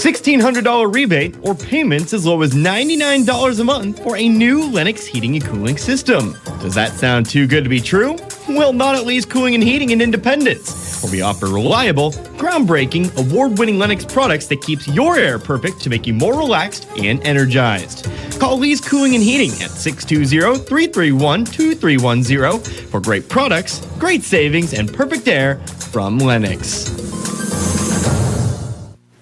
[SPEAKER 14] $1,600 rebate or payments as low as $99 a month for a new Lennox heating and cooling system. Does that sound too good to be true? Well, not at Lee's Cooling and Heating in Independence, where we offer reliable, groundbreaking, award-winning Lennox products that keeps your air perfect to make you more relaxed and energized. Call Lee's Cooling and Heating at 620-331-2310 for great products, great savings, and perfect air from Lennox.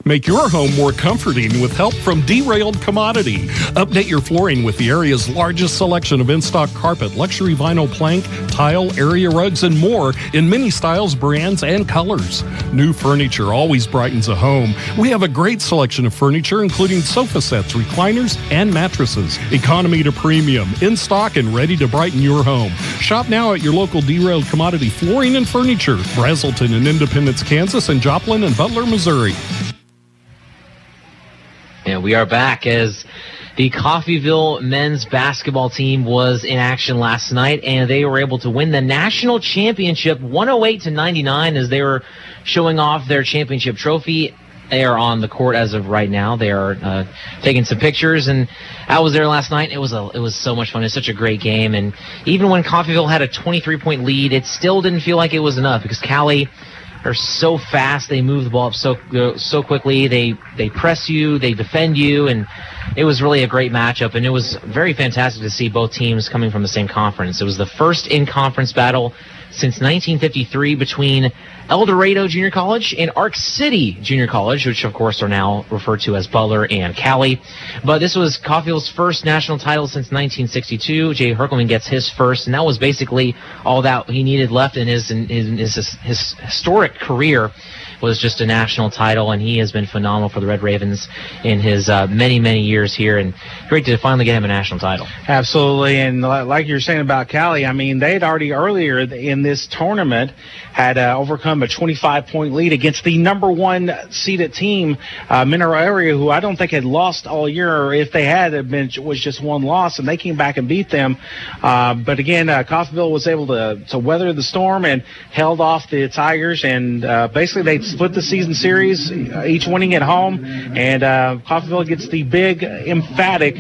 [SPEAKER 10] Make your home more comforting with help from Derailed Commodity. Update your flooring with the area's largest selection of in-stock carpet, luxury vinyl plank, tile, area rugs, and more in many styles, brands, and colors. New furniture always brightens a home. We have a great selection of furniture, including sofa sets, recliners, and mattresses. Economy to premium, in stock and ready to brighten your home. Shop now at your local Derailed Commodity Flooring and Furniture, Brazelton in Independence, Kansas, and Joplin and Butler, Missouri.
[SPEAKER 2] And we are back as the Coffeyville men's basketball team was in action last night, and they were able to win the national championship 108-99 as they were showing off their championship trophy. They are on the court as of right now. They are taking some pictures, and I was there last night. It was so much fun. It's such a great game, and even when Coffeyville had a 23-point lead, it still didn't feel like it was enough because Cali are so fast. They move the ball up so quickly. They press you, they defend you, and it was really a great matchup, and it was very fantastic to see both teams coming from the same conference. It was the first in-conference battle since 1953 between El Dorado Junior College and Arc City Junior College, which of course are now referred to as Butler and Cali. But this was Coffeyville's first national title since 1962. Jay Herkelman gets his first, and that was basically all that he needed left in his historic career, was just a national title, and he has been phenomenal for the Red Ravens in his many years here, and great to finally get him a national title.
[SPEAKER 7] Absolutely, and like you were saying about Cali, I mean, they had already earlier in this tournament had overcome a 25-point lead against the number one seeded team, Mineral Area, who I don't think had lost all year, or if they had, it was just one loss, and they came back and beat them. But again, Coffeyville was able to weather the storm and held off the Tigers, and basically they split the season series, each winning at home, and Coffeyville gets the big, emphatic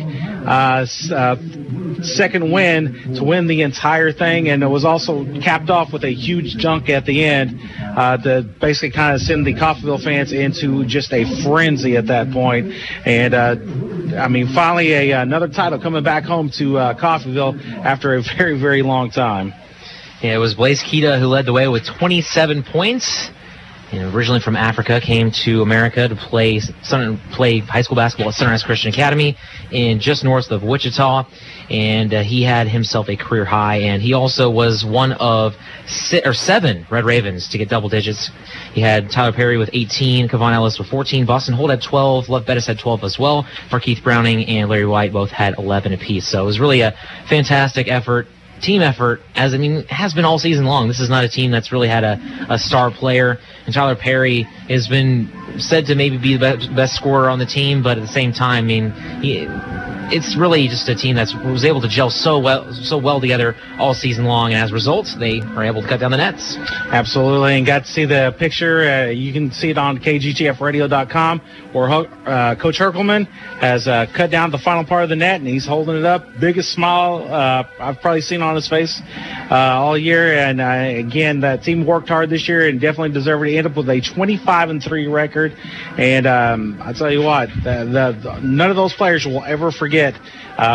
[SPEAKER 7] second win to win the entire thing, and it was also capped off with a huge dunk at the end to basically kind of send the Coffeyville fans into just a frenzy at that point. And I mean, finally another title coming back home to Coffeyville after a very long time.
[SPEAKER 2] Yeah, it was Blaise Keita who led the way with 27 points. Originally from Africa, came to America to play high school basketball at Sunrise Christian Academy in just north of Wichita, and he had himself a career high, and he also was one of 7 Red Ravens to get double digits. He had Tyler Perry with 18, Kevon Ellis with 14, Boston Holt had 12, Lev Bettis had 12 as well, Farkeith Browning and Larry White both had 11 apiece. So it was really a fantastic effort. Team effort, as has been all season long. This is not a team that's really had a star player, and Tyler Perry has been said to maybe be the best scorer on the team, but at the same time, it's really just a team that was able to gel so well together all season long, and as a result, they are able to cut down the nets.
[SPEAKER 7] Absolutely, and got to see the picture. You can see it on kgtfradio.com, where Coach Herkelman has cut down the final part of the net, and he's holding it up. Biggest smile I've probably seen on his face all year, and again, that team worked hard this year and definitely deserved to end up with a 25-3 record. And I tell you what, none of those players will ever forget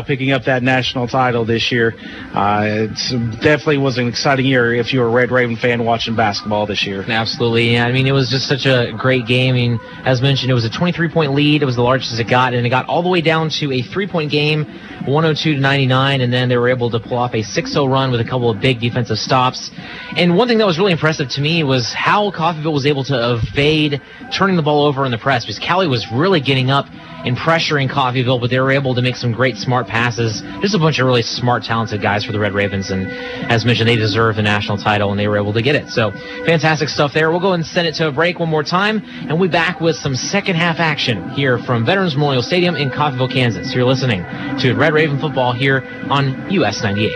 [SPEAKER 7] picking up that national title this year. It definitely was an exciting year if you were a Red Raven fan watching basketball this year.
[SPEAKER 2] Absolutely. Yeah, it was just such a great game. As mentioned, it was a 23-point lead. It was the largest it got, and it got all the way down to a 3-point game, 102-99, and then they were able to pull off a 6-0 run with a couple of big defensive stops. And one thing that was really impressive to me was how Coffeyville was able to evade turning the ball over in the press, because Cali was really getting up and pressuring Coffeyville, but they were able to make some great smart passes. Just a bunch of really smart, talented guys for the Red Ravens, and as mentioned, they deserve the national title, and they were able to get it. So fantastic stuff there. We'll go ahead and send it to a break one more time, and we'll be back with some second half action here from Veterans Memorial Stadium in Coffeyville, Kansas. You're listening to Red Raven Football here on US 98.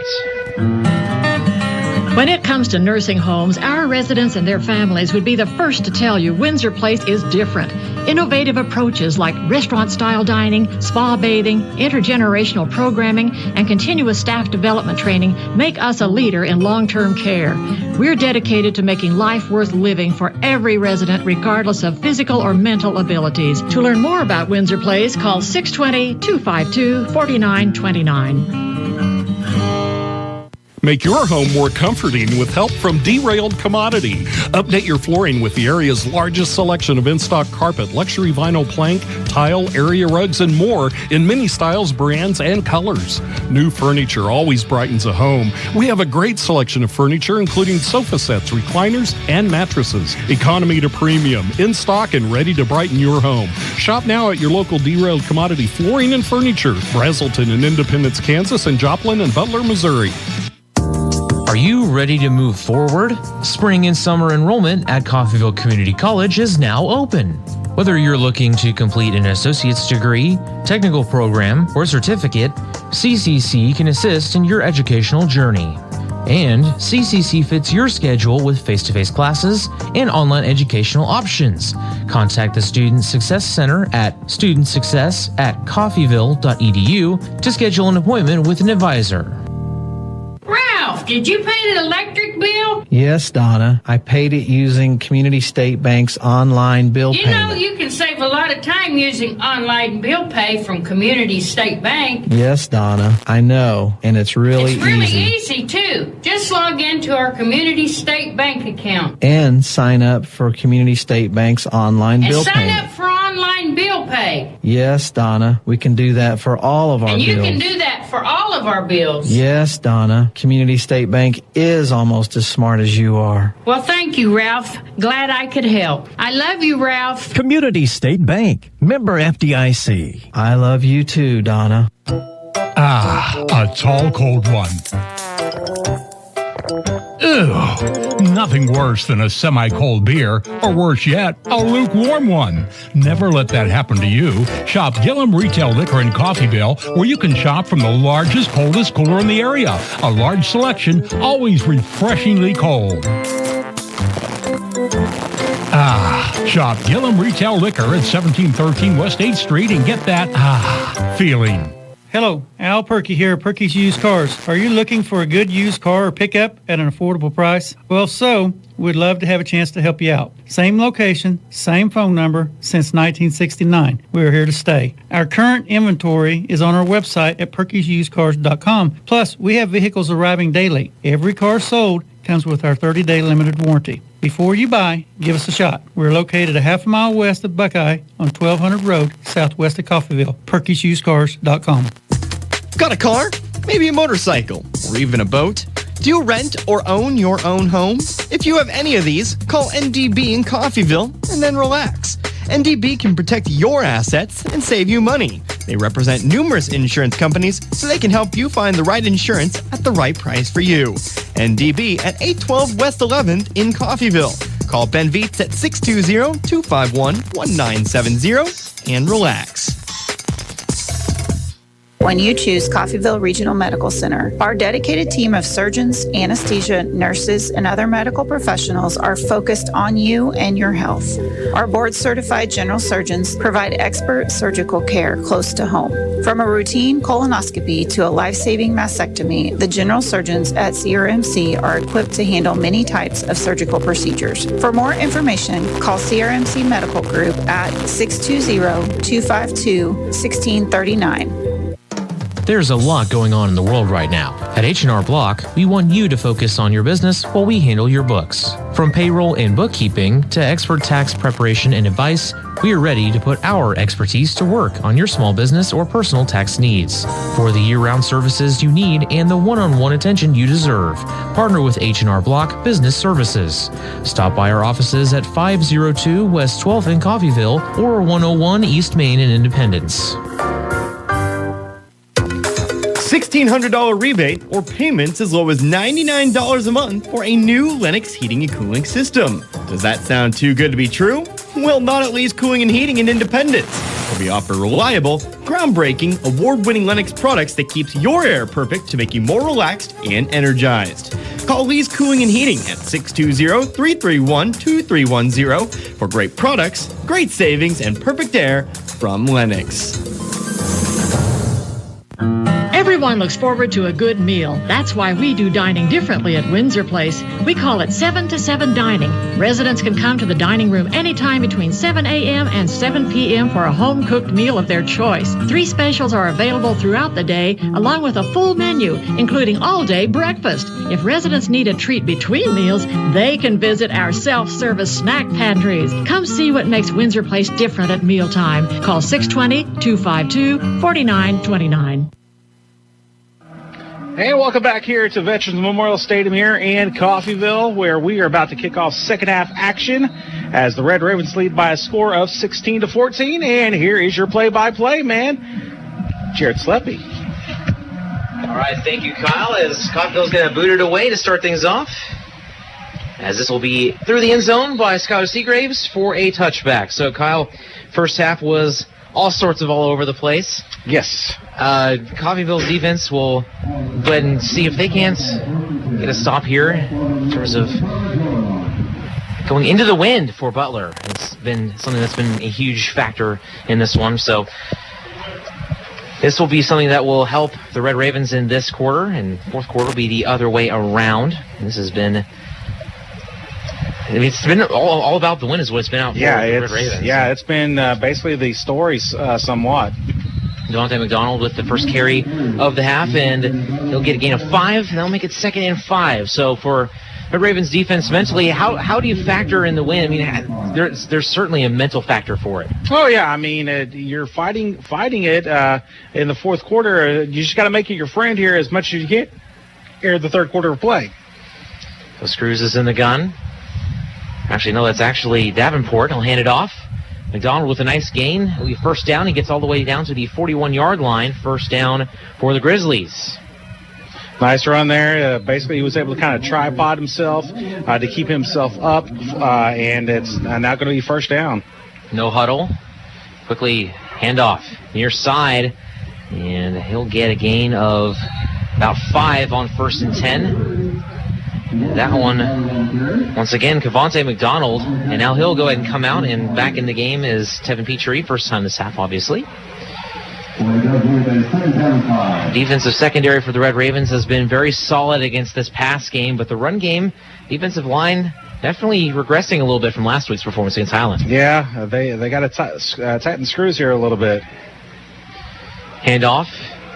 [SPEAKER 9] When it comes to nursing homes, our residents and their families would be the first to tell you Windsor Place is different. Innovative approaches like restaurant-style dining, spa bathing, intergenerational programming, and continuous staff development training make us a leader in long-term care. We're dedicated to making life worth living for every resident, regardless of physical or mental abilities. To learn more about Windsor Place, call 620-252-4929.
[SPEAKER 10] Make your home more comforting with help from Derailed Commodity. Update your flooring with the area's largest selection of in-stock carpet, luxury vinyl plank, tile, area rugs, and more in many styles, brands, and colors. New furniture always brightens a home. We have a great selection of furniture, including sofa sets, recliners, and mattresses. Economy to premium, in stock and ready to brighten your home. Shop now at your local Derailed Commodity Flooring and Furniture, Brazelton in Independence, Kansas, and Joplin and Butler, Missouri.
[SPEAKER 8] Are you ready to move forward? Spring and summer enrollment at Coffeyville Community College is now open. Whether you're looking to complete an associate's degree, technical program, or certificate, CCC can assist in your educational journey. And CCC fits your schedule with face-to-face classes and online educational options. Contact the Student Success Center at studentsuccess@coffeyville.edu to schedule an appointment with an advisor.
[SPEAKER 11] Ralph, did you pay the electric bill?
[SPEAKER 12] Yes, Donna. I paid it using Community State Bank's online bill
[SPEAKER 11] You know,
[SPEAKER 12] payment.
[SPEAKER 11] you can save a lot of time using online bill pay from Community State Bank.
[SPEAKER 12] Yes, Donna. I know, and it's really
[SPEAKER 11] easy, too. Just log into our Community State Bank account.
[SPEAKER 12] And sign up for Community State Bank's online
[SPEAKER 11] And
[SPEAKER 12] bill
[SPEAKER 11] sign
[SPEAKER 12] payment.
[SPEAKER 11] up for online bill pay.
[SPEAKER 12] Yes, Donna. We can do that for all of our
[SPEAKER 11] And you
[SPEAKER 12] bills.
[SPEAKER 11] can do that for all of our bills.
[SPEAKER 12] Yes, Donna. Community State Bank is almost as smart as you are.
[SPEAKER 11] Well, thank you, Ralph. Glad I could help. I love you, Ralph.
[SPEAKER 15] Community State Bank. Member FDIC.
[SPEAKER 12] I love you too, Donna.
[SPEAKER 3] A tall, cold one. Ew. Nothing worse than a semi-cold beer, or worse yet, a lukewarm one. Never let that happen to you. Shop Gillum Retail Liquor in Coffeyville, where you can shop from the largest, coldest cooler in the area. A large selection, always refreshingly cold. Shop Gillum Retail Liquor at 1713 West 8th Street and get that feeling.
[SPEAKER 4] Hello, Al Perky here, Perky's Used Cars. Are you looking for a good used car or pickup at an affordable price? Well, we'd love to have a chance to help you out. Same location, same phone number since 1969. We're here to stay. Our current inventory is on our website at perkysusedcars.com. Plus, we have vehicles arriving daily. Every car sold comes with our 30-day limited warranty. Before you buy, give us a shot. We're located a half a mile west of Buckeye on 1200 Road, southwest of Coffeyville. perkysusedcars.com.
[SPEAKER 5] Got a car? Maybe a motorcycle? Or even a boat? Do you rent or own your own home? If you have any of these, call NDB in Coffeyville and then relax. NDB can protect your assets and save you money. They represent numerous insurance companies, so they can help you find the right insurance at the right price for you. NDB at 812 West 11th in Coffeyville. Call Ben Vietz at 620-251-1970 and relax.
[SPEAKER 6] When you choose Coffeyville Regional Medical Center, our dedicated team of surgeons, anesthesia, nurses, and other medical professionals are focused on you and your health. Our board-certified general surgeons provide expert surgical care close to home. From a routine colonoscopy to a life-saving mastectomy, the general surgeons at CRMC are equipped to handle many types of surgical procedures. For more information, call CRMC Medical Group at 620-252-1639.
[SPEAKER 8] There's a lot going on in the world right now. At H&R Block, we want you to focus on your business while we handle your books. From payroll and bookkeeping to expert tax preparation and advice, we are ready to put our expertise to work on your small business or personal tax needs. For the year-round services you need and the one-on-one attention you deserve, partner with H&R Block Business Services. Stop by our offices at 502 West 12th in Coffeyville or 101 East Main in Independence.
[SPEAKER 14] $1,600 rebate or payments as low as $99 a month for a new Lennox heating and cooling system. Does that sound too good to be true? Well, not at Lee's Cooling and Heating in Independence, where we offer reliable, groundbreaking, award-winning Lennox products that keeps your air perfect to make you more relaxed and energized. Call Lee's Cooling and Heating at 620-331-2310 for great products, great savings, and perfect air from Lennox.
[SPEAKER 9] Everyone looks forward to a good meal. That's why we do dining differently at Windsor Place. We call it 7 to 7 dining. Residents can come to the dining room anytime between 7 a.m. and 7 p.m. for a home-cooked meal of their choice. 3 specials are available throughout the day, along with a full menu, including all-day breakfast. If residents need a treat between meals, they can visit our self-service snack pantries. Come see what makes Windsor Place different at mealtime. Call 620-252-4929.
[SPEAKER 7] And welcome back here to Veterans Memorial Stadium here in Coffeyville, where we are about to kick off second half action as the Red Ravens lead by a score of 16-14. And here is your play-by-play man, Jared Sleppy.
[SPEAKER 2] All right, thank you, Kyle, as Coffeyville's going to boot it away to start things off, as this will be through the end zone by Skylar Seagraves for a touchback. So, Kyle, first half was all sorts of all over the place.
[SPEAKER 7] Yes.
[SPEAKER 2] Coffeyville's defense will go ahead and see if they can't get a stop here in terms of going into the wind for Butler. It's been something that's been a huge factor in this one. So this will be something that will help the Red Ravens in this quarter, and fourth quarter will be the other way around. And this has been, it's been all about the win is what it's been out for the Red Ravens.
[SPEAKER 7] Yeah, it's been basically the stories somewhat.
[SPEAKER 2] Devontae McDonald with the first carry of the half, and he'll get a gain of 5, and they'll make it 2nd and 5. So for Red Ravens defense mentally, how do you factor in the win? I mean, there's certainly a mental factor for it.
[SPEAKER 7] Oh yeah, I mean you're fighting it in the fourth quarter. You just got to make it your friend here as much as you can here in the third quarter of play.
[SPEAKER 2] So Screws is in the gun. Actually, no, that's actually Davenport. He'll hand it off. McDonald with a nice gain. It'll be first down. He gets all the way down to the 41-yard line. First down for the Grizzlies.
[SPEAKER 7] Nice run there. Basically, he was able to kind of tripod himself to keep himself up, and it's now going to be first down.
[SPEAKER 2] No huddle. Quickly hand off near side, and he'll get a gain of about 5 on 1st and 10. That one, once again, Kavonte McDonald, and now he'll go ahead and come out, and back in the game is Tevin Petrie, first time this half, obviously. Defensive secondary for the Red Ravens has been very solid against this pass game, but the run game, defensive line, definitely regressing a little bit from last week's performance against Highland.
[SPEAKER 7] Yeah, they got to tighten screws here a little bit.
[SPEAKER 2] Handoff.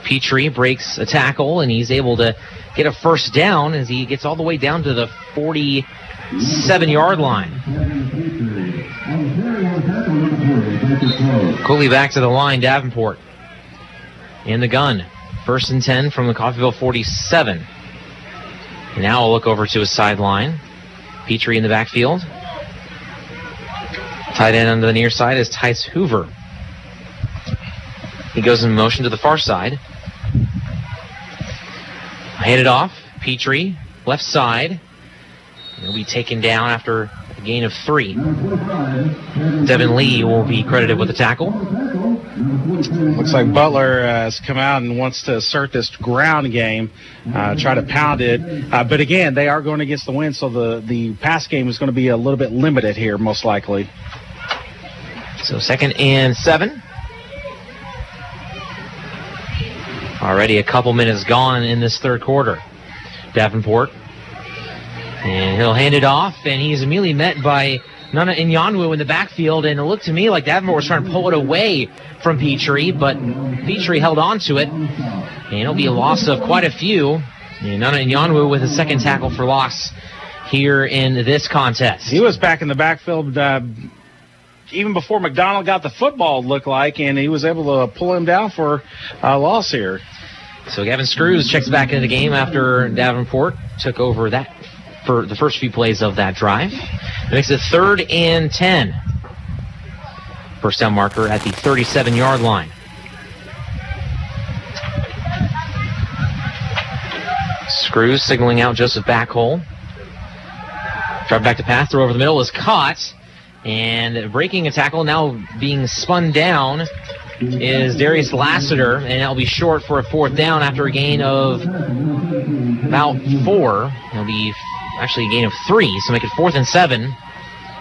[SPEAKER 2] Petrie breaks a tackle, and he's able to get a first down as he gets all the way down to the 47-yard line. Quickly back to the line, Davenport. In the gun. 1st and 10 from the Coffeyville 47. And now we'll look over to his sideline. Petrie in the backfield. Tight end on the near side is Tice Hoover. He goes in motion to the far side. Handed off. Petrie, left side. He'll be taken down after a gain of 3. Devin Lee will be credited with the tackle.
[SPEAKER 7] Looks like Butler has come out and wants to assert this ground game, try to pound it. But again, they are going against the wind, so the pass game is going to be a little bit limited here, most likely.
[SPEAKER 2] So 2nd and 7. Already a couple minutes gone in this third quarter. Davenport. And he'll hand it off, and he's immediately met by Nana Inyanwu in the backfield, and it looked to me like Davenport was trying to pull it away from Petrie, but Petrie held on to it, and it'll be a loss of quite a few. And Nana Inyanwu with his 2nd tackle for loss here in this contest.
[SPEAKER 7] He was back in the backfield even before McDonald got the football, it looked like, and he was able to pull him down for a loss here.
[SPEAKER 2] So Gavin Screws checks back into the game after Davenport took over that for the first few plays of that drive. It makes it 3rd and 10. First down marker at the 37-yard line. Screws signaling out Joseph Backhole. Drive back to pass, throw over the middle is caught. And breaking a tackle, now being spun down, is Darius Lassiter, and that'll be short for a 4th down after a gain of about 4. It'll be actually a gain of 3, so make it 4th and 7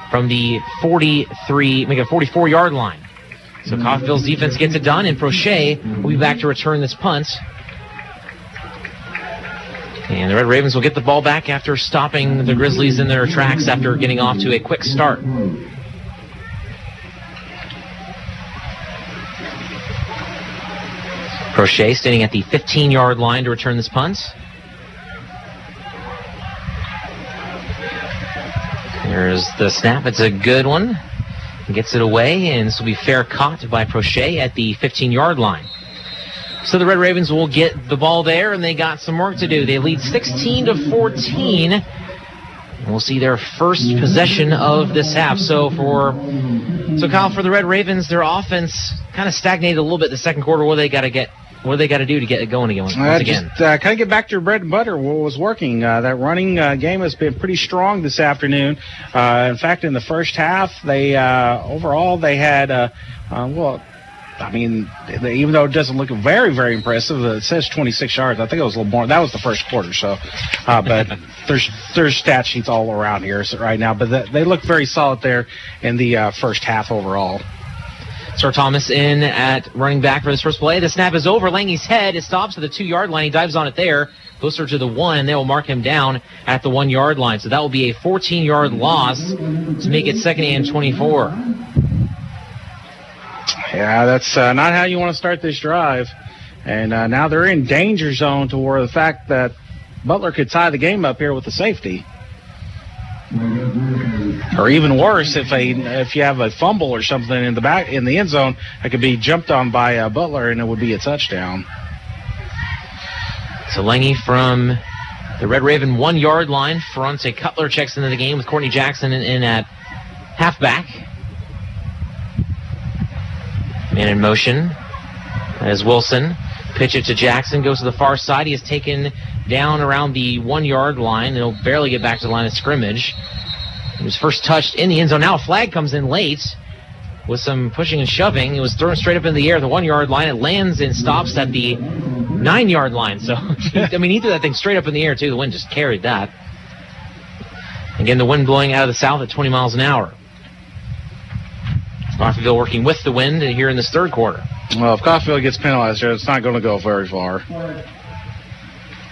[SPEAKER 2] from the 43, make it a 44-yard line. So Coffeyville's defense gets it done, and Prochet will be back to return this punt. And the Red Ravens will get the ball back after stopping the Grizzlies in their tracks after getting off to a quick start. Prochet standing at the 15-yard line to return this punt. There's the snap. It's a good one. He gets it away, and this will be fair caught by Prochet at the 15-yard line. So the Red Ravens will get the ball there, and they got some work to do. They lead 16-14. And we'll see their first possession of this half. So Kyle, for the Red Ravens, their offense kind of stagnated a little bit the second quarter. What do they got to do to get it going again? Once again,
[SPEAKER 7] kind of get back to your bread and butter. What was working? That running game has been pretty strong this afternoon. In fact, in the first half, they overall they had I mean, even though it doesn't look very, very impressive, it says 26 yards. I think it was a little more. That was the first quarter, so. But there's stat sheets all around here right now. But they look very solid there in the first half overall.
[SPEAKER 2] Sir Thomas in at running back for this first play. The snap is over Lange's head. It stops at the 2-yard line. He dives on it there, closer to the 1, and they will mark him down at the 1-yard line. So that will be a 14-yard loss to make it 2nd and 24.
[SPEAKER 7] Yeah, that's not how you want to start this drive. And now they're in danger zone to where the fact that Butler could tie the game up here with the safety. Or even worse, if you have a fumble or something in the end zone, it could be jumped on by Butler and it would be a touchdown.
[SPEAKER 2] So Lange from the Red Raven 1-yard line. Ferrante Cutler checks into the game with Courtney Jackson in at halfback. Man in motion as Wilson. Pitch it to Jackson, goes to the far side. He is taken down around the 1-yard line, and he'll barely get back to the line of scrimmage. He was first touched in the end zone. Now a flag comes in late with some pushing and shoving. It was thrown straight up in the air at the 1-yard line. It lands and stops at the 9-yard line. So, I mean, he threw that thing straight up in the air, too. The wind just carried that. Again, the wind blowing out of the south at 20 miles an hour. Coffeyville working with the wind here in this third quarter.
[SPEAKER 7] Well, if Coffeyville gets penalized here, it's not going to go very far.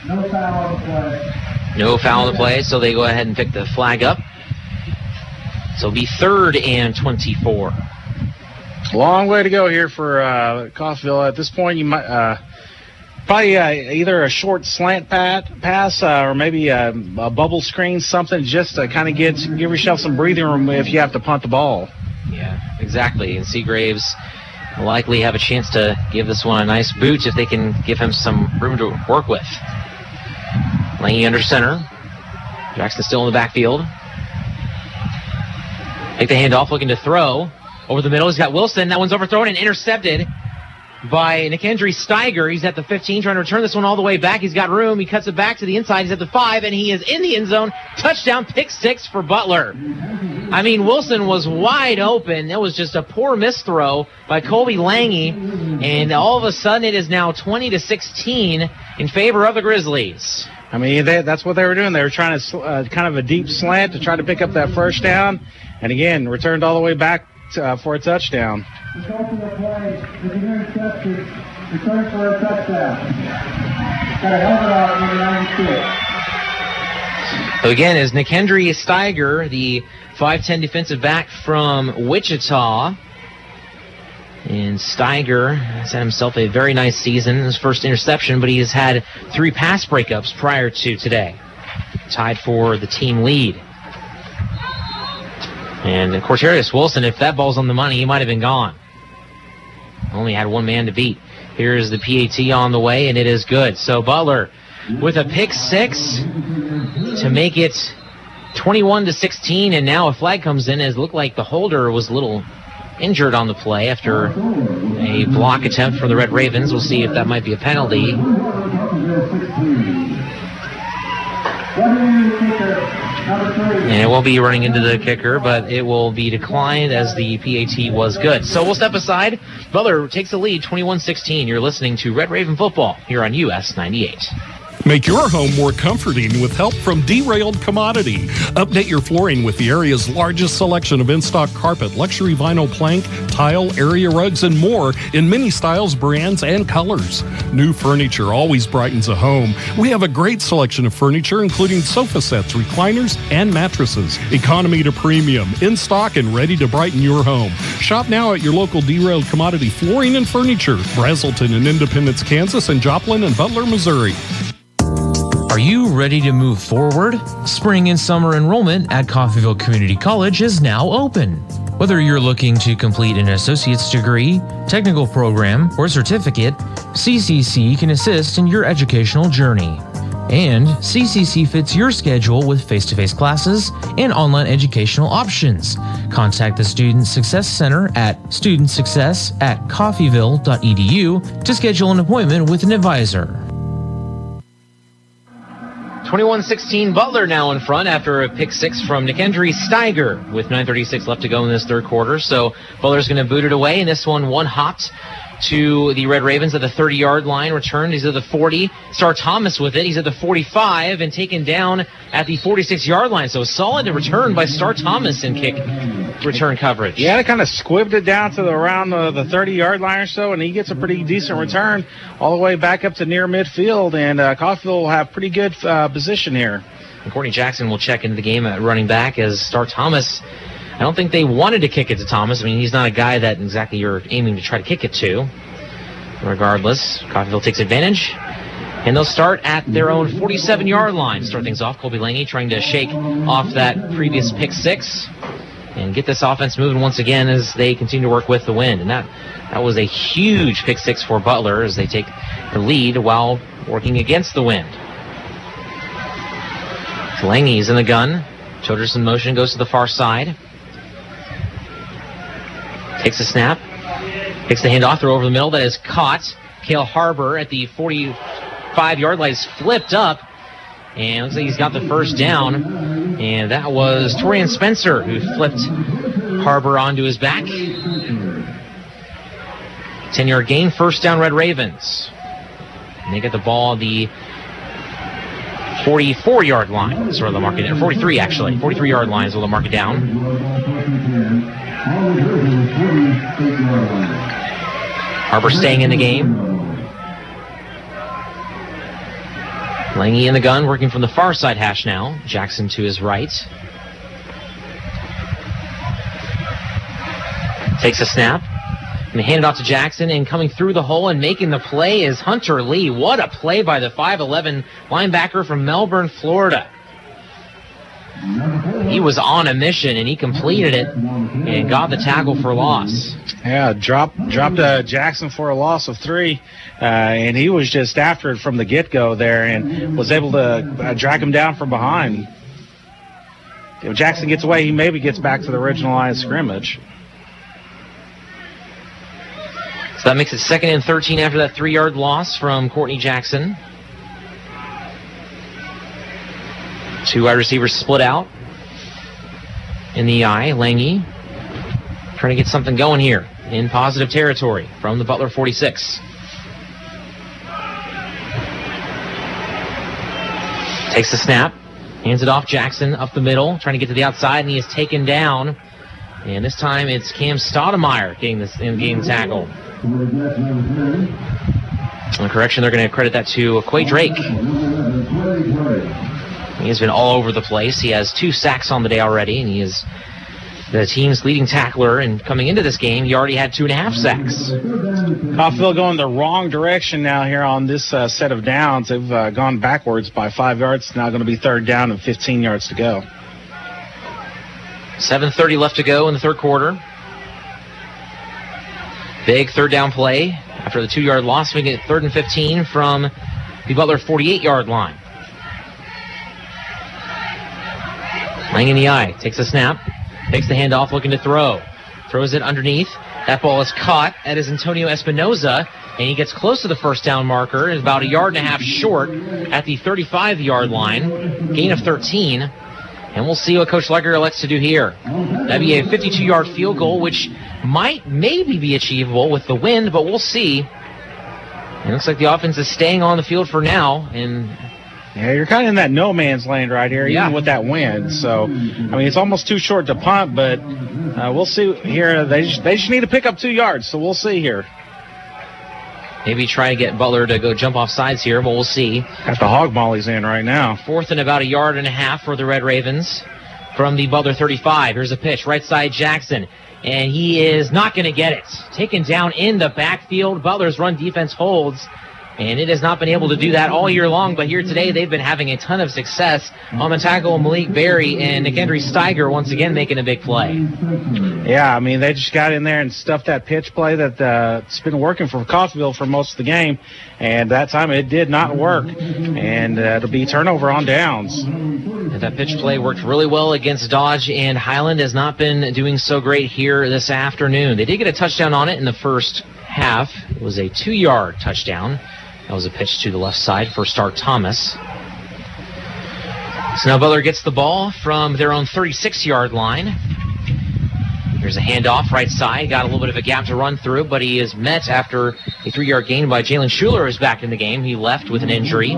[SPEAKER 13] No foul on the play.
[SPEAKER 2] No foul on the play, so they go ahead and pick the flag up. So it'll be 3rd and 24.
[SPEAKER 7] Long way to go here for Coffeyville. At this point, you might probably either a short slant pass or maybe a bubble screen, something just to kind of give yourself some breathing room if you have to punt the ball.
[SPEAKER 2] Yeah, exactly. And Seagraves will likely have a chance to give this one a nice boot if they can give him some room to work with. Lange under center. Jackson still in the backfield. Take the handoff, looking to throw. Over the middle, he's got Wilson. That one's overthrown and intercepted by Nicandre Steiger. He's at the 15, trying to return this one all the way back. He's got room. He cuts it back to the inside. He's at the 5, and he is in the end zone. Touchdown, pick 6 for Butler. I mean, Wilson was wide open. It was just a poor misthrow by Colby Lange, and all of a sudden it is now 20-16 in favor of the Grizzlies.
[SPEAKER 7] I mean, that's what they were doing. They were trying to kind of a deep slant to try to pick up that first down, and again, returned all the way back for a touchdown.
[SPEAKER 13] Result of the play is an interception, return for a touchdown. Got a helmet on number 96.
[SPEAKER 2] So again, is Nicandre Steiger, the 5'10 defensive back from Wichita. And Steiger has had himself a very nice season in his first interception, but he has had 3 pass breakups prior to today. Tied for the team lead. And Corterius Wilson, if that ball's on the money, he might have been gone. Only had one man to beat. Here's the PAT on the way, and it is good. So Butler with a pick 6 to make it 21-16, and now a flag comes in as it looked like the holder was a little injured on the play after a block attempt from the Red Ravens. We'll see if that might be a penalty. And it won't be running into the kicker, but it will be declined as the PAT was good. So we'll step aside. Butler takes the lead, 21-16. You're listening to Red Raven Football here on US 98.
[SPEAKER 10] Make your home more comforting with help from Derailed Commodity. Update your flooring with the area's largest selection of in-stock carpet, luxury vinyl plank, tile, area rugs, and more in many styles, brands, and colors. New furniture always brightens a home. We have a great selection of furniture, including sofa sets, recliners, and mattresses. Economy to premium, in stock and ready to brighten your home. Shop now at your local Derailed Commodity Flooring and Furniture, Brazelton in Independence, Kansas, and Joplin and Butler, Missouri.
[SPEAKER 8] Are you ready to move forward? Spring and summer enrollment at Coffeyville Community College is now open. Whether you're looking to complete an associate's degree, technical program, or certificate, CCC can assist in your educational journey. And CCC fits your schedule with face-to-face classes and online educational options. Contact the Student Success Center at studentsuccess@coffeyville.edu to schedule an appointment with an advisor.
[SPEAKER 2] 21-16, Butler now in front after a pick 6 from Nickendry Steiger with 9:36 left to go in this third quarter. So Butler's going to boot it away, and this one hopped to the Red Ravens at the 30-yard line, returned. He's at the 40. Star Thomas with it. He's at the 45 and taken down at the 46-yard line. So a solid return by Star Thomas in kick return coverage.
[SPEAKER 7] Yeah, it kind of squibbed it down to around the 30-yard line or so, and he gets a pretty decent return all the way back up to near midfield, and Coffeyville will have pretty good position here.
[SPEAKER 2] And Courtney Jackson will check into the game at running back as Star Thomas. I don't think they wanted to kick it to Thomas. I mean, he's not a guy that exactly you're aiming to try to kick it to. Regardless, Coffeyville takes advantage, and they'll start at their own 47-yard line. Start things off, Colby Lange trying to shake off that previous pick 6 and get this offense moving once again as they continue to work with the wind. And that was a huge pick 6 for Butler as they take the lead while working against the wind. Lange's in the gun. Childress in motion, goes to the far side. Takes a snap. Takes the handoff, throw over the middle. That is caught. Cale Harbor at the 45-yard line is flipped up. And looks like he's got the first down. And that was Torian Spencer who flipped Harbor onto his back. 10-yard gain, first down Red Ravens. And they get the ball the 44-yard line. That's where they'll mark it down. 43, actually. 43-yard line is where they'll mark it down. Harbor staying in the game. Lange in the gun, working from the far side hash now. Jackson to his right. Takes a snap. And hand it off to Jackson, and coming through the hole and making the play is Hunter Lee. What a play by the 5'11 linebacker from Melbourne, Florida. He was on a mission, and he completed it and got the tackle for loss.
[SPEAKER 7] Yeah, dropped Jackson for a loss of 3, and he was just after it from the get-go there and was able to drag him down from behind. If Jackson gets away, he maybe gets back to the original line of scrimmage.
[SPEAKER 2] So that makes it 2nd and 13 after that 3-yard loss from Courtney Jackson. 2 wide receivers split out in the eye. Lange trying to get something going here in positive territory from the Butler 46. Takes the snap, hands it off. Jackson up the middle, trying to get to the outside, and he is taken down. And this time it's Cam Stoudemire getting the tackle. On correction, they're going to credit that to Quay Drake. He has been all over the place. He has 2 sacks on the day already, and he is the team's leading tackler. And coming into this game, he already had 2.5 sacks.
[SPEAKER 7] Coffeyville going the wrong direction now here on this set of downs. They've gone backwards by 5 yards. It's now going to be 3rd down and 15 yards to go.
[SPEAKER 2] 7:30 left to go in the third quarter. Big 3rd down play after the 2-yard loss, making it 3rd and 15 from the Butler 48-yard line. Lange in the eye, takes a snap, takes the handoff, looking to throw. Throws it underneath. That ball is caught. That is Antonio Espinoza, and he gets close to the first down marker. Is about 1.5 yards short at the 35-yard line. Gain of 13. And we'll see what Coach Legger elects to do here. That'd be a 52-yard field goal, which might maybe be achievable with the wind, but we'll see. It looks like the offense is staying on the field for now, and
[SPEAKER 7] yeah, you're kind of in that no man's land right here, even with that wind. So, I mean, it's almost too short to punt, but we'll see here. They just need to pick up 2 yards, so we'll see here.
[SPEAKER 2] Maybe try to get Butler to go jump off sides here, but we'll see.
[SPEAKER 7] Got the hog mollies in right now.
[SPEAKER 2] 4th and about 1.5 yards for the Red Ravens from the Butler 35. Here's a pitch, right side Jackson, and he is not going to get it. Taken down in the backfield. Butler's run defense holds, and it has not been able to do that all year long, but here today they've been having a ton of success on the tackle. Malik Berry and Nickendry Steiger once again making a big play.
[SPEAKER 7] Yeah, I mean, they just got in there and stuffed that pitch play that's been working for Coffeyville for most of the game, and that time it did not work, and it'll be turnover on downs.
[SPEAKER 2] And that pitch play worked really well against Dodge, and Highland has not been doing so great here this afternoon. They did get a touchdown on it in the first half. It was a 2-yard touchdown. That was a pitch to the left side for Star Thomas. So now Butler gets the ball from their own 36-yard line. There's a handoff right side. Got a little bit of a gap to run through, but he is met after a 3-yard gain by Jalen Schuler, who's back in the game. He left with an injury.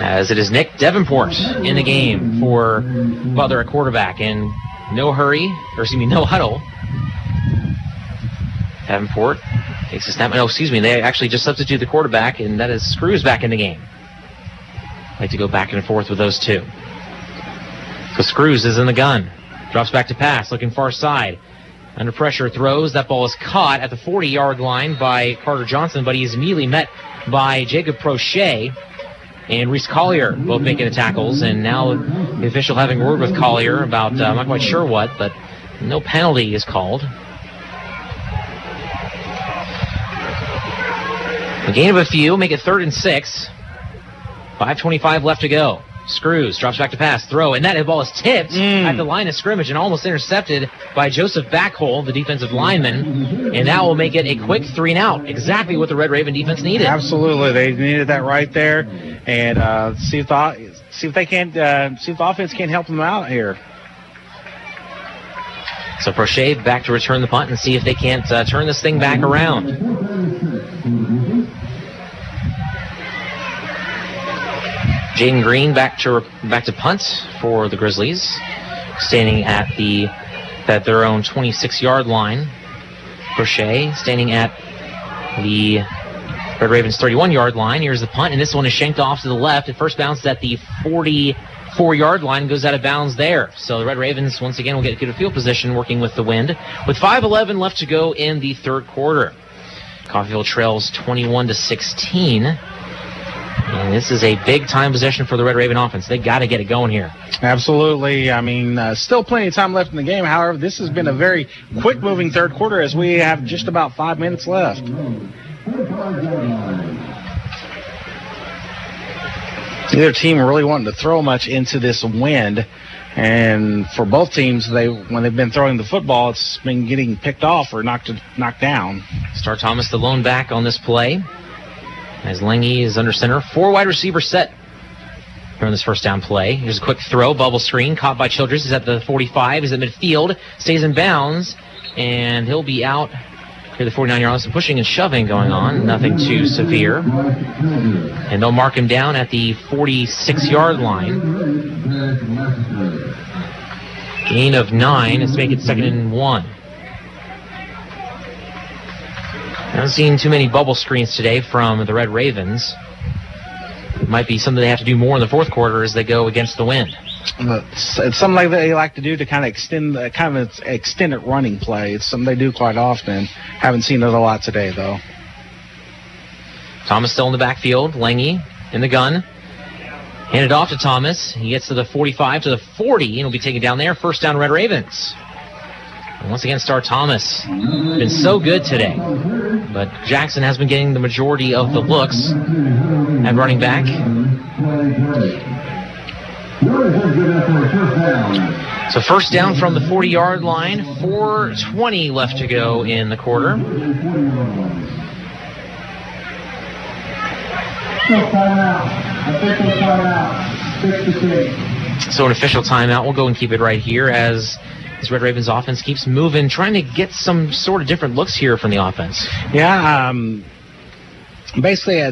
[SPEAKER 2] As it is Nick Davenport in the game for Butler at quarterback. And no huddle. Davenport takes a snap. They actually just substitute the quarterback, and that is Screws back in the game. Like to go back and forth with those two. So Screws is in the gun. Drops back to pass, looking far side. Under pressure, throws. That ball is caught at the 40-yard line by Carter Johnson, but he is immediately met by Jacob Prochet and Reese Collier, both making the tackles. And now the official having a word with Collier about, I'm not quite sure what, but no penalty is called. A gain of a few, make it 3rd and 6. 5:25 left to go. Screws drops back to pass, throw, and that ball is tipped at the line of scrimmage and almost intercepted by Joseph Backhole, the defensive lineman, and that will make it a quick 3-and-out. Exactly what the Red Raven defense needed.
[SPEAKER 7] Absolutely, they needed that right there, and see if the offense can't help them out here.
[SPEAKER 2] So Prochet back to return the punt and see if they can't turn this thing back around. Jaden Green back to punt for the Grizzlies, standing at their own 26-yard line. Prochet standing at the Red Ravens 31-yard line. Here's the punt, and this one is shanked off to the left. It first bounced at the 44-yard line, goes out of bounds there. So the Red Ravens once again will get good field position, working with the wind. With 5:11 left to go in the third quarter, Coffeyville trails 21-16. And this is a big-time possession for the Red Raven offense. They got to get it going here.
[SPEAKER 7] Absolutely. I mean, still plenty of time left in the game. However, this has been a very quick-moving third quarter as we have just about 5 minutes left. Neither team really wanting to throw much into this wind. And for both teams, when they've been throwing the football, it's been getting picked off or knocked down.
[SPEAKER 2] Star Thomas, the lone back on this play. As Lange is under center. 4 wide receiver set on this first down play. Here's a quick throw, bubble screen, caught by Childress. He's at the 45, he's at midfield, stays in bounds, and he'll be out here the 49-yard line. Some pushing and shoving going on, nothing too severe. And they'll mark him down at the 46-yard line. Gain of 9. Let's make it 2nd and 1. I haven't seen too many bubble screens today from the Red Ravens. It might be something they have to do more in the fourth quarter as they go against the wind.
[SPEAKER 7] It's something like that they like to do to kind of extended running play. It's something they do quite often. Haven't seen it a lot today, though.
[SPEAKER 2] Thomas still in the backfield. Lange in the gun. Handed off to Thomas. He gets to the 45, to the 40, and will be taken down there. First down, Red Ravens. And once again, Star Thomas been so good today. But Jackson has been getting the majority of the looks at running back. So first down from the 40-yard line. 4:20 left to go in the quarter. So an official timeout. We'll go and keep it right here as this Red Ravens offense keeps moving, trying to get some sort of different looks here from the offense.
[SPEAKER 7] Yeah, basically,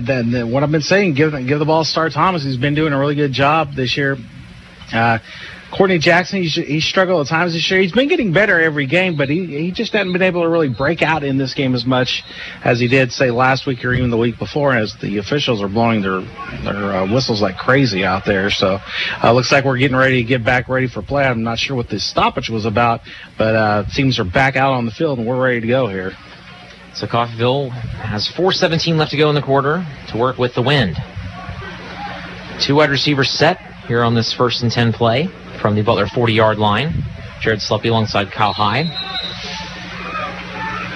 [SPEAKER 7] what I've been saying, give the ball to Star Thomas. He's been doing a really good job this year. Courtney Jackson, he struggled at times this year. He's been getting better every game, but he just hasn't been able to really break out in this game as much as he did, say, last week or even the week before, as the officials are blowing their whistles like crazy out there. So looks like we're getting ready to get back ready for play. I'm not sure what this stoppage was about, but teams are back out on the field, and we're ready to go here.
[SPEAKER 2] So Coffeyville has 4:17 left to go in the quarter to work with the wind. 2 wide receivers set here on this 1st and 10 play from the Butler 40-yard line. Jared Sluppy alongside Kyle High.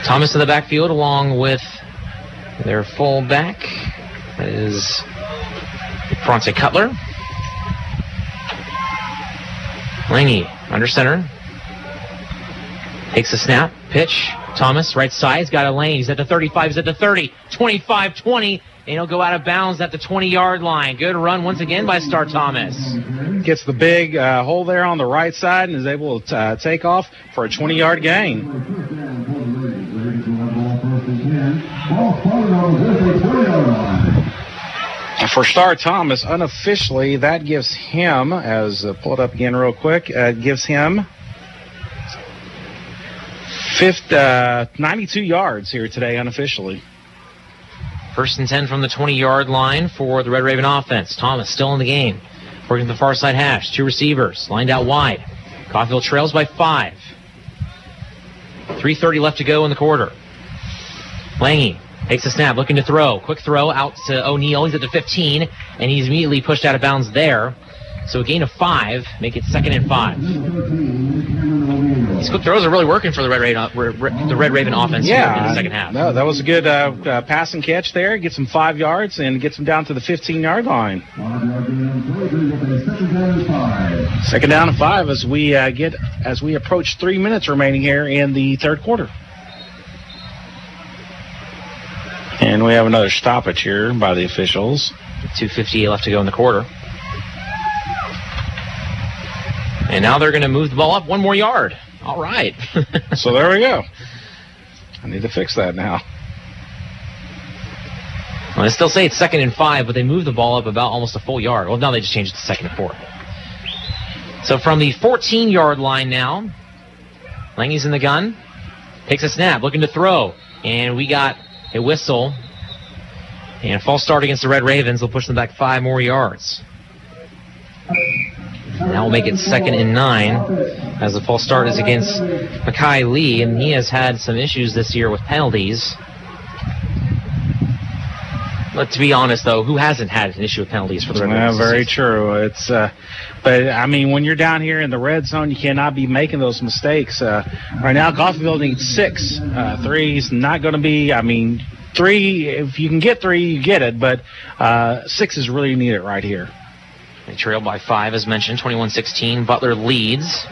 [SPEAKER 2] Thomas in the backfield along with their fullback. That is Bronte Cutler. Lange under center. Takes a snap, pitch. Thomas, right side, he's got a lane. He's at the 35, he's at the 30, 25, 20, and he'll go out of bounds at the 20-yard line. Good run once again by Star Thomas.
[SPEAKER 7] Gets the big hole there on the right side and is able to take off for a 20-yard gain. For Star Thomas, unofficially, that gives him, pull it up again real quick, gives him 92 yards here today unofficially.
[SPEAKER 2] 1st and 10 from the 20-yard line for the Red Raven offense. Thomas still in the game. Working the far side hash. 2 receivers lined out wide. Coffeyville trails by 5. 3:30 left to go in the quarter. Lange takes a snap, looking to throw. Quick throw out to O'Neal. He's at the 15, and he's immediately pushed out of bounds there. So a gain of 5, make it 2nd and 5. These quick throws are really working for the Red Raven offense here in the second half.
[SPEAKER 7] No, that was a good pass and catch there. Gets him 5 yards and gets him down to the 15-yard line. 2nd down and 5 as we approach 3 minutes remaining here in the third quarter. And we have another stoppage here by the officials.
[SPEAKER 2] 2:58 left to go in the quarter. And now they're going to move the ball up 1 more yard. All right.
[SPEAKER 7] So there we go. I need to fix that now.
[SPEAKER 2] Well, they still say it's 2nd and 5, but they moved the ball up about almost a full yard. Well, now they just changed it to 2nd and 4. So from the 14-yard line now, Lange's in the gun. Takes a snap, looking to throw. And we got a whistle. And a false start against the Red Ravens will push them back 5 more yards. And that will make it 2nd and 9, as the false start is against Mackay Lee, and he has had some issues this year with penalties. But to be honest, though, who hasn't had an issue with penalties for the Red Ravens?
[SPEAKER 7] Very true. It's, but I mean, when you're down here in the red zone, you cannot be making those mistakes. Right now, Coffeyville needs 6. 3 is not going to be. I mean, 3. If you can get 3, you get it. But 6 is really needed right here.
[SPEAKER 2] They trail by 5, as mentioned, 21-16. Butler leads.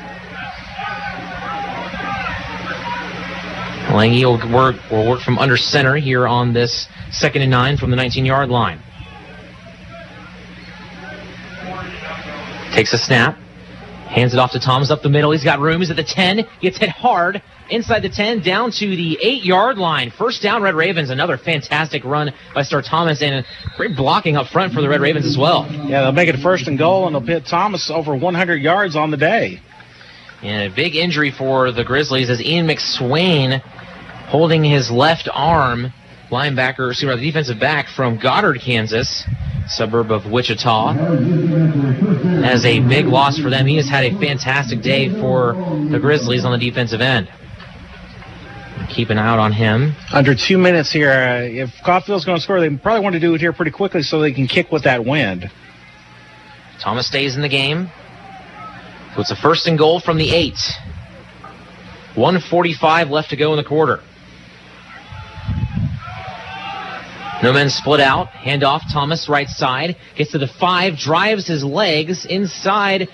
[SPEAKER 2] Lange will work from under center here on this 2nd and 9 from the 19-yard line. Takes a snap. Hands it off to Thomas up the middle. He's got room. He's at the 10. Gets hit hard. Inside the 10, down to the 8-yard line. 1st down, Red Ravens. Another fantastic run by Star Thomas, and great blocking up front for the Red Ravens as well.
[SPEAKER 7] Yeah, they'll make it 1st and goal, and they'll put Thomas over 100 yards on the day.
[SPEAKER 2] And a big injury for the Grizzlies as Ian McSwain holding his left arm. The defensive back from Goddard, Kansas, suburb of Wichita. As a big loss for them. He has had a fantastic day for the Grizzlies on the defensive end. Keep an eye out on him.
[SPEAKER 7] Under 2 minutes here. If Coffeyville's going to score, they probably want to do it here pretty quickly so they can kick with that wind.
[SPEAKER 2] Thomas stays in the game. So it's a 1st and goal from the 8. 1:45 left to go in the quarter. No men split out. Handoff. Thomas right side. Gets to the 5. Drives his legs inside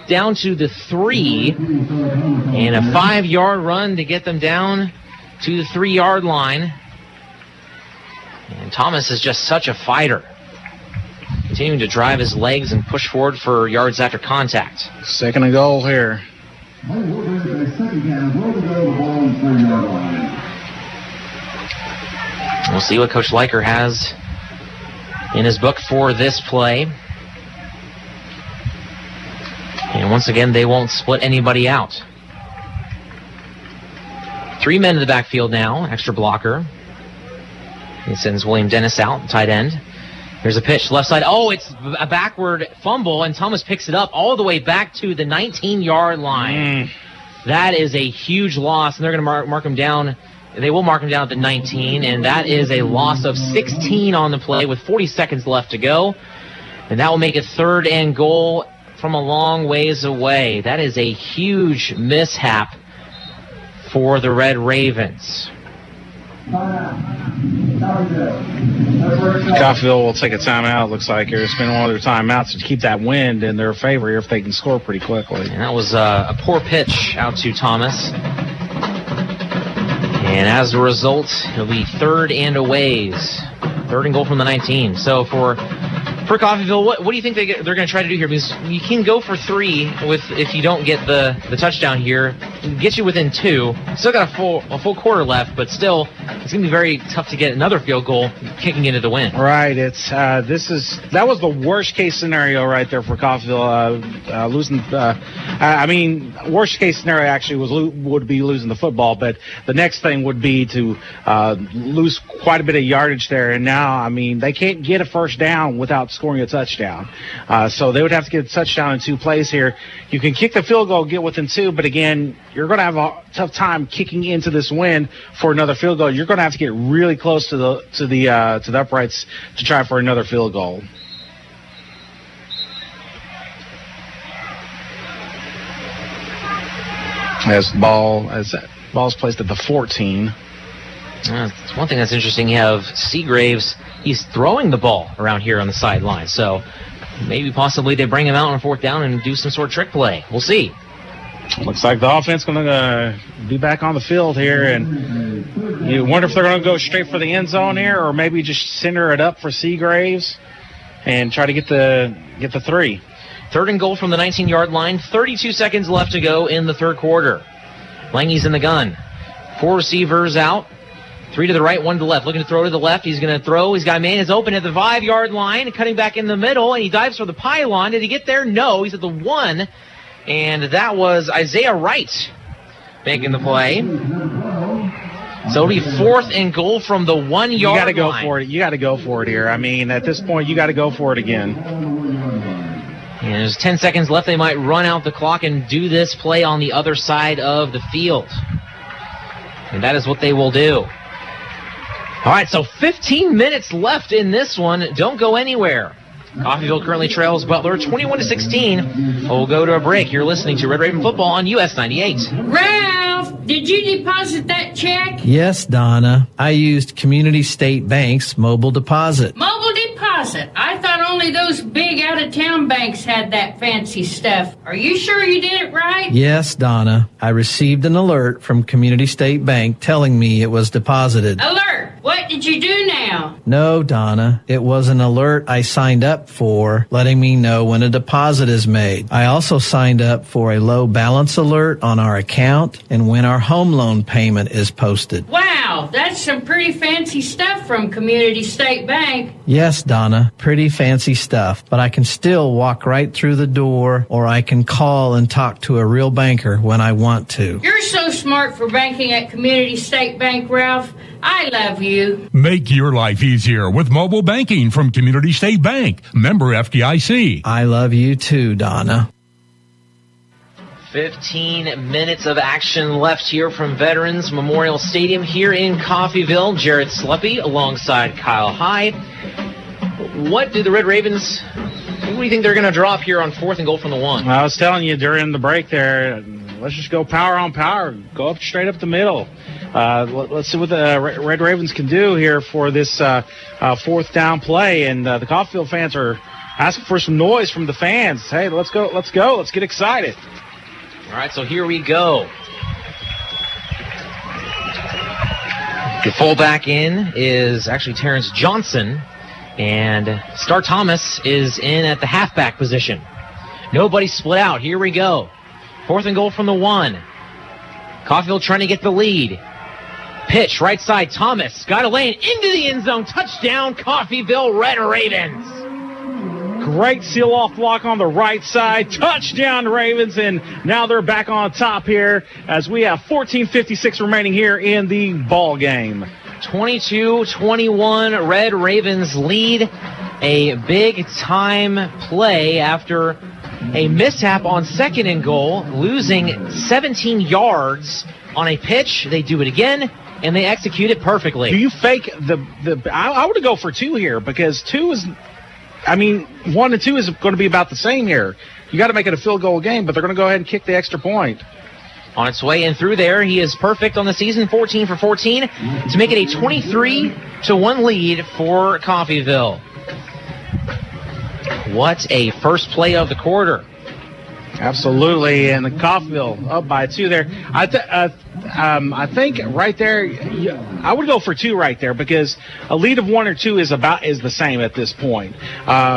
[SPEAKER 2] down to the 3. And a 5-yard run to get them down to the 3-yard line. And Thomas is just such a fighter. Continuing to drive his legs and push forward for yards after contact.
[SPEAKER 7] 2nd and goal here.
[SPEAKER 2] We'll see what Coach Leiker has in his book for this play. And once again, they won't split anybody out. 3 men in the backfield now, extra blocker. He sends William Dennis out, tight end. Here's a pitch, left side. Oh, it's a backward fumble, and Thomas picks it up all the way back to the 19-yard line. That is a huge loss, and they're going to mark him down. They will mark him down at the 19, and that is a loss of 16 on the play with 40 seconds left to go. And that will make it 3rd and goal from a long ways away. That is a huge mishap for the Red Ravens.
[SPEAKER 7] Coffeyville will take a timeout. Looks like it's been one of their timeouts to keep that wind in their favor here if they can score pretty quickly.
[SPEAKER 2] And that was a poor pitch out to Thomas. And as a result, it'll be 3rd and aways. 3rd and goal from the 19. So for Coffeyville, what do you think they're going to try to do here? Because you can go for 3 if you don't get the touchdown here. Get you within 2. Still got a full quarter left, but still, it's going to be very tough to get another field goal kicking into the win.
[SPEAKER 7] Right. That was the worst case scenario right there for Coffeyville, losing. Worst case scenario actually would be losing the football, but the next thing would be to lose quite a bit of yardage there. And now, they can't get a first down without scoring a touchdown. So they would have to get a touchdown in 2 plays here. You can kick the field goal, get within 2, but again, you're going to have a tough time kicking into this win for another field goal. You're going to have to get really close to the uprights to try for another field goal. As ball's placed at the 14.
[SPEAKER 2] It's one thing that's interesting. You have Seagraves. He's throwing the ball around here on the sideline. So maybe possibly they bring him out on 4th down and do some sort of trick play. We'll see.
[SPEAKER 7] Looks like the offense going to be back on the field here, and you wonder if they're going to go straight for the end zone here, or maybe just center it up for Seagraves and try to get the 3.
[SPEAKER 2] 3rd and goal from the 19-yard line. 32 seconds left to go in the 3rd quarter. Lange's in the gun. 4 receivers out. 3 to the right, 1 to the left. Looking to throw to the left. He's going to throw. He's got a man is open at the 5-yard line, cutting back in the middle, and he dives for the pylon. Did he get there? No. He's at the 1. And that was Isaiah Wright making the play. So it'll be 4th and goal from the 1-yard line.
[SPEAKER 7] You got to go for it. You got to go for it here. At this point, you got to go for it again.
[SPEAKER 2] And there's 10 seconds left. They might run out the clock and do this play on the other side of the field. And that is what they will do. All right, so 15 minutes left in this one. Don't go anywhere. Coffeyville currently trails Butler 21-16. We'll go to a break. You're listening to Red Raven Football on US 98.
[SPEAKER 11] Ralph, did you deposit that check?
[SPEAKER 12] Yes, Donna. I used Community State Bank's mobile deposit.
[SPEAKER 11] Mobile deposit? I thought only those big out-of-town banks had that fancy stuff. Are you sure you did it right?
[SPEAKER 12] Yes, Donna. I received an alert from Community State Bank telling me it was deposited.
[SPEAKER 11] Alert! What did you do now?
[SPEAKER 12] No, Donna. It was an alert I signed up for, letting me know when a deposit is made. I also signed up for a low balance alert on our account and when our home loan payment is posted.
[SPEAKER 11] Wow, that's some pretty fancy stuff from Community State Bank.
[SPEAKER 12] Yes, Donna, pretty fancy stuff, but I can still walk right through the door, or I can call and talk to a real banker when I want to.
[SPEAKER 11] You're so smart for banking at Community State Bank, Ralph. I love you.
[SPEAKER 3] Make your life easier with mobile banking from Community State Bank. Member FDIC.
[SPEAKER 12] I love you too, Donna.
[SPEAKER 2] 15 minutes of action left here from Veterans Memorial Stadium here in Coffeyville. Jared Sleppy alongside Kyle Hyde. What do the Red Ravens, what do you think they're going to drop here on 4th and goal from the 1?
[SPEAKER 7] I was telling you during the break there, let's just go power on power. Go up straight up the middle. Let's see what the Red Ravens can do here for this 4th down play. And the Coffeyville fans are asking for some noise from the fans. Hey, let's go. Let's get excited.
[SPEAKER 2] All right, so here we go. The fullback in is actually Terrence Johnson, and Star Thomas is in at the halfback position. Nobody split out. Here we go. 4th and goal from the 1. Coffeyville trying to get the lead. Pitch, right side, Thomas. Got a lane into the end zone. Touchdown, Coffeyville Red Ravens.
[SPEAKER 7] Great seal-off block on the right side. Touchdown, Ravens, and now they're back on top here as we have 14:56 remaining here in the ball game.
[SPEAKER 2] 22-21, Red Ravens lead. A big-time play after a mishap on 2nd and goal, losing 17 yards on a pitch. They do it again, and they execute it perfectly.
[SPEAKER 7] Do you fake I would go for 2 here, because 2 is, 1 and 2 is going to be about the same here. You got to make it a field goal game, but they're going to go ahead and kick the extra point.
[SPEAKER 2] On its way in through there, he is perfect on the season, 14 for 14, to make it a 23-1 lead for Coffeyville. What a first play of the quarter.
[SPEAKER 7] Absolutely, and the Coffeyville up by 2 there. I think right there, I would go for 2 right there because a lead of 1 or 2 is the same at this point.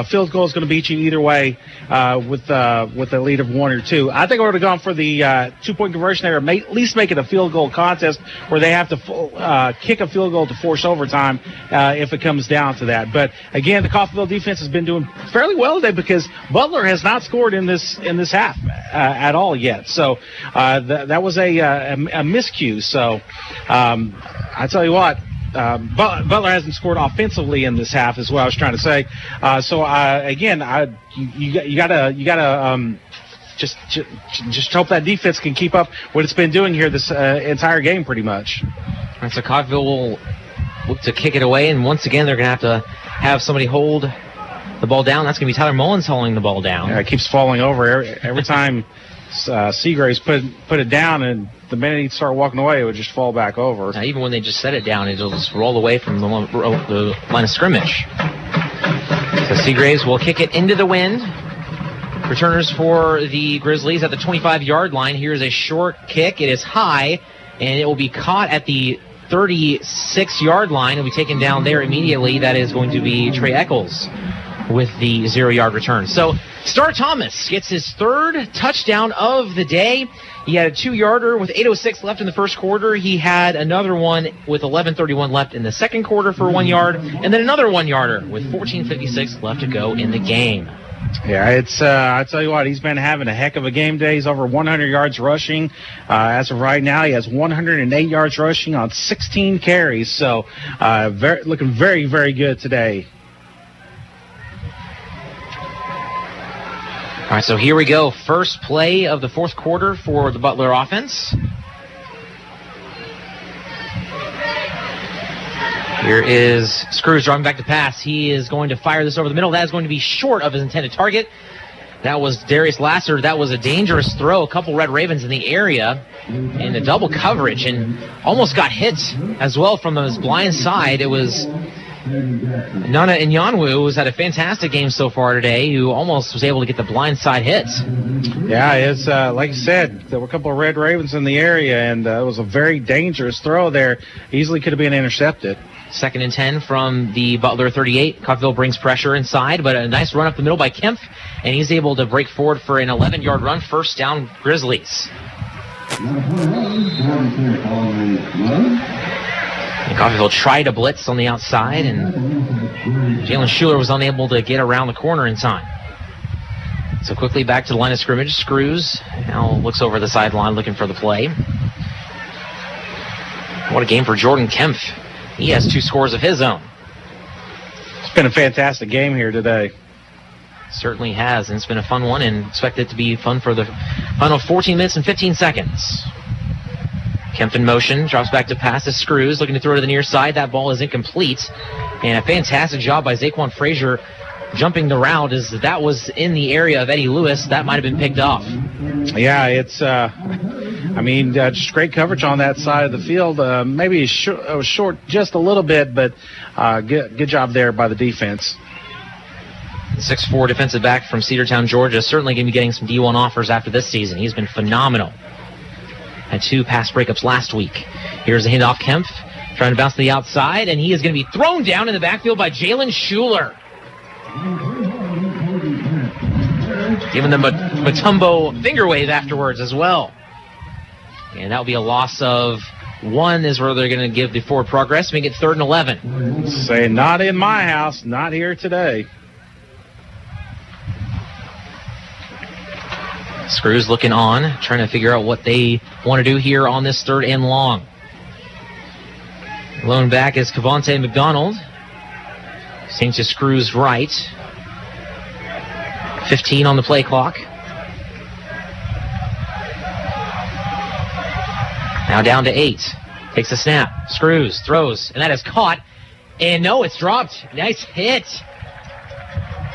[SPEAKER 7] Field goal is going to beat you either way with a lead of 1 or 2. I think I would have gone for the 2-point conversion there, or at least make it a field goal contest where they have to kick a field goal to force overtime if it comes down to that. But again, the Coffeyville defense has been doing fairly well today because Butler has not scored in this half at all yet. So that was a miscue. So I tell you what, Butler hasn't scored offensively in this half, is what I was trying to say. Again, you gotta just hope that defense can keep up what it's been doing here this entire game, pretty much.
[SPEAKER 2] And so Coffeyville will look to kick it away, and once again they're going to have somebody hold the ball down. That's going to be Tyler Mullins holding the ball down.
[SPEAKER 7] Yeah, it keeps falling over every time Seagraves put it down, and the minute he'd start walking away, it would just fall back over.
[SPEAKER 2] Now, even when they just set it down, it'll just roll away from the line of scrimmage. So Seagraves will kick it into the wind. Returners for the Grizzlies at the 25-yard line. Here's a short kick. It is high, and it will be caught at the 36-yard line. It'll be taken down there immediately. That is going to be Trey Eccles with the 0-yard return. So Star Thomas gets his 3rd touchdown of the day. He had a 2-yarder with 8:06 left in the first quarter. He had another one with 11:31 left in the second quarter for 1 yard, and then another 1-yarder with 14:56 left to go in the game.
[SPEAKER 7] Yeah, it's I tell you what, he's been having a heck of a game day. He's over 100 yards rushing. As of right now, he has 108 yards rushing on 16 carries. So looking very, very good today.
[SPEAKER 2] All right, so here we go. First play of the fourth quarter for the Butler offense. Here is Screws driving back to pass. He is going to fire this over the middle. That is going to be short of his intended target. That was Darius Lasser. That was a dangerous throw. A couple Red Ravens in the area in the double coverage and almost got hit as well from his blind side. It was Nana Inyanwu, who's had a fantastic game so far today, who almost was able to get the blind side hit.
[SPEAKER 7] Yeah, it's like you said, there were a couple of Red Ravens in the area, and it was a very dangerous throw there. Easily could have been intercepted.
[SPEAKER 2] 2nd and 10 from the Butler 38. Coffeyville brings pressure inside, but a nice run up the middle by Kempf, and he's able to break forward for an 11-yard run. First down, Grizzlies. And Coffeyville tried a blitz on the outside, and Jalen Schuler was unable to get around the corner in time. So quickly back to the line of scrimmage. Screws now looks over the sideline looking for the play. What a game for Jordan Kempf. He has 2 scores of his own.
[SPEAKER 7] It's been a fantastic game here today.
[SPEAKER 2] Certainly has, and it's been a fun one, and expect it to be fun for the final 14 minutes and 15 seconds. Kempf in motion, drops back to pass to Screws, looking to throw to the near side. That ball is incomplete, and a fantastic job by Zaquan Frazier jumping the route as that was in the area of Eddie Lewis. That might have been picked off.
[SPEAKER 7] Yeah, it's just great coverage on that side of the field. Maybe it was short just a little bit, but good job there by the defense.
[SPEAKER 2] 6'4" defensive back from Cedartown, Georgia, certainly going to be getting some D1 offers after this season. He's been phenomenal. Had 2 pass breakups last week. Here's a handoff, Kempf trying to bounce to the outside, and he is going to be thrown down in the backfield by Jalen Schuler. Giving them a Matumbo finger wave afterwards as well. And that will be a loss of 1 is where they're going to give the forward progress, make it 3rd and 11.
[SPEAKER 7] Say, not in my house, not here today.
[SPEAKER 2] Screws looking on, trying to figure out what they want to do here on this 3rd and long. Lone back is Cavante McDonald. Seems to Screws right. 15 on the play clock. Now down to 8. Takes a snap. Screws, throws, and that is caught. And no, it's dropped. Nice hit.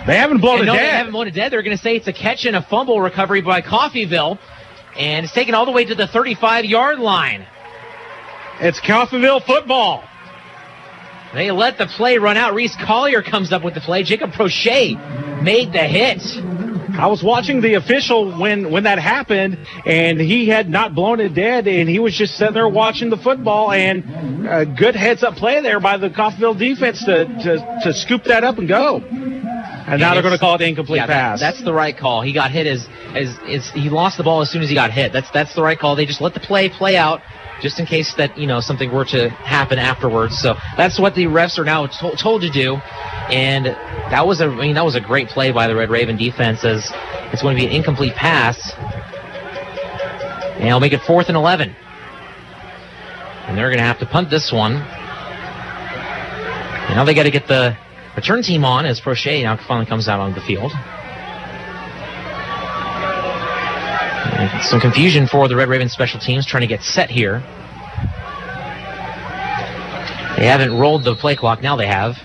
[SPEAKER 7] They haven't blown it dead.
[SPEAKER 2] They haven't blown it dead. They're going to say it's a catch and a fumble recovery by Coffeyville. And it's taken all the way to the 35-yard line.
[SPEAKER 7] It's Coffeyville football.
[SPEAKER 2] They let the play run out. Reese Collier comes up with the play. Jacob Prochet made the hit.
[SPEAKER 7] I was watching the official when that happened, and he had not blown it dead, and he was just sitting there watching the football, and a good heads-up play there by the Coffeyville defense to scoop that up and go. And now they're going to call it incomplete pass.
[SPEAKER 2] That's the right call. He got hit as he lost the ball as soon as he got hit. That's the right call. They just let the play out, just in case that something were to happen afterwards. So that's what the refs are now told to do. And that was a great play by the Red Raven defense, as it's going to be an incomplete pass. And it'll make it 4th and 11. And they're going to have to punt this one. And now they got to get the return team on as Prochet now finally comes out on the field. And some confusion for the Red Raven special teams trying to get set here. They haven't rolled the play clock. Now they have.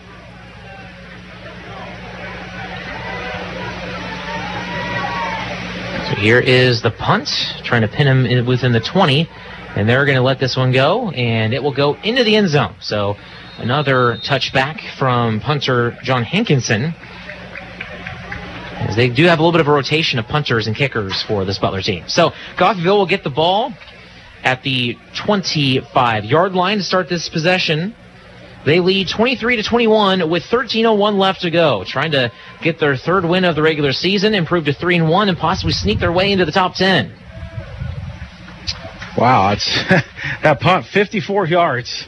[SPEAKER 2] So here is the punt, trying to pin him within the 20. And they're going to let this one go, and it will go into the end zone. So another touchback from punter John Hankinson, as they do have a little bit of a rotation of punters and kickers for this Butler team. So Coffeyville will get the ball at the 25-yard line to start this possession. They lead 23-21 with 13:01 left to go, trying to get their third win of the regular season, improve to 3-1, and possibly sneak their way into the top 10.
[SPEAKER 7] Wow, it's that punt, 54 yards.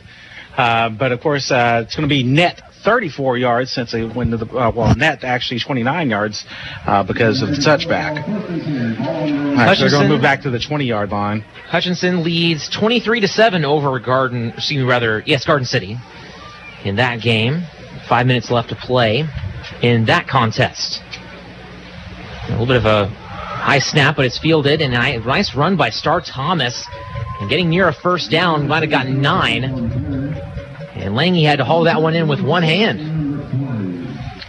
[SPEAKER 7] But, of course, it's going to be net 34 yards since they went to the, net actually 29 yards because of the touchback. So they're going to move back to the 20-yard line.
[SPEAKER 2] Hutchinson leads 23-7 over Garden City in that game. 5 minutes left to play in that contest. A little bit of a high snap, but it's fielded, and a nice run by Star Thomas. And getting near a first down, might have gotten 9. And Lange had to haul that one in with one hand.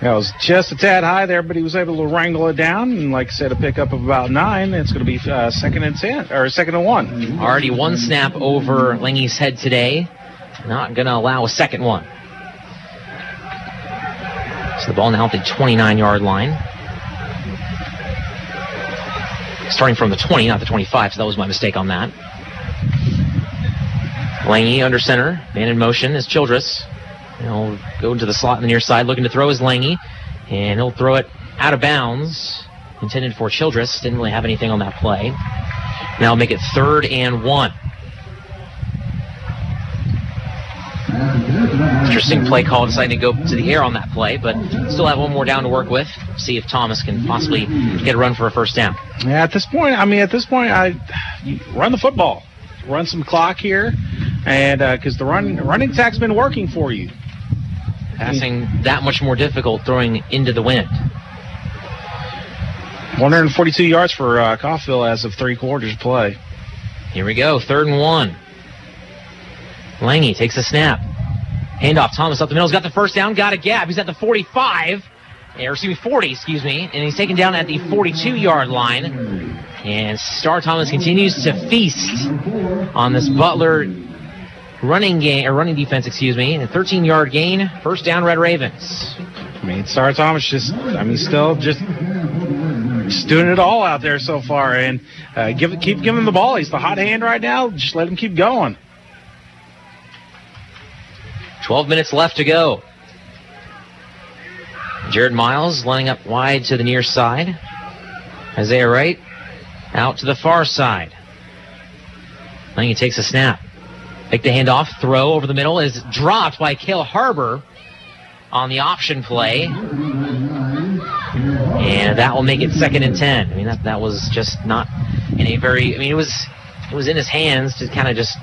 [SPEAKER 7] That was just a tad high there, but he was able to wrangle it down. And like I said, a pickup of about 9. It's going to be 2nd and 10, or 2nd and 1.
[SPEAKER 2] Already one snap over Lange's head today. Not going to allow a second one. So the ball now at the 29-yard line. Starting from the 20, not the 25, so that was my mistake on that. Lange under center, man in motion is Childress. He'll go into the slot on the near side, looking to throw his Lange, and he'll throw it out of bounds, intended for Childress. Didn't really have anything on that play. Now make it 3rd and 1. Interesting play call, deciding to go to the air on that play, but still have one more down to work with. See if Thomas can possibly get a run for a first down.
[SPEAKER 7] Yeah, at this point, you run the football. Run some clock here, and because the running attack's been working for you.
[SPEAKER 2] Passing that much more difficult, throwing into the wind.
[SPEAKER 7] 142 yards for Coffeyville as of 3 quarters play.
[SPEAKER 2] Here we go, 3rd and 1. Lange takes a snap. Handoff, Thomas up the middle. He's got the first down, got a gap. He's at the 40, and he's taken down at the 42-yard line. And Star Thomas continues to feast on this Butler running defense, A 13-yard gain, first down, Red Ravens.
[SPEAKER 7] Star Thomas still just doing it all out there so far, and keep giving him the ball. He's the hot hand right now. Just let him keep going.
[SPEAKER 2] 12 minutes left to go. Jared Miles lining up wide to the near side. Isaiah Wright out to the far side. Lange takes a snap. Take the handoff. Throw over the middle is dropped by Cale Harbor on the option play. And that will make it 2nd and 10. That was just not in a very... it was in his hands to kind of just...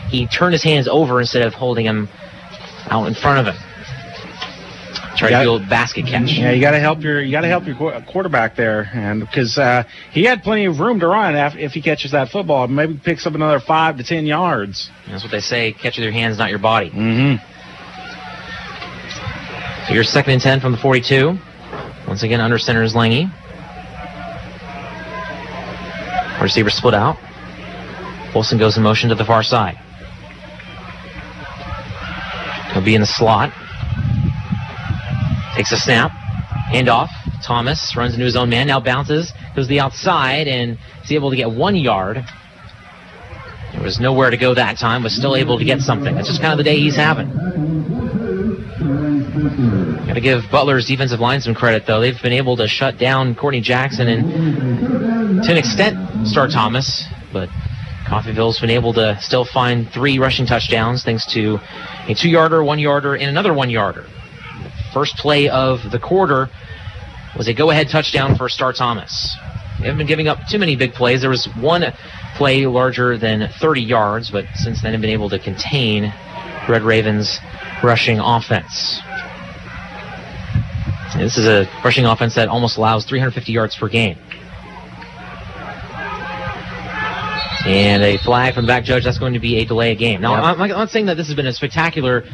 [SPEAKER 2] He turned his hands over instead of holding him out in front of him. Try to do a basket catch.
[SPEAKER 7] Yeah, you got to help your quarterback there, and because he had plenty of room to run if he catches that football, maybe picks up another 5 to 10 yards.
[SPEAKER 2] That's what they say: catch with your hands, not your body.
[SPEAKER 7] Mm-hmm.
[SPEAKER 2] So here's 2nd and 10 from the 42. Once again, under center is Lange. Receiver split out. Wilson goes in motion to the far side. He'll be in the slot. Takes a snap. Handoff. Thomas runs into his own man, now bounces, goes to the outside, and is able to get 1 yard. There was nowhere to go that time, but still able to get something. That's just kind of the day he's having. Got to give Butler's defensive line some credit, though. They've been able to shut down Courtney Jackson and, to an extent, Star Thomas, but Coffeyville's been able to still find 3 rushing touchdowns thanks to a 2-yarder, 1-yarder, and another 1-yarder. The first play of the quarter was a go-ahead touchdown for Star Thomas. They haven't been giving up too many big plays. There was one play larger than 30 yards, but since then have been able to contain Red Ravens' rushing offense. And this is a rushing offense that almost allows 350 yards per game. And a flag from the back judge. That's going to be a delay of game. Now, I'm not saying that this has been a spectacular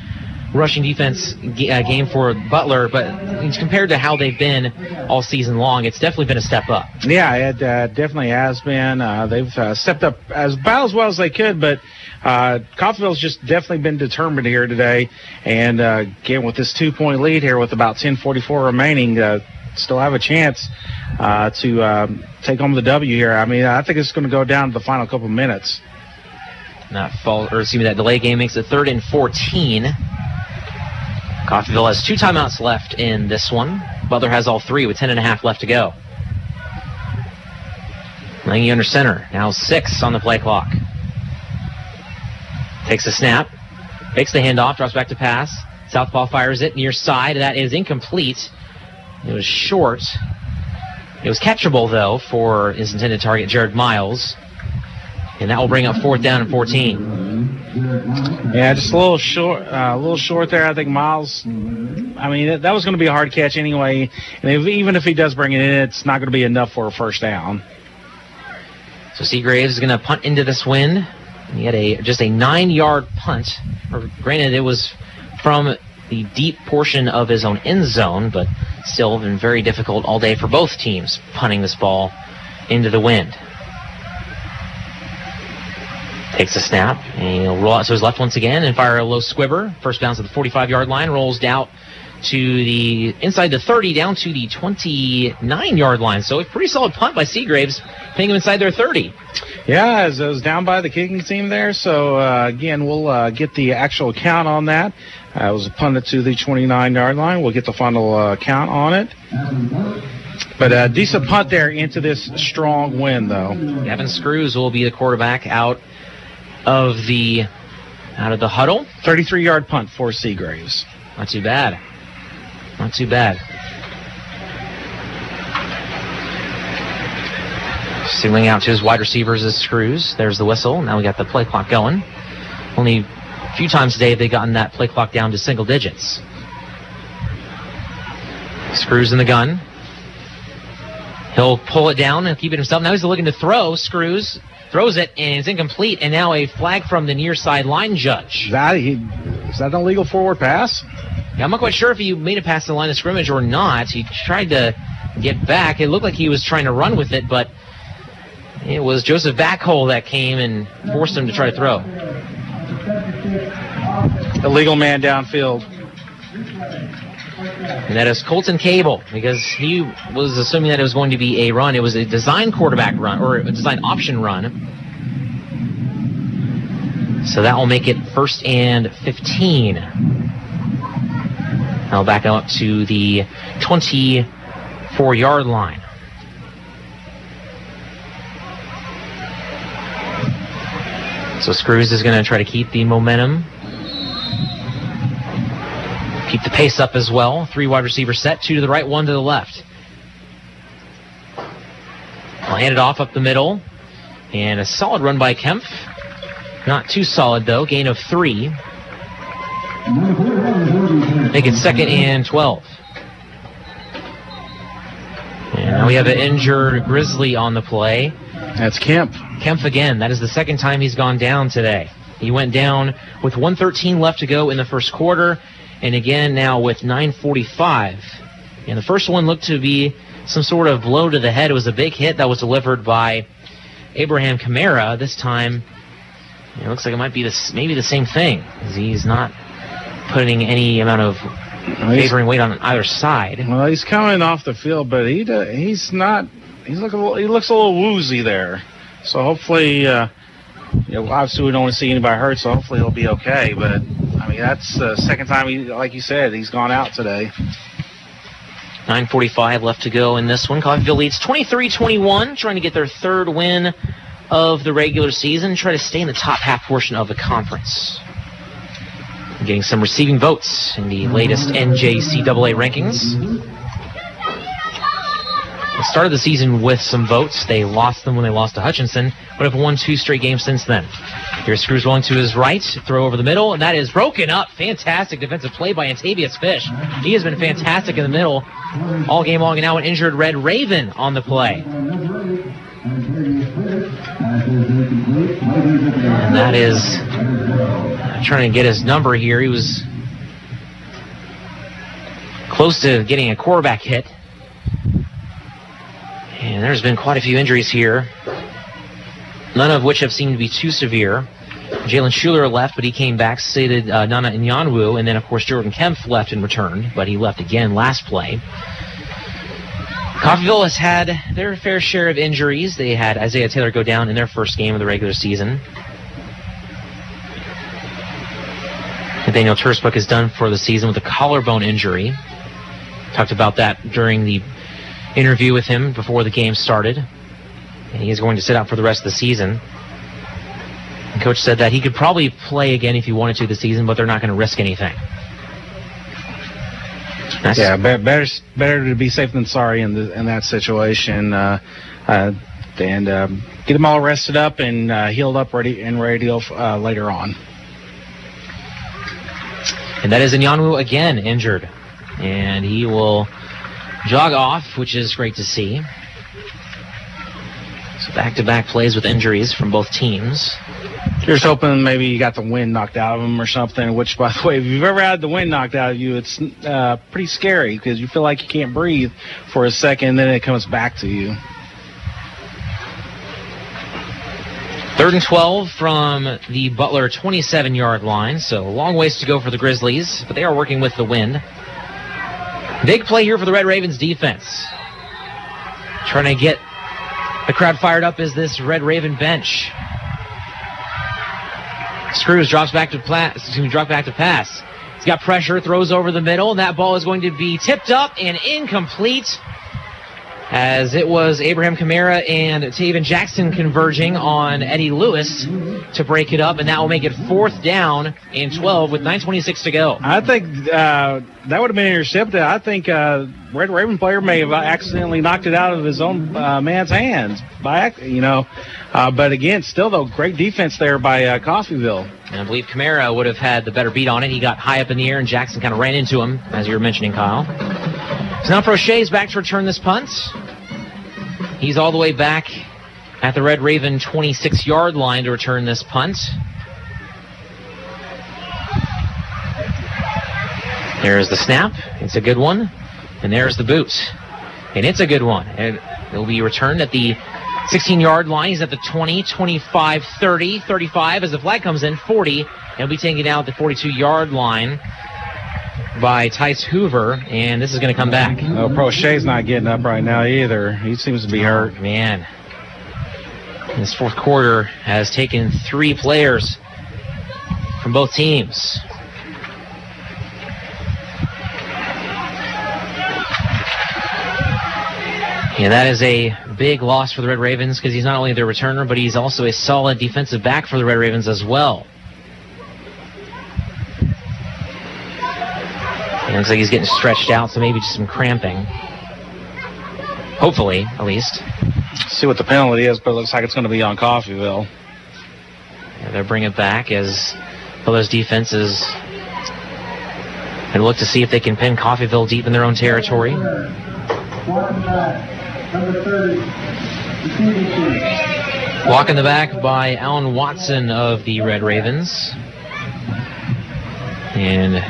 [SPEAKER 2] rushing defense game for Butler, but compared to how they've been all season long, it's definitely been a step up.
[SPEAKER 7] Yeah, it definitely has been. They've stepped up about as well as they could, but Coffeyville's just definitely been determined here today. And again, with this 2-point lead here with about 10:44 remaining, still have a chance to take home the W here. I mean, I think it's going to go down to the final couple minutes.
[SPEAKER 2] That delay game makes it 3rd and 14. Coffeyville has 2 timeouts left in this one. Butler has all 3 with 10.5 left to go. Lange under center. Now 6 on the play clock. Takes a snap. Fakes the handoff. Drops back to pass. Southpaw fires it near side. That is incomplete. It was short. It was catchable, though, for his intended target, Jared Miles. And that will bring up 4th down and 14.
[SPEAKER 7] Yeah, just a little short there. I think Miles, I mean, that was going to be a hard catch anyway. And even if he does bring it in, it's not going to be enough for a first down.
[SPEAKER 2] So Seagraves is going to punt into this wind. He had just a 9-yard punt. Granted, it was from the deep portion of his own end zone, but still been very difficult all day for both teams punting this ball into the wind. Takes a snap, and he'll roll out to his left once again and fire a low squibber. First bounce at the 45-yard line, rolls down to the inside the 30, down to the 29-yard line. So a pretty solid punt by Seagraves, putting him inside their 30.
[SPEAKER 7] Yeah, as it was down by the kicking team there. So, again, we'll get the actual count on that. It was a punt to the 29-yard line. We'll get the final count on it. But a decent punt there into this strong wind, though.
[SPEAKER 2] Gavin Screws will be the quarterback out of the huddle.
[SPEAKER 7] 33-yard punt for Seagraves.
[SPEAKER 2] Not too bad. Not too bad. Signaling out to his wide receivers is Screws. There's the whistle. Now we got the play clock going. Only a few times today have they gotten that play clock down to single digits. Screws in the gun. He'll pull it down and keep it himself. Now he's looking to throw. Screws throws it, and it's incomplete. And now a flag from the near side line judge.
[SPEAKER 7] Is that an illegal forward pass?
[SPEAKER 2] Yeah, I'm not quite sure if he made a pass to the line of scrimmage or not. He tried to get back. It looked like he was trying to run with it, but it was Joseph Backhole that came and forced him to try to throw.
[SPEAKER 7] Illegal man downfield.
[SPEAKER 2] And that is Colton Cable, because he was assuming that it was going to be a run. It was a design quarterback run, or a design option run. So that will make it 1st and 15. Now back up to the 24-yard line. So Screws is going to try to keep the momentum. Keep the pace up as well. 3 wide receivers set, 2 to the right, 1 to the left. I'll hand it off up the middle. And a solid run by Kempf. Not too solid, though. Gain of 3. Make it 2nd and 12. And now we have an injured Grizzly on the play.
[SPEAKER 7] That's Kempf.
[SPEAKER 2] Kempf again. That is the 2nd time he's gone down today. He went down with 1:13 left to go in the first quarter. And again now with 9:45. And the first one looked to be some sort of blow to the head. It was a big hit that was delivered by Abraham Kamara. This time, it looks like it might be maybe the same thing. He's not putting any amount of favoring weight on either side.
[SPEAKER 7] Well, he's coming off the field, but he's not. He looks a little woozy there. So hopefully, obviously we don't want to see anybody hurt. So hopefully he'll be okay. But I mean, that's the second time like you said, he's gone out today.
[SPEAKER 2] 9:45 left to go in this one. Coffeyville leads 23-21, trying to get their third win of the regular season, try to stay in the top half portion of the conference. Getting some receiving votes in the latest NJCAA rankings. They started the season with some votes. They lost them when they lost to Hutchinson, but have won 2 straight games since then. Here's Screws rolling to his right, throw over the middle, and that is broken up. Fantastic defensive play by Antavius Fish. He has been fantastic in the middle all game long, and now an injured Red Raven on the play. And that is trying to get his number here. He was close to getting a quarterback hit. And there's been quite a few injuries here, none of which have seemed to be too severe. Jalen Schuler left, but he came back, stated Nana Nyanwu, and then, of course, Jordan Kempf left and returned, but he left again last play. Coffeyville has had their fair share of injuries. They had Isaiah Taylor go down in their first game of the regular season. Nathaniel Tersbuck is done for the season with a collarbone injury. Talked about that during the interview with him before the game started. And he is going to sit out for the rest of the season. And Coach said that he could probably play again if he wanted to this season, but they're not going to risk anything.
[SPEAKER 7] Better to be safe than sorry in that situation. And get them all rested up and healed up, ready to go later on.
[SPEAKER 2] And that is Nyanwu again injured. And he will jog off, which is great to see. So back-to-back plays with injuries from both teams.
[SPEAKER 7] You're just hoping maybe you got the wind knocked out of him or something, which, by the way, if you've ever had the wind knocked out of you, it's pretty scary because you feel like you can't breathe for a second, and then it comes back to you.
[SPEAKER 2] 3rd and 12 from the Butler 27-yard line, so a long ways to go for the Grizzlies, but they are working with the wind. Big play here for the Red Ravens defense. Trying to get the crowd fired up is this Red Raven bench. Screws drops back to pass. He's got pressure, throws over the middle, and that ball is going to be tipped up and incomplete, as it was Abraham Camara and Taven Jackson converging on Eddie Lewis to break it up, and that will make it 4th down and 12 with 9:26 to go.
[SPEAKER 7] I think that would have been intercepted. I think Red Raven player may have accidentally knocked it out of his own man's hands but again, still though, great defense there by Coffeyville.
[SPEAKER 2] And I believe Camara would have had the better beat on it. He got high up in the air, and Jackson kind of ran into him, as you were mentioning, Kyle. So now Prochet is back to return this punt. He's all the way back at the Red Raven 26-yard line to return this punt. There's the snap. It's a good one. And there's the boot. And it's a good one. And it'll be returned at the 16-yard line. He's at the 20, 25, 30, 35 as the flag comes in, 40. He'll be taken out at the 42-yard line by Tice Hoover, and this is going to come back.
[SPEAKER 7] Oh, Prochet's not getting up right now either. He seems to be hurt.
[SPEAKER 2] Man. This fourth quarter has taken 3 players from both teams. And that is a big loss for the Red Ravens because he's not only their returner, but he's also a solid defensive back for the Red Ravens as well. It looks like he's getting stretched out, so maybe just some cramping. Hopefully, at least.
[SPEAKER 7] See what the penalty is, but it looks like it's going to be on Coffeyville.
[SPEAKER 2] Yeah, they'll bring it back as Butler's defense is going to look to see if they can pin Coffeyville deep in their own territory. Walk in the back by Alan Watson of the Red Ravens. And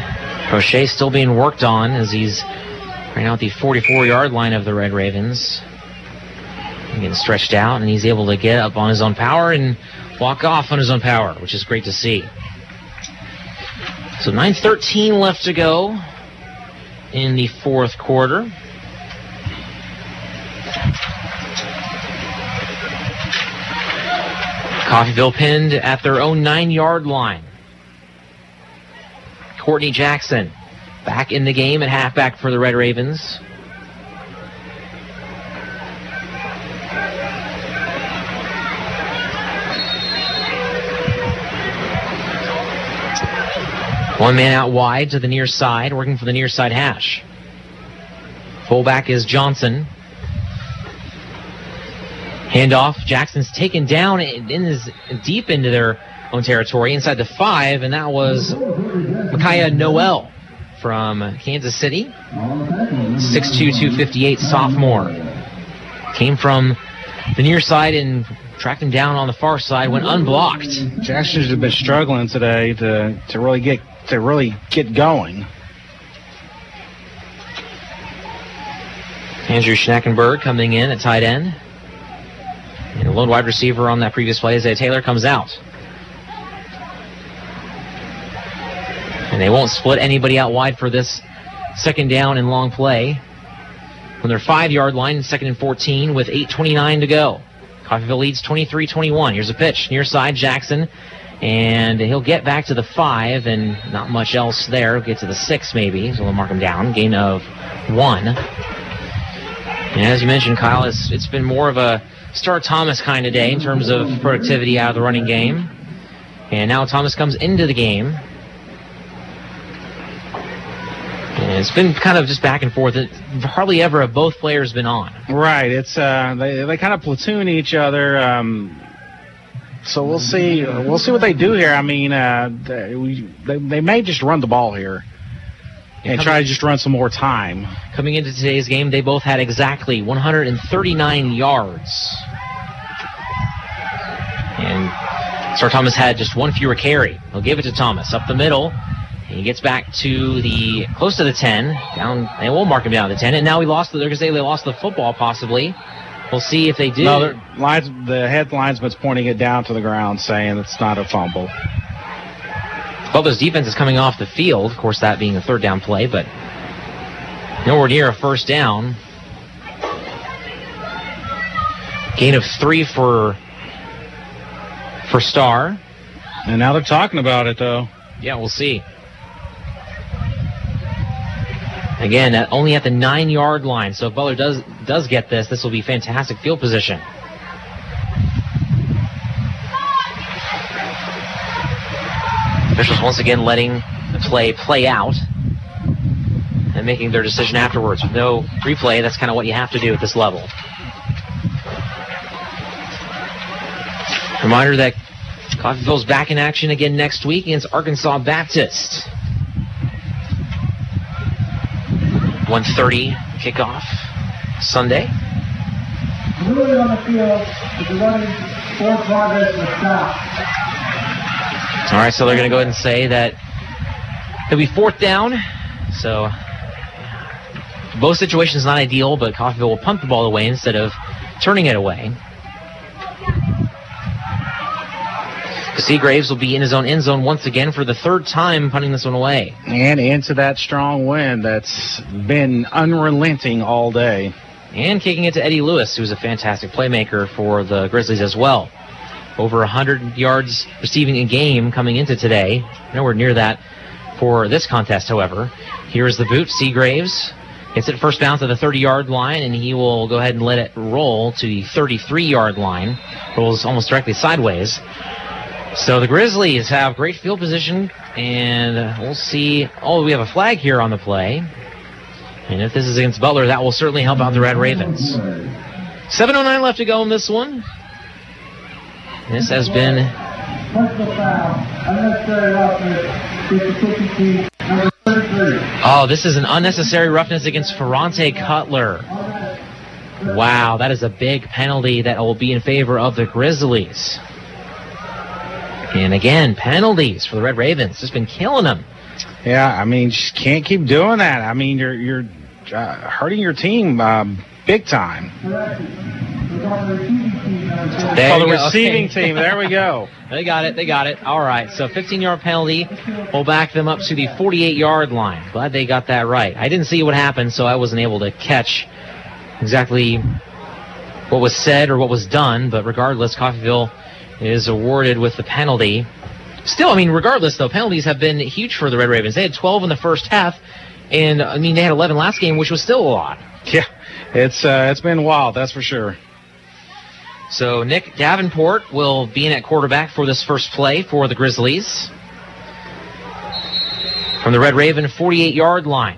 [SPEAKER 2] Prochet still being worked on as he's right now at the 44-yard line of the Red Ravens. Getting stretched out, and he's able to get up on his own power and walk off on his own power, which is great to see. So 9:13 left to go in the fourth quarter. Coffeyville pinned at their own 9-yard line. Courtney Jackson back in the game at halfback for the Red Ravens. One man out wide to the near side, working for the near side hash. Fullback is Johnson. Handoff. Jackson's taken down deep into their own territory, inside the 5, and that was Micaiah Noel from Kansas City. 6'2", 258 sophomore. Came from the near side and tracked him down on the far side, went unblocked.
[SPEAKER 7] Jackson's have been struggling today to really get going.
[SPEAKER 2] Andrew Schnackenberg coming in at tight end. And the lone wide receiver on that previous play, Isaiah Taylor, comes out. And they won't split anybody out wide for this second down and long play. On their 5-yard line, 2nd and 14 with 8:29 to go. Coffeyville leads 23-21. Here's a pitch, near side, Jackson. And he'll get back to the 5, and not much else there. He'll get to the 6 maybe, so we'll mark him down. Gain of 1. And as you mentioned, Kyle, it's been more of a Star Thomas kind of day in terms of productivity out of the running game. And now Thomas comes into the game. And it's been kind of just back and forth. Hardly ever have both players been on.
[SPEAKER 7] Right. It's they kind of platoon each other. So we'll see. We'll see what they do here. I mean, they may just run the ball here and try to just run some more time.
[SPEAKER 2] Coming into today's game, they both had exactly 139 yards. And Star Thomas had just one fewer carry. He'll give it to Thomas up the middle. And he gets back to close to the 10. Down, and we'll mark him down to the 10. And now they're going to say they lost the football possibly. We'll see if they do.
[SPEAKER 7] No, the head linesman's pointing it down to the ground, saying it's not a fumble.
[SPEAKER 2] Butler's defense is coming off the field, of course, that being a third down play, but nowhere near a first down. Gain of 3 for Star.
[SPEAKER 7] And now they're talking about it, though.
[SPEAKER 2] Yeah, we'll see. Again, only at the 9-yard line, so if Butler does get this will be fantastic field position. Officials once again letting the play out and making their decision afterwards. With no replay, that's kind of what you have to do at this level. Reminder that Coffeyville's back in action again next week against Arkansas Baptist. 1:30 kickoff Sunday.
[SPEAKER 13] Moving on the field is running for progress and stop.
[SPEAKER 2] All right, so they're going to go ahead and say that it'll be 4th down. So both situations not ideal, but Coffeyville will punt the ball away instead of turning it away. Seagraves will be in his own end zone once again for the 3rd time, punting this one away.
[SPEAKER 7] And into that strong wind that's been unrelenting all day.
[SPEAKER 2] And kicking it to Eddie Lewis, who's a fantastic playmaker for the Grizzlies as well. Over 100 yards receiving a game coming into today. Nowhere near that for this contest, however. Here's the boot. Seagraves gets it first bounce at the 30-yard line, and he will go ahead and let it roll to the 33-yard line. Rolls almost directly sideways. So the Grizzlies have great field position, and we'll see. Oh, we have a flag here on the play. And if this is against Butler, that will certainly help out the Red Ravens. 7:09 left to go in this one. This has been... Oh, this is an unnecessary roughness against Ferrante Cutler. Wow, that is a big penalty that will be in favor of the Grizzlies. And again, penalties for the Red Ravens. Just been killing them.
[SPEAKER 7] Yeah, I mean, just can't keep doing that. I mean, you're hurting your team big time. The receiving team. There we go.
[SPEAKER 2] They got it. All right, so 15-yard penalty will back them up to the 48-yard line. Glad they got that right. I didn't see what happened, so I wasn't able to catch exactly what was said or what was done, but regardless, Coffeyville is awarded with the penalty. Still, I mean, regardless, though, penalties have been huge for the Red Ravens. They had 12 in the first half, and, I mean, they had 11 last game, which was still a lot.
[SPEAKER 7] Yeah, it's been wild, that's for sure.
[SPEAKER 2] So Nick Davenport will be in at quarterback for this first play for the Grizzlies. From the Red Raven 48-yard line.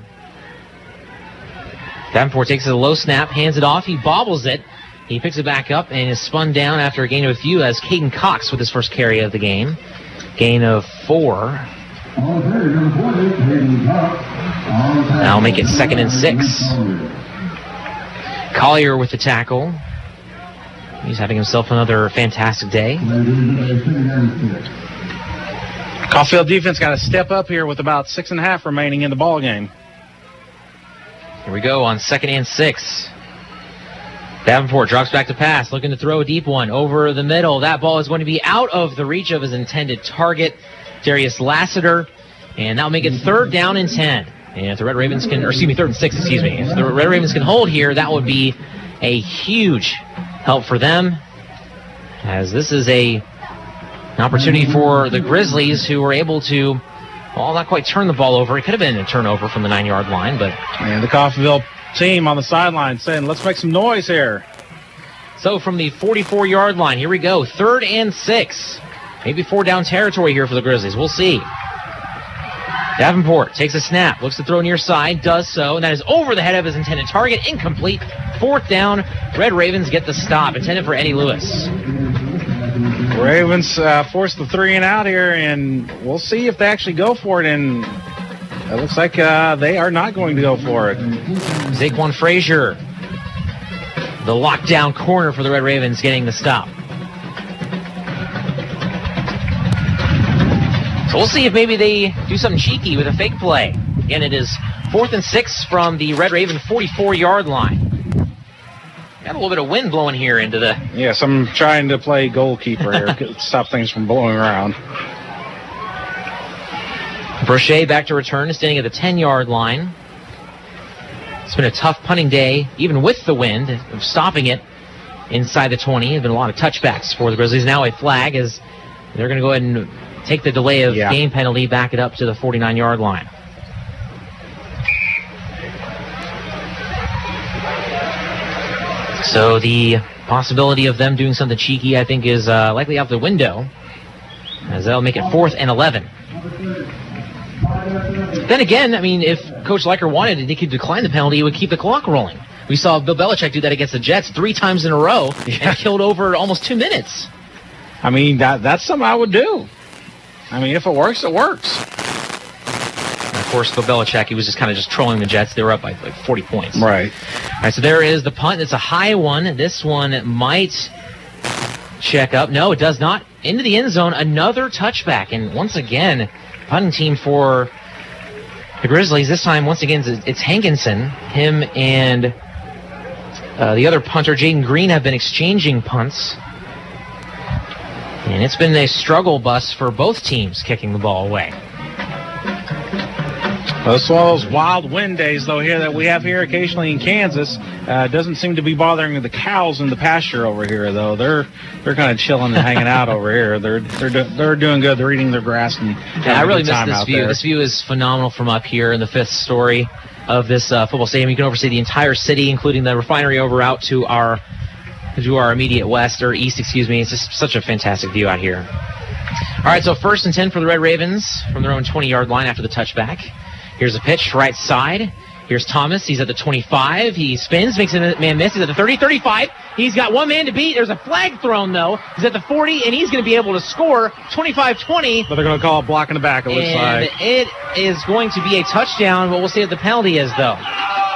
[SPEAKER 2] Davenport takes a low snap, hands it off, he bobbles it. He picks it back up and is spun down after a gain of a few as Caden Cox with his first carry of the game. Gain of 4. Now make it 2nd and 6. Collier with the tackle. He's having himself another fantastic day.
[SPEAKER 7] Caulfield defense got to step up here with about 6.5 remaining in the ball game.
[SPEAKER 2] Here we go on 2nd and 6. Davenport drops back to pass, looking to throw a deep one over the middle. That ball is going to be out of the reach of his intended target, Darius Lassiter, and that'll make it 3rd down and 10. And if the Red Ravens can, 3rd and 6, excuse me. If the Red Ravens can hold here, that would be a huge help for them, as this is an opportunity for the Grizzlies, who were able to, well, not quite turn the ball over. It could have been a turnover from the 9-yard line, but...
[SPEAKER 7] And the Coffeyville team on the sideline saying, let's make some noise here.
[SPEAKER 2] So from the 44-yard line, here we go, 3rd and 6. Maybe 4-down territory here for the Grizzlies. We'll see. Davenport takes a snap, looks to throw near side, does so, and that is over the head of his intended target, incomplete. 4th down, Red Ravens get the stop, intended for Eddie Lewis.
[SPEAKER 7] Ravens force the 3 and out here, and we'll see if they actually go for it, and it looks like they are not going to go for it.
[SPEAKER 2] Zaquan Frazier, the lockdown corner for the Red Ravens, getting the stop. So we'll see if maybe they do something cheeky with a fake play. Again, it is 4th and 6 from the Red Raven 44-yard line. Got a little bit of wind blowing here into the...
[SPEAKER 7] Yes, I'm trying to play goalkeeper here, stop things from blowing around.
[SPEAKER 2] Brochet back to return, standing at the 10-yard line. It's been a tough punting day, even with the wind, of stopping it inside the 20. There's been a lot of touchbacks for the Grizzlies. Now a flag, as they're going to go ahead and take the delay of game penalty, back it up to the 49-yard line. So the possibility of them doing something cheeky, I think, is likely out the window, as they'll make it 4th and 11. Then again, I mean, if Coach Leiker wanted it, he could decline the penalty. He would keep the clock rolling. We saw Bill Belichick do that against the Jets 3 times in a row and killed over almost 2 minutes.
[SPEAKER 7] I mean, that's something I would do. I mean, if it works, it works.
[SPEAKER 2] And of course, Bill Belichick, he was just kind of trolling the Jets. They were up by like 40 points.
[SPEAKER 7] Right.
[SPEAKER 2] All right, so there is the punt. It's a high one. This one might check up. No, it does not. Into the end zone, another touchback. And once again, punting team for the Grizzlies. This time, once again, it's Hankinson. Him and the other punter, Jaden Green, have been exchanging punts. And it's been a struggle bus for both teams kicking the ball away.
[SPEAKER 7] Well, it's one of those wild wind days, though, here that we have here occasionally in Kansas. Doesn't seem to be bothering the cows in the pasture over here, though. They're kind of chilling and hanging out over here. They're doing good. They're eating their grass and
[SPEAKER 2] I really miss this view. There. This view is phenomenal from up here in the 5th story of this football stadium. You can oversee the entire city, including the refinery over out to our immediate west, or east, excuse me. It's just such a fantastic view out here. All right, so 1st and 10 for the Red Ravens from their own 20-yard line after the touchback. Here's a pitch, right side. Here's Thomas. He's at the 25. He spins, makes a man miss. He's at the 30, 35. He's got one man to beat. There's a flag thrown, though. He's at the 40, and he's going to be able to score 25-20.
[SPEAKER 7] But they're going to call a block in the back, it looks like.
[SPEAKER 2] And it is going to be a touchdown, but we'll see what the penalty is, though.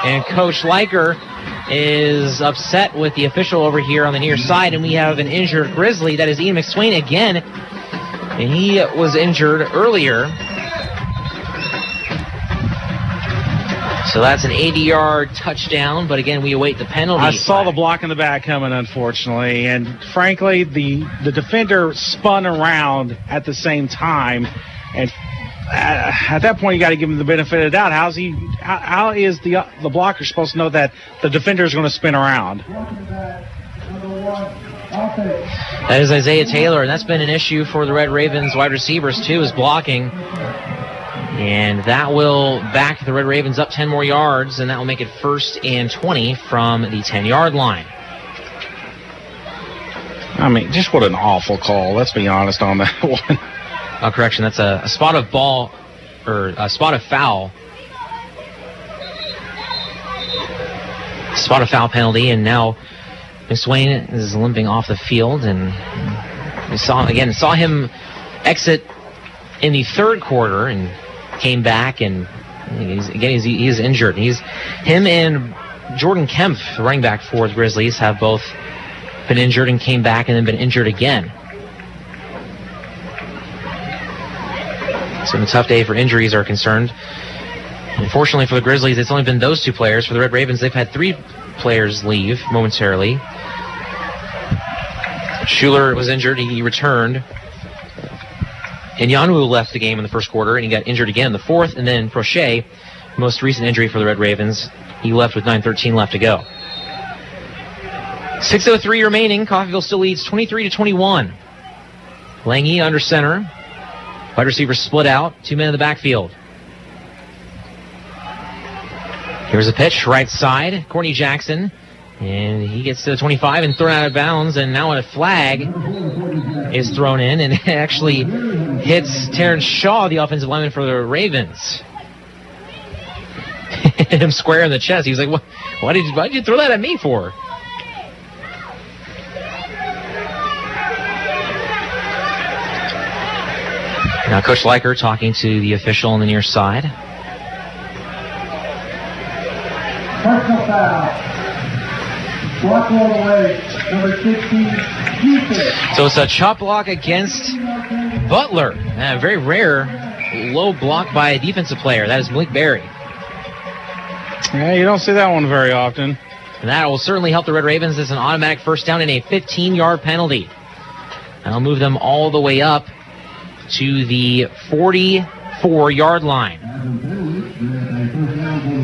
[SPEAKER 2] And Coach Leiker is upset with the official over here on the near side, and we have an injured Grizzly. That is Ian McSwain again, and he was injured earlier. So that's an 80-yard touchdown, but again, we await the penalty.
[SPEAKER 7] I saw the block in the back coming, unfortunately, and frankly, the defender spun around at the same time, and at that point, you got to give him the benefit of the doubt. How is the blocker supposed to know that the defender is going to spin around?
[SPEAKER 2] That is Isaiah Taylor, and that's been an issue for the Red Ravens wide receivers, too, is blocking. And that will back the Red Ravens up 10 more yards, and that will make it 1st and 20 from the 10-yard line.
[SPEAKER 7] I mean, just what an awful call. Let's be honest on that one.
[SPEAKER 2] Oh, correction, that's a spot of ball, or a spot of foul. Spot of foul penalty, and now McSwain is limping off the field, and we saw him exit in the third quarter and came back, and he's injured. Him and Jordan Kemp, the running back for the Grizzlies, have both been injured and came back and then been injured again. So a tough day for injuries are concerned. Unfortunately for the Grizzlies, it's only been those two players. For the Red Ravens, they've had 3 players leave momentarily. Schuler was injured. He returned. And Yanu left the game in the first quarter, and he got injured again in the fourth. And then Prochet, most recent injury for the Red Ravens, he left with 9:13 left to go. 6:03 remaining. Coffeyville still leads 23-21. Lange under center. Wide receivers split out. 2 men in the backfield. Here's a pitch, right side. Courtney Jackson. And he gets to the 25 and thrown out of bounds. And now a flag is thrown in. And it actually hits Terrence Shaw, the offensive lineman for the Ravens. Hit him square in the chest. He was like, why did you throw that at me for? Now Coach Leiker talking to the official on the near side.
[SPEAKER 13] Personal foul. Block all the way, number 16, Houston.
[SPEAKER 2] So it's a chop block against Butler. A very rare low block by a defensive player. That is Malik Berry.
[SPEAKER 7] Yeah, you don't see that one very often.
[SPEAKER 2] And that will certainly help the Red Ravens as an automatic first down and a 15-yard penalty. That'll move them all the way up to the 44-yard line.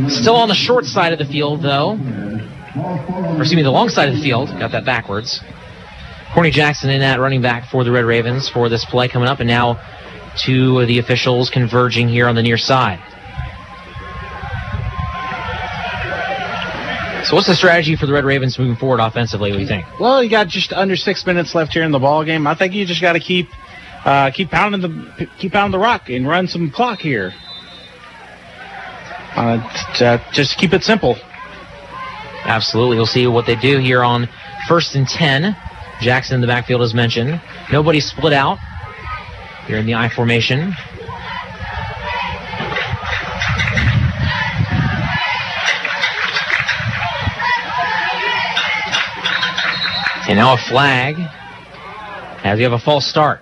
[SPEAKER 2] Still on the short side of the field, though. Or excuse me, the long side of the field. Got that backwards. Courtney Jackson in that running back for the Red Ravens for this play coming up. And now to the officials converging here on the near side. So what's the strategy for the Red Ravens moving forward offensively, what do you think?
[SPEAKER 7] Well, you got just under 6 minutes left here in the ball game. I think you just got to keep pounding the rock and run some clock here. Just keep it simple.
[SPEAKER 2] Absolutely. We'll see what they do here on 1st and 10. Jackson in the backfield as mentioned. Nobody split out here in the I formation. And now a flag as we have a false start.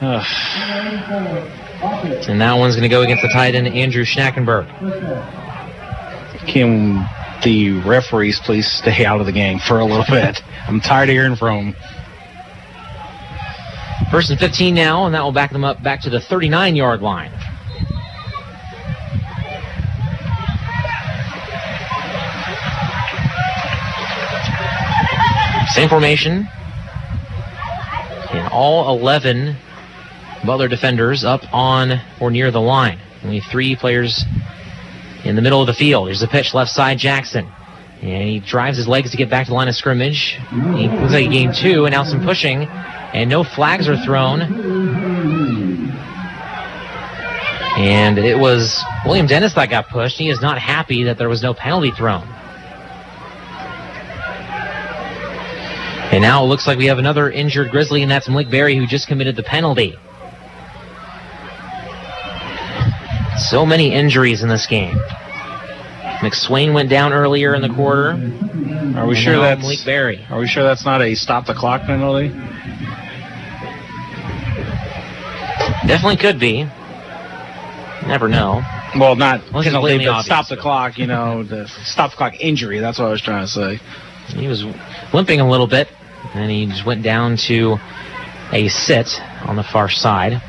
[SPEAKER 2] And that one's going to go against the tight end, Andrew Schnackenberg.
[SPEAKER 7] Can the referees please stay out of the game for a little bit? I'm tired of hearing from them.
[SPEAKER 2] 1st and 15 now, and that will back them up back to the 39-yard line. Same formation. And all 11 Butler defenders up on or near the line. Only 3 players in the middle of the field. Here's the pitch, left side, Jackson. And he drives his legs to get back to the line of scrimmage. He looks like he gained 2, and now some pushing. And no flags are thrown. And it was William Dennis that got pushed. He is not happy that there was no penalty thrown. And now it looks like we have another injured Grizzly, and that's Malik Berry, who just committed the penalty. So many injuries in this game. McSwain went down earlier in the quarter.
[SPEAKER 7] Are we sure that's
[SPEAKER 2] Malik Berry?
[SPEAKER 7] Are we sure that's not a stop the clock penalty?
[SPEAKER 2] Definitely could be. Never know.
[SPEAKER 7] Well, not
[SPEAKER 2] Unless it's
[SPEAKER 7] penalty,
[SPEAKER 2] blatantly
[SPEAKER 7] but
[SPEAKER 2] obvious,
[SPEAKER 7] stop the clock, the stop the clock injury. That's what I was trying to say.
[SPEAKER 2] He was limping a little bit, and he just went down to a sit on the far side.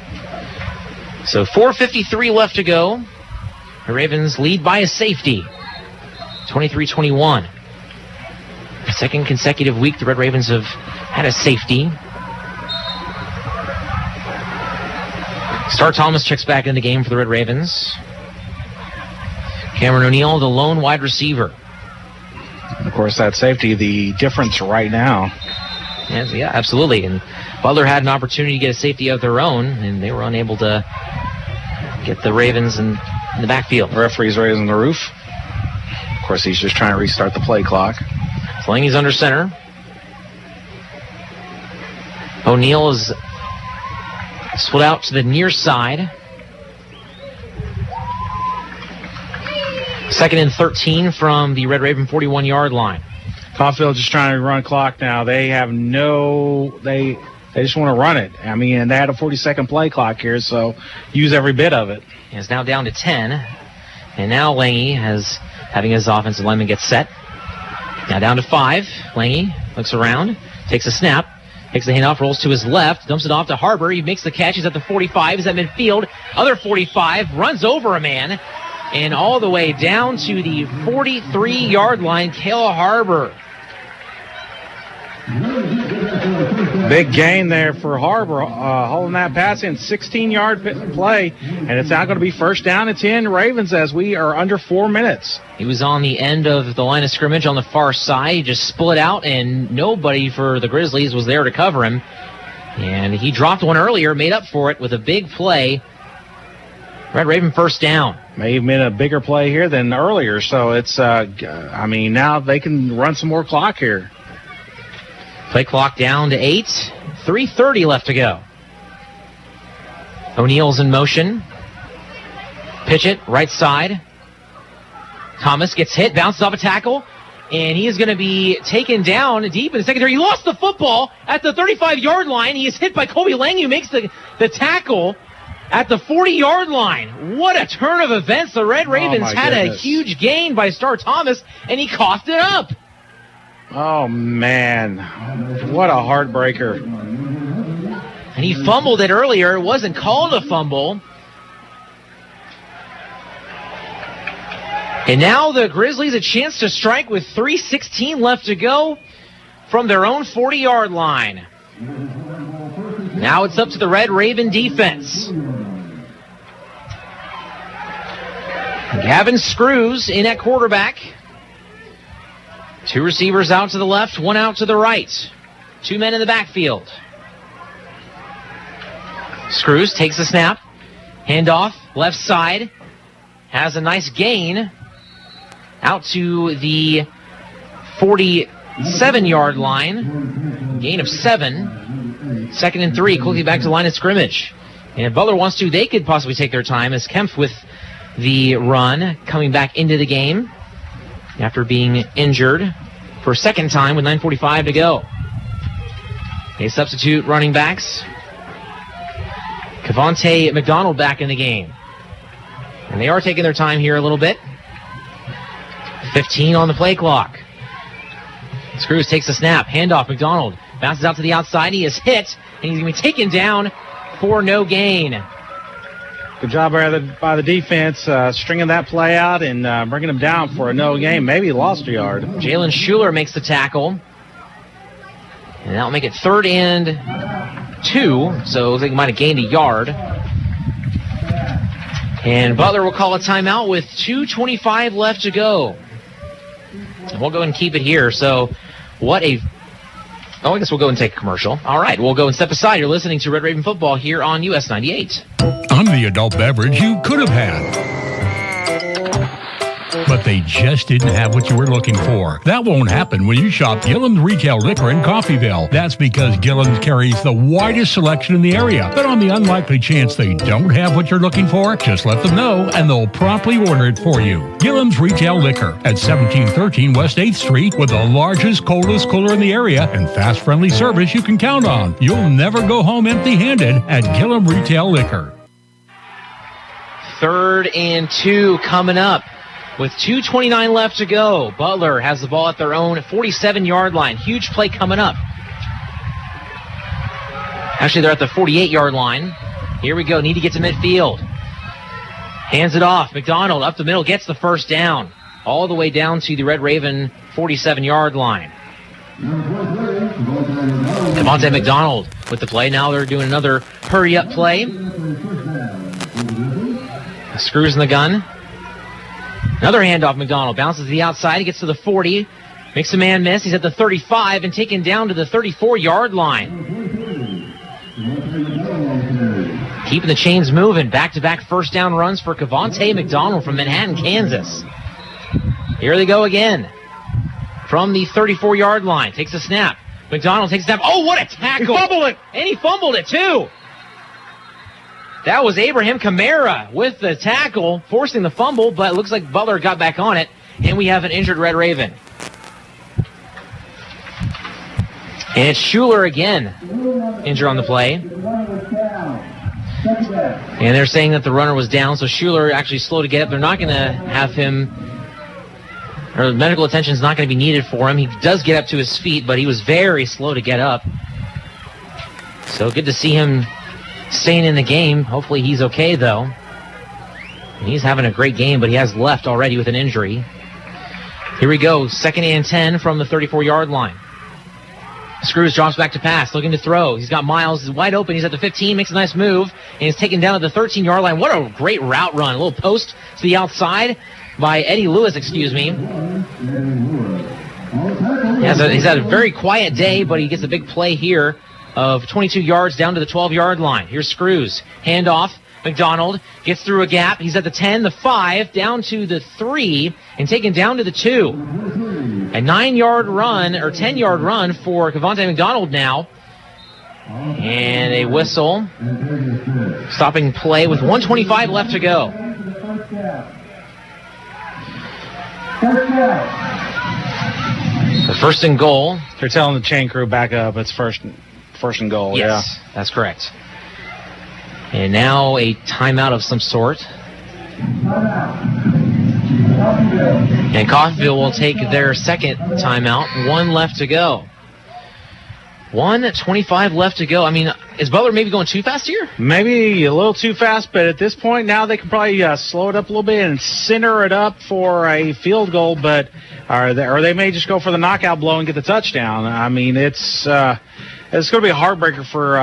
[SPEAKER 2] So 4:53 left to go. The Ravens lead by a safety, 23-21. Second consecutive week the Red Ravens have had a safety. Star Thomas checks back in the game for the Red Ravens. Cameron O'Neill, the lone wide receiver.
[SPEAKER 7] Of course, that safety, the difference right now.
[SPEAKER 2] Yeah, absolutely. And Butler had an opportunity to get a safety of their own, and they were unable to get the Ravens in the backfield.
[SPEAKER 7] The referee's raising the roof. Of course, he's just trying to restart the play clock.
[SPEAKER 2] Lange's under center. O'Neill is split out to the near side. 2nd and 13 from the Red Raven 41-yard line.
[SPEAKER 7] Caulfield just trying to run clock now. They have they just want to run it. I mean, and they had a 40-second play clock here, so use every bit of it.
[SPEAKER 2] It's now down to 10. And now Lange having his offensive lineman get set. Now down to 5. Lange looks around, takes a snap, takes the handoff, rolls to his left, dumps it off to Harbor. He makes the catch. He's at the 45. He's at midfield. Other 45, runs over a man, and all the way down to the 43-yard line, Cale Harbor.
[SPEAKER 7] Big gain there for Harbor, holding that pass in, 16-yard play, and it's now going to be 1st down and 10 Ravens as we are under 4 minutes.
[SPEAKER 2] He was on the end of the line of scrimmage on the far side. He just split out, and nobody for the Grizzlies was there to cover him. And he dropped one earlier, made up for it with a big play. Red Raven 1st down.
[SPEAKER 7] May have been a bigger play here than earlier, so it's, now they can run some more clock here.
[SPEAKER 2] Play clock down to 8. 3:30 left to go. O'Neill's in motion. Pitch it, right side. Thomas gets hit, bounces off a tackle, and he is going to be taken down deep in the secondary. He lost the football at the 35-yard line. He is hit by Kobe Lange, who makes the tackle at the 40-yard line. What a turn of events. The Red Ravens had a huge gain by Star Thomas, and he coughed it up.
[SPEAKER 7] Oh, man. What a heartbreaker.
[SPEAKER 2] And he fumbled it earlier. It wasn't called a fumble. And now the Grizzlies a chance to strike with 3:16 left to go from their own 40-yard line. Now it's up to the Red Raven defense. Gavin Screws in at quarterback. 2 receivers out to the left, 1 out to the right. 2 men in the backfield. Screws takes the snap. Handoff, left side. Has a nice gain. Out to the 47-yard line. Gain of 7. 2nd and 3, quickly back to the line of scrimmage. And if Butler wants to, they could possibly take their time as Kempf with the run coming back into the game after being injured for a second time with 9:45 to go. They substitute running backs. Cavante McDonald back in the game. And they are taking their time here a little bit. 15 on the play clock. Screws takes a snap. Handoff. McDonald bounces out to the outside. He is hit, and he's going to be taken down for no gain.
[SPEAKER 7] Good job by the defense, stringing that play out and bringing him down for a no gain. Maybe he lost a yard.
[SPEAKER 2] Jalen Schuler makes the tackle. And that'll make it 3rd and 2. So it looks like he might have gained a yard. And Butler will call a timeout with 2:25 left to go. And we'll go and keep it here. So I guess we'll go and take a commercial. All right, we'll go and step aside. You're listening to Red Raven Football here on US 98.
[SPEAKER 3] I'm the adult beverage you could have had, but they just didn't have what you were looking for. That won't happen when you shop Gillum's Retail Liquor in Coffeyville. That's because Gillum's carries the widest selection in the area. But on the unlikely chance they don't have what you're looking for, just let them know and they'll promptly order it for you. Gillum's Retail Liquor at 1713 West 8th Street, with the largest, coldest cooler in the area and fast, friendly service you can count on. You'll never go home empty-handed at Gillum Retail Liquor.
[SPEAKER 2] 3rd and 2 coming up with 2:29 left to go. Butler has the ball at their own 47-yard line. Huge play coming up. Actually, they're at the 48-yard line. Here we go. Need to get to midfield. Hands it off. McDonald up the middle gets the first down. All the way down to the Red Raven 47-yard line. Devontae McDonald with the play. Now they're doing another hurry-up play. Screws in the gun. Another handoff. McDonald bounces to the outside. He gets to the 40. Makes a man miss. He's at the 35 and taken down to the 34-yard line. Keeping the chains moving. Back-to-back first down runs for Devontae McDonald from Manhattan, Kansas. Here they go again. From the 34-yard line. Takes a snap. McDonald takes a snap. Oh, what a tackle.
[SPEAKER 7] He fumbled it.
[SPEAKER 2] And he fumbled it, too. That was Abraham Kamara with the tackle, forcing the fumble, but it looks like Butler got back on it, and we have an injured Red Raven. And it's Schuler again, injured on the play. And they're saying that the runner was down, so Schuler actually slow to get up. They're not going to have him, or medical attention is not going to be needed for him. He does get up to his feet, but he was very slow to get up. So good to see him staying in the game. Hopefully he's okay, though. He's having a great game, but he has left already with an injury. Here we go, 2nd and 10 from the 34-yard line. Screws drops back to pass, looking to throw. He's got Miles, he's wide open. He's at the 15, makes a nice move, and he's taken down at the 13-yard line. What a great route run. A little post to the outside by Eddie Lewis, excuse me. He's had a very quiet day, but he gets a big play here of 22 yards down to the 12-yard line. Here's Screws. Handoff. McDonald gets through a gap. He's at the 10, the 5, down to the 3, and taken down to the 2. A 9-yard run, or 10-yard run for Devontae McDonald now. And a whistle. Stopping play with 1:25 left to go. The 1st and goal.
[SPEAKER 7] They're telling the chain crew back up. It's first and goal.
[SPEAKER 2] Yes,
[SPEAKER 7] yeah.
[SPEAKER 2] That's correct. And now a timeout of some sort. And Coffeyville will take their second timeout. 1 left to go. 1:25 left to go. I mean, is Butler maybe going too fast here?
[SPEAKER 7] Maybe a little too fast, but at this point now they can probably slow it up a little bit and center it up for a field goal, but or they may just go for the knockout blow and get the touchdown. I mean, it's going to be a heartbreaker for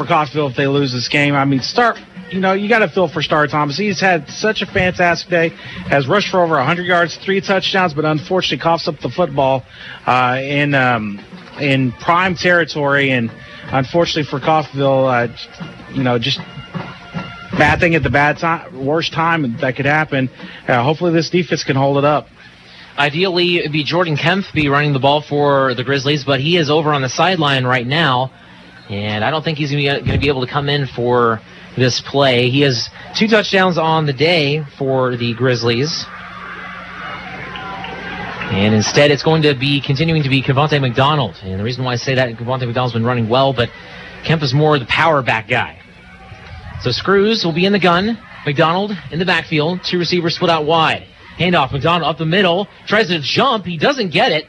[SPEAKER 7] Coffeyville if they lose this game. I mean, you got to feel for Star Thomas. He's had such a fantastic day, has rushed for over 100 yards, 3 touchdowns, but unfortunately coughs up the football in prime territory, and unfortunately for Coffeyville, just bad thing at the bad time, worst time that could happen. Hopefully this defense can hold it up.
[SPEAKER 2] Ideally, it'd be Jordan Kempf be running the ball for the Grizzlies, but he is over on the sideline right now, and I don't think he's going to be able to come in for this play. He has 2 touchdowns on the day for the Grizzlies. And instead, it's going to be continuing to be Devontae McDonald. And the reason why I say that, Devontae McDonald's been running well, but Kemp is more the power back guy. So Screws will be in the gun. McDonald in the backfield. 2 receivers split out wide. Handoff. McDonald up the middle. Tries to jump. He doesn't get it.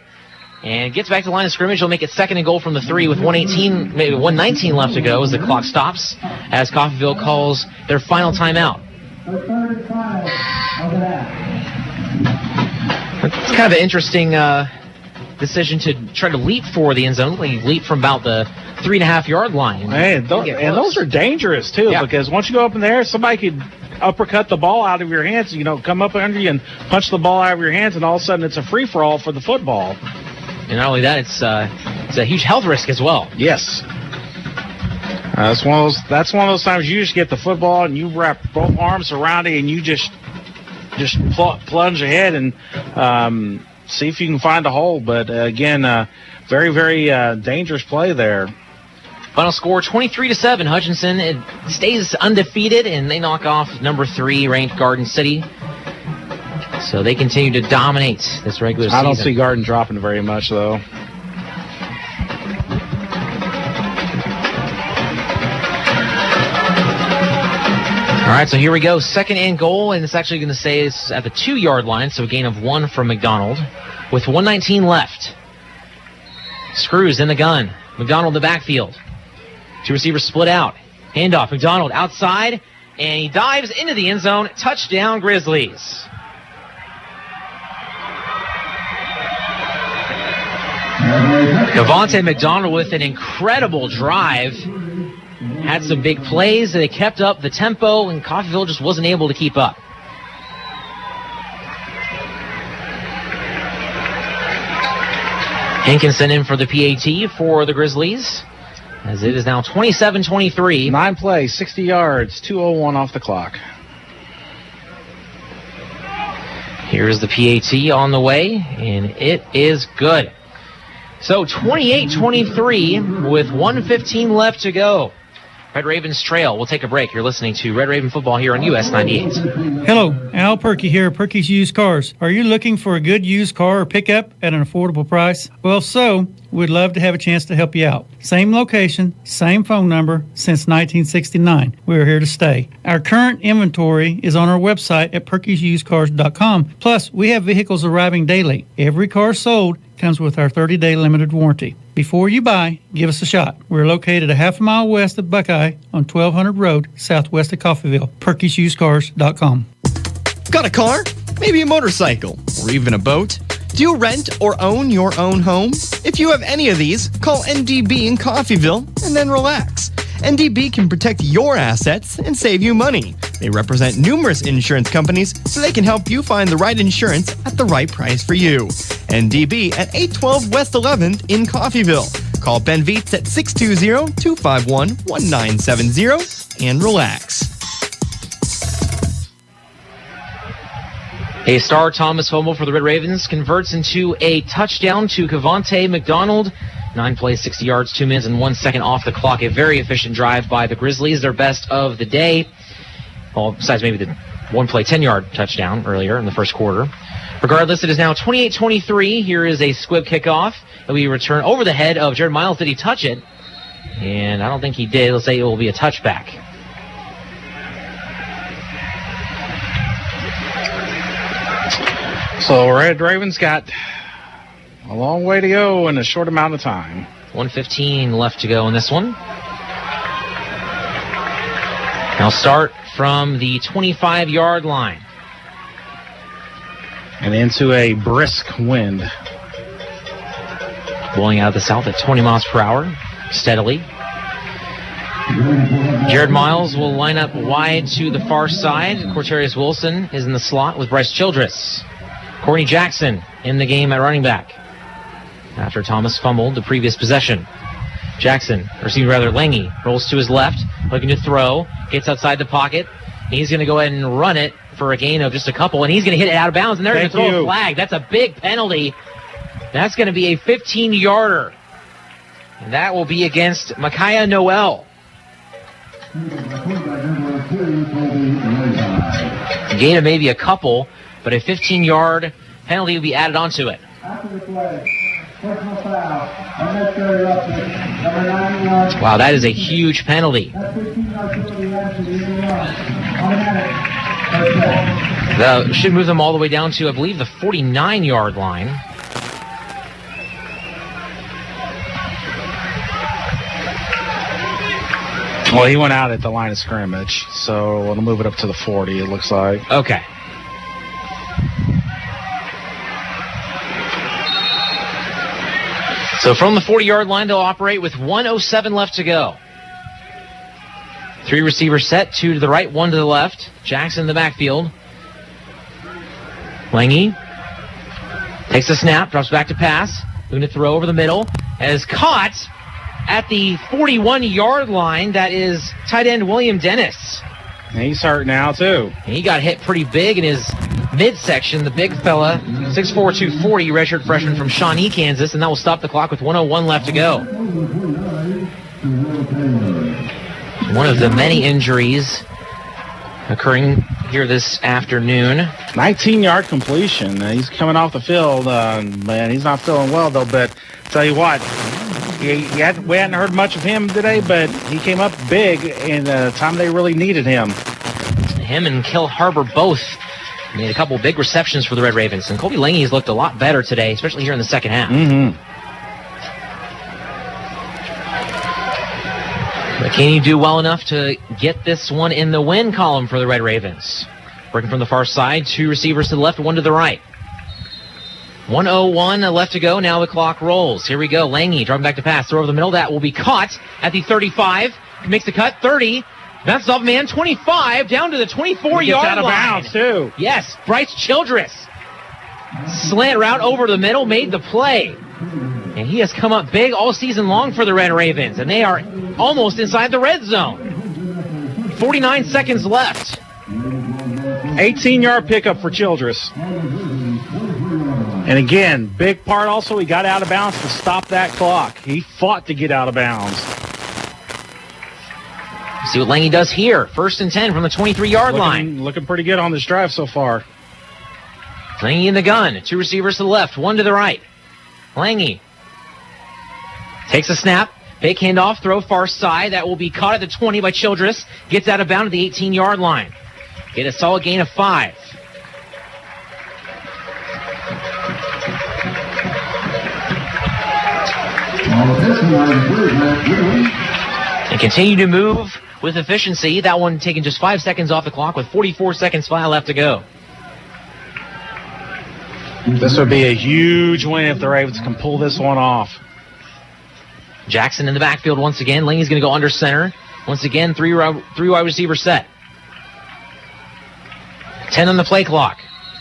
[SPEAKER 2] And gets back to the line of scrimmage. He'll make it 2nd and goal from the 3 with 1:18, maybe 1:19 left to go as the clock stops as Coffeyville calls their final timeout. It's kind of an interesting decision to try to leap for the end zone. Like leap from about the 3.5-yard line.
[SPEAKER 7] Hey, those are dangerous, too, because once you go up in there, somebody could uppercut the ball out of your hands, come up under you and punch the ball out of your hands, and all of a sudden it's a free-for-all for the football.
[SPEAKER 2] And not only that, it's a huge health risk as well.
[SPEAKER 7] Yes. That's one of those times you just get the football and you wrap both arms around it and you just plunge ahead and see if you can find a hole. But again, very, very dangerous play there.
[SPEAKER 2] Final score 23-7. Hutchinson stays undefeated, and they knock off number 3 ranked Garden City. So they continue to dominate this regular season.
[SPEAKER 7] I don't see Garden dropping very much, though.
[SPEAKER 2] right, so here we go. 2nd and goal, and it's actually going to say it's at the 2-yard line, so a gain of 1 from McDonald. With 1:19 left. Screws in the gun. McDonald in the backfield. 2 receivers split out. Handoff. McDonald outside, and he dives into the end zone. Touchdown, Grizzlies. Devontae McDonald with an incredible drive. Had some big plays. They kept up the tempo, and Coffeyville just wasn't able to keep up. Hankinson in for the PAT for the Grizzlies, as it is now 27-23.
[SPEAKER 7] 9 plays, 60 yards, 2:01 off the clock.
[SPEAKER 2] Here's the PAT on the way, and it is good. So 28-23 with 1:15 left to go. Red Ravens trail. We'll take a break. You're listening to Red Raven Football here on US 98.
[SPEAKER 4] Hello, Al Perky here, Perky's Used Cars. Are you looking for a good used car or pickup at an affordable price? Well, we'd love to have a chance to help you out. Same location, same phone number since 1969. We're here to stay. Our current inventory is on our website at perkysusedcars.com. Plus, we have vehicles arriving daily. Every car sold comes with our 30-day limited warranty. Before you buy, give us a shot. We're located a half a mile west of Buckeye on 1200 Road, southwest of Coffeyville. perkysusedcars.com.
[SPEAKER 5] Got a car? Maybe a motorcycle? Or even a boat? Do you rent or own your own home? If you have any of these, call NDB in Coffeyville and then relax. NDB can protect your assets and save you money. They represent numerous insurance companies, so they can help you find the right insurance at the right price for you. NDB at 812 West 11th in Coffeyville. Call Ben Vietz at 620-251-1970 and relax.
[SPEAKER 2] A star Thomas fumble for the Red Ravens converts into a touchdown to Devontae McDonald. 9 plays, 60 yards, 2 minutes and 1 second off the clock. A very efficient drive by the Grizzlies, their best of the day. Well, besides maybe the 1 play, 10-yard touchdown earlier in the first quarter. Regardless, it is now 28-23. Here is a squib kickoff. It'll be returned over the head of Jared Miles. Did he touch it? And I don't think he did. Let's say it will be a touchback.
[SPEAKER 7] So Red Ravens got a long way to go in a short amount of time.
[SPEAKER 2] 1:15 left to go in this one. Now start from the 25-yard line.
[SPEAKER 7] And into a brisk wind.
[SPEAKER 2] Blowing out of the south at 20 miles per hour, steadily. Jared Miles will line up wide to the far side. Corterius Wilson is in the slot with Bryce Childress. Courtney Jackson in the game at running back after Thomas fumbled the previous possession. Jackson, Lange, rolls to his left, looking to throw, gets outside the pocket. He's going to go ahead and run it for a gain of just a couple, and he's going to hit it out of bounds, and they're going to throw a flag. That's a big penalty. That's going to be a 15-yarder, and that will be against Micaiah Noel. Gain of maybe a couple, but a 15-yard penalty will be added onto it. Wow, that is a huge penalty. That should move them all the way down to, I believe, the 49-yard line.
[SPEAKER 7] Well, he went out at the line of scrimmage, so we'll move it up to the 40, it looks like.
[SPEAKER 2] Okay. So from the 40-yard line, they'll operate with 1:07 left to go. 3 receivers set, 2 to the right, 1 to the left. Jackson in the backfield. Lange takes the snap, drops back to pass. Going to throw over the middle. And is caught at the 41-yard line. That is tight end William Dennis.
[SPEAKER 7] And he's hurt now, too.
[SPEAKER 2] And he got hit pretty big in his midsection. The big fella, 6'4", 240, redshirt freshman from Shawnee, Kansas. And that will stop the clock with 1:01 left to go. One of the many injuries occurring here this afternoon.
[SPEAKER 7] 19-yard completion. He's coming off the field. Man, he's not feeling well, though. But tell you what, we hadn't heard much of him today, but he came up big in the time they really needed him.
[SPEAKER 2] Him and Kill Harbor both made a couple big receptions for the Red Ravens. And Colby Lange's looked a lot better today, especially here in the second half. But can he do well enough to get this one in the win column for the Red Ravens? Working from the far side, 2 receivers to the left, 1 to the right. 1:01 left to go. Now the clock rolls. Here we go. Lange dropping back to pass. Throw over the middle. That will be caught at the 35. Makes the cut. 30. Bounces off man. 25. Down to the 24-yard line.
[SPEAKER 7] Out of bounds, too.
[SPEAKER 2] Yes. Bryce Childress. Slant route over the middle. Made the play. And he has come up big all season long for the Red Ravens. And they are almost inside the red zone. 49 seconds left.
[SPEAKER 7] 18-yard pickup for Childress. And again, big part also, he got out of bounds to stop that clock. He fought to get out of bounds.
[SPEAKER 2] See what Lange does here. 1st and 10 from the 23-yard line.
[SPEAKER 7] Looking pretty good on this drive so far.
[SPEAKER 2] Lange in the gun. 2 receivers to the left, 1 to the right. Lange takes a snap. Fake handoff, throw far side. That will be caught at the 20 by Childress. Gets out of bounds at the 18-yard line. Get a solid gain of 5. And continue to move with efficiency. That one taking just 5 seconds off the clock with 44 seconds flat left to go.
[SPEAKER 7] This would be a huge win if the Ravens can pull this one off.
[SPEAKER 2] Jackson in the backfield once again. Lange's going to go under center. Once again, three wide receiver set. 10 on the play clock.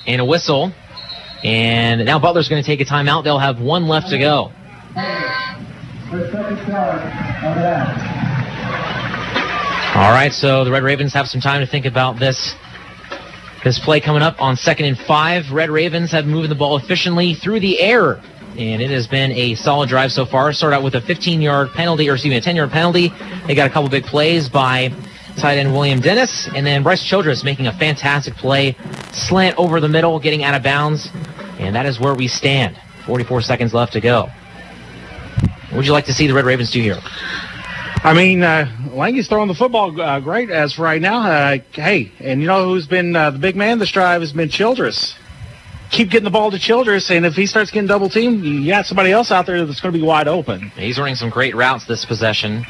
[SPEAKER 2] And a whistle. And now Butler's going to take a timeout. They'll have 1 left to go. All right, so the Red Ravens have some time to think about this play coming up on 2nd and 5. Red Ravens have moved the ball efficiently through the air, and it has been a solid drive so far. Start out with a 10-yard penalty. They got a couple big plays by tight end William Dennis, and then Bryce Childress making a fantastic play. Slant over the middle, getting out of bounds, and that is where we stand. 44 seconds left to go. What would you like to see the Red Ravens do here?
[SPEAKER 7] I mean, Lange's throwing the football great as for right now. Hey, and you know who's been the big man this drive has been Childress. Keep getting the ball to Childress, and if he starts getting double teamed, you got somebody else out there that's going to be wide open.
[SPEAKER 2] He's running some great routes this possession.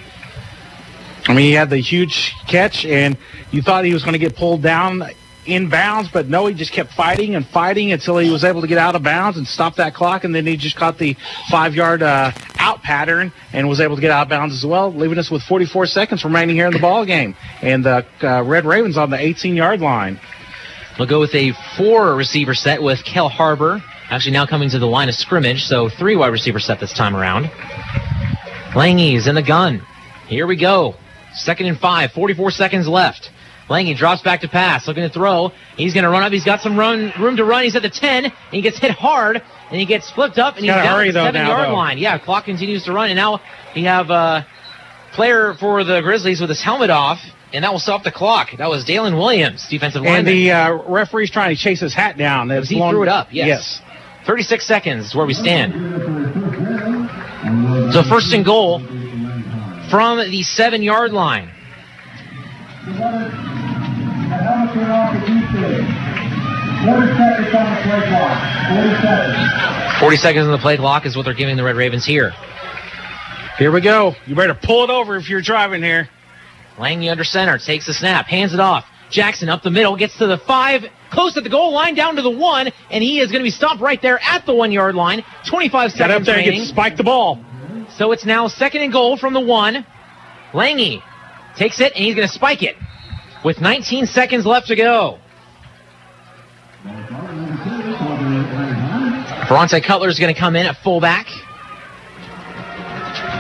[SPEAKER 7] I mean, he had the huge catch, and you thought he was going to get pulled down in bounds, but no, he just kept fighting until he was able to get out of bounds and stop that clock, and then he just caught the 5-yard out pattern and was able to get out of bounds as well, leaving us with 44 seconds remaining here in the ball game. And the Red Ravens on the 18-yard line.
[SPEAKER 2] We'll go with a 4 receiver set with Kel Harbor actually now coming to the line of scrimmage, so 3 wide receiver set this time around. Lange's in the gun. Here we go. 2nd and 5, 44 seconds left. Lange drops back to pass, looking to throw. He's going to run up. He's got some room to run. He's at the 10, and he gets hit hard, and he gets flipped up, and he's down at the 7-yard line. Yeah, clock continues to run, and now we have a player for the Grizzlies with his helmet off, and that will stop the clock. That was Dalen Williams, defensive lineman.
[SPEAKER 7] And the referee's trying to chase his hat down.
[SPEAKER 2] He threw it up, yes. 36 seconds is where we stand. So 1st and goal from the 7-yard line. 40 seconds on the play clock is what they're giving the Red Ravens here.
[SPEAKER 7] Here we go. You better pull it over if you're driving here.
[SPEAKER 2] Lange under center, takes the snap, hands it off. Jackson up the middle, gets to the 5, close at the goal line, down to the 1, and he is going to be stopped right there at the 1-yard line. 25 seconds
[SPEAKER 7] Got up there
[SPEAKER 2] remaining.
[SPEAKER 7] and spike the ball.
[SPEAKER 2] So it's now 2nd and goal from the 1. Lange takes it, and he's going to spike it with 19 seconds left to go. Ferrante Cutler is going to come in at fullback.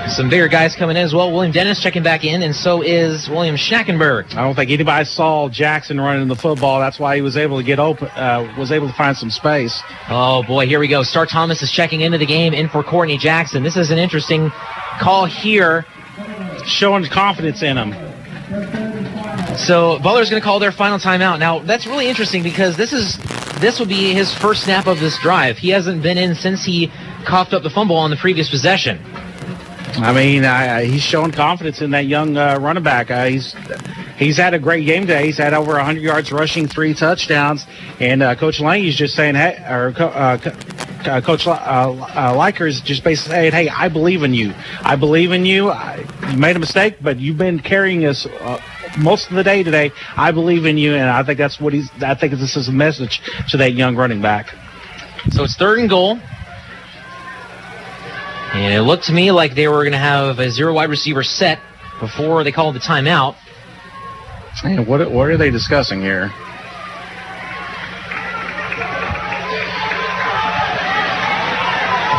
[SPEAKER 2] Some bigger guys coming in as well. William Dennis checking back in, and so is William Schackenberg.
[SPEAKER 7] I don't think anybody saw Jackson running the football. That's why he was able to get open, was able to find some space.
[SPEAKER 2] Oh, boy, here we go. Star Thomas is checking into the game in for Courtney Jackson. This is an interesting call here.
[SPEAKER 7] Showing confidence in him.
[SPEAKER 2] So Butler's going to call their final timeout. Now, that's really interesting because this will be his first snap of this drive. He hasn't been in since he coughed up the fumble on the previous possession.
[SPEAKER 7] I mean, he's showing confidence in that young running back. he's had a great game today. He's had over 100 yards rushing, 3 touchdowns. And Coach Lange's just saying, hey, or Coach Liker is just basically saying, hey, I believe in you. I believe in you. You made a mistake, but you've been carrying us most of the day today. I believe in you, and I think that's what I think this is a message to that young running back.
[SPEAKER 2] So it's 3rd and goal. And it looked to me like they were going to have a 0 wide receiver set before they called the timeout.
[SPEAKER 7] And what are they discussing here?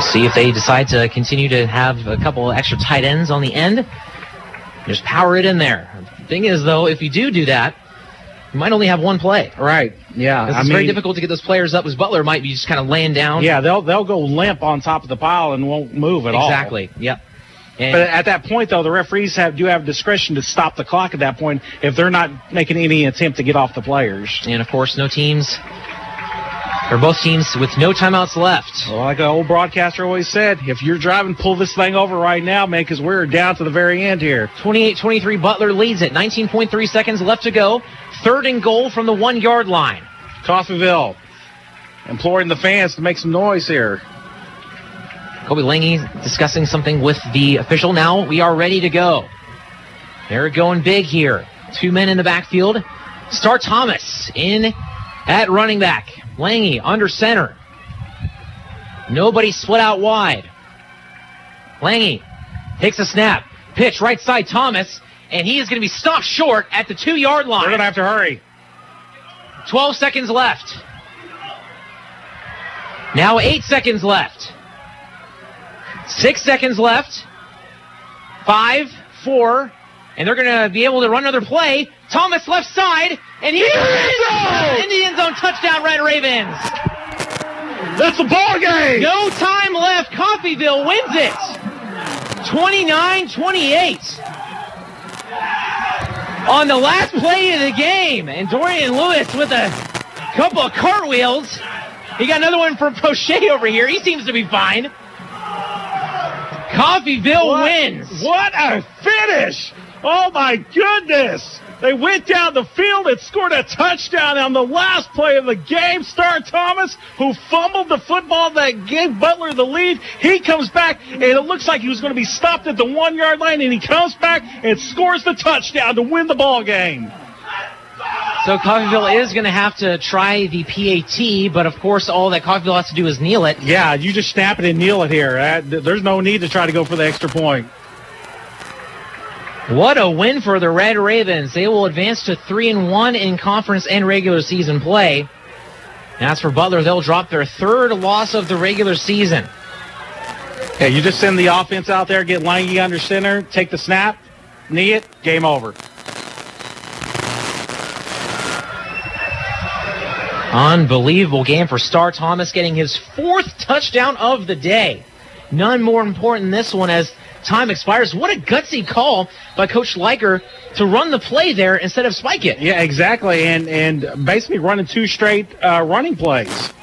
[SPEAKER 2] See if they decide to continue to have a couple extra tight ends on the end. Just power it in there. The thing is, though, if you do that, you might only have one play.
[SPEAKER 7] Right. Yeah.
[SPEAKER 2] It's very difficult to get those players up, as Butler might be just kind of laying down.
[SPEAKER 7] Yeah, they'll go limp on top of the pile and won't move at all.
[SPEAKER 2] Exactly. Yep. And
[SPEAKER 7] but at that point, though, the referees do have discretion to stop the clock at that point if they're not making any attempt to get off the players.
[SPEAKER 2] And, of course, both teams with no timeouts left.
[SPEAKER 7] Well, like an old broadcaster always said, if you're driving, pull this thing over right now, man, because we're down to the very end here.
[SPEAKER 2] 28-23, Butler leads it. 19.3 seconds left to go. 3rd and goal from the 1-yard line.
[SPEAKER 7] Coffeyville imploring the fans to make some noise here.
[SPEAKER 2] Kobe Lange discussing something with the official. Now we are ready to go. They're going big here. 2 men in the backfield. Star Thomas in at running back. Lange under center. Nobody split out wide. Lange takes a snap. Pitch right side Thomas. And he is going to be stopped short at the 2-yard line.
[SPEAKER 7] They're going to have to hurry.
[SPEAKER 2] 12 seconds left. Now 8 seconds left. 6 seconds left. 5, 4, and they're going to be able to run another play. Thomas left side, and he's in the end zone. Touchdown, Red Ravens.
[SPEAKER 7] That's the ball game.
[SPEAKER 2] No time left. Coffeyville wins it. 29-28. On the last play of the game, and Dorian Lewis with a couple of cartwheels. He got another one from Prochet over here. He seems to be fine. Coffeyville wins.
[SPEAKER 7] What a finish! Oh my goodness! They went down the field and scored a touchdown on the last play of the game. Star Thomas, who fumbled the football that gave Butler the lead, he comes back, and it looks like he was going to be stopped at the 1-yard line, and he comes back and scores the touchdown to win the ball game.
[SPEAKER 2] So Coffeyville is going to have to try the PAT, but of course all that Coffeyville has to do is kneel it.
[SPEAKER 7] Yeah, you just snap it and kneel it here. There's no need to try to go for the extra point.
[SPEAKER 2] What a win for the Red Ravens. They will advance to 3-1 in conference and regular season play. And as for Butler, they'll drop their 3rd loss of the regular season.
[SPEAKER 7] Yeah, you just send the offense out there, get Lange under center, take the snap, knee it, game over.
[SPEAKER 2] Unbelievable game for Star Thomas, getting his 4th touchdown of the day. None more important than this one as time expires. What a gutsy call by Coach Liker to run the play there instead of spike it.
[SPEAKER 7] Yeah, exactly, and basically running 2 straight running plays.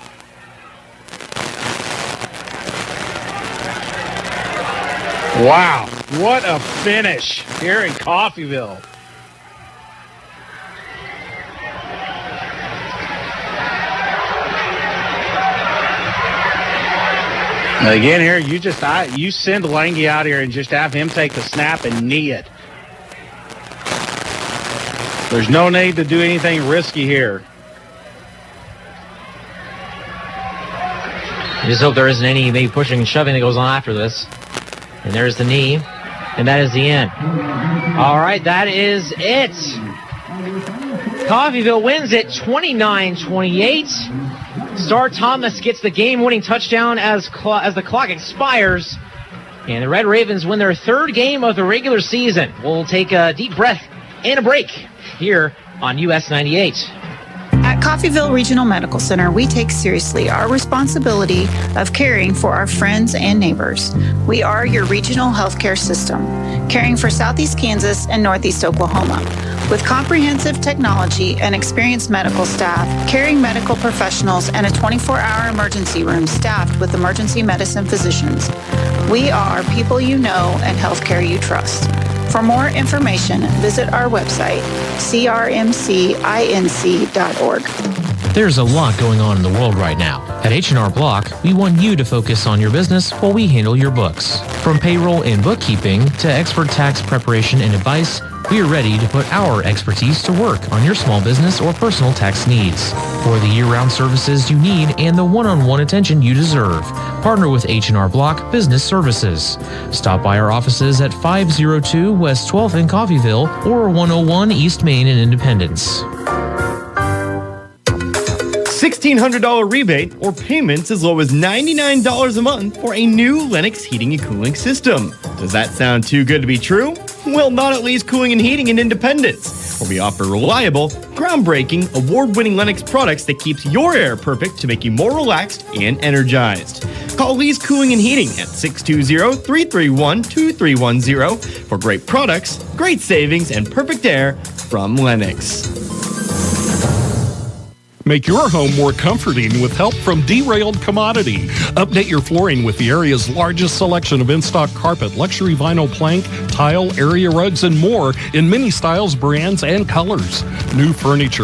[SPEAKER 7] Wow, what a finish here in Coffeyville. Again, here you send Lange out here and just have him take the snap and knee it. There's no need to do anything risky here.
[SPEAKER 2] I just hope there isn't any maybe pushing and shoving that goes on after this. And there's the knee, and that is the end. All right, that is it. Coffeyville wins it 29-28. Star Thomas gets the game-winning touchdown as the clock expires. And the Red Ravens win their 3rd game of the regular season. We'll take a deep breath and a break here on US 98.
[SPEAKER 6] At Coffeyville Regional Medical Center, we take seriously our responsibility of caring for our friends and neighbors. We are your regional healthcare system, caring for Southeast Kansas and Northeast Oklahoma. With comprehensive technology and experienced medical staff, caring medical professionals, and a 24-hour emergency room staffed with emergency medicine physicians. We are people you know and healthcare you trust. For more information, visit our website, crmcinc.org.
[SPEAKER 8] There's a lot going on in the world right now. At H&R Block, we want you to focus on your business while we handle your books. From payroll and bookkeeping to expert tax preparation and advice, we are ready to put our expertise to work on your small business or personal tax needs. For the year-round services you need and the one-on-one attention you deserve, partner with H&R Block Business Services. Stop by our offices at 502 West 12th in Coffeyville or 101 East Main in Independence.
[SPEAKER 14] $1,600 rebate or payments as low as $99 a month for a new Lennox heating and cooling system. Does that sound too good to be true? Well, not at Lee's Cooling and Heating in Independence, where we offer reliable, groundbreaking, award-winning Lennox products that keeps your air perfect to make you more relaxed and energized. Call Lee's Cooling and Heating at 620-331-2310 for great products, great savings, and perfect air from Lennox.
[SPEAKER 10] Make your home more comforting with help from Derailed Commodity. Update your flooring with the area's largest selection of in-stock carpet, luxury vinyl plank, tile, area rugs, and more in many styles, brands, and colors. New furniture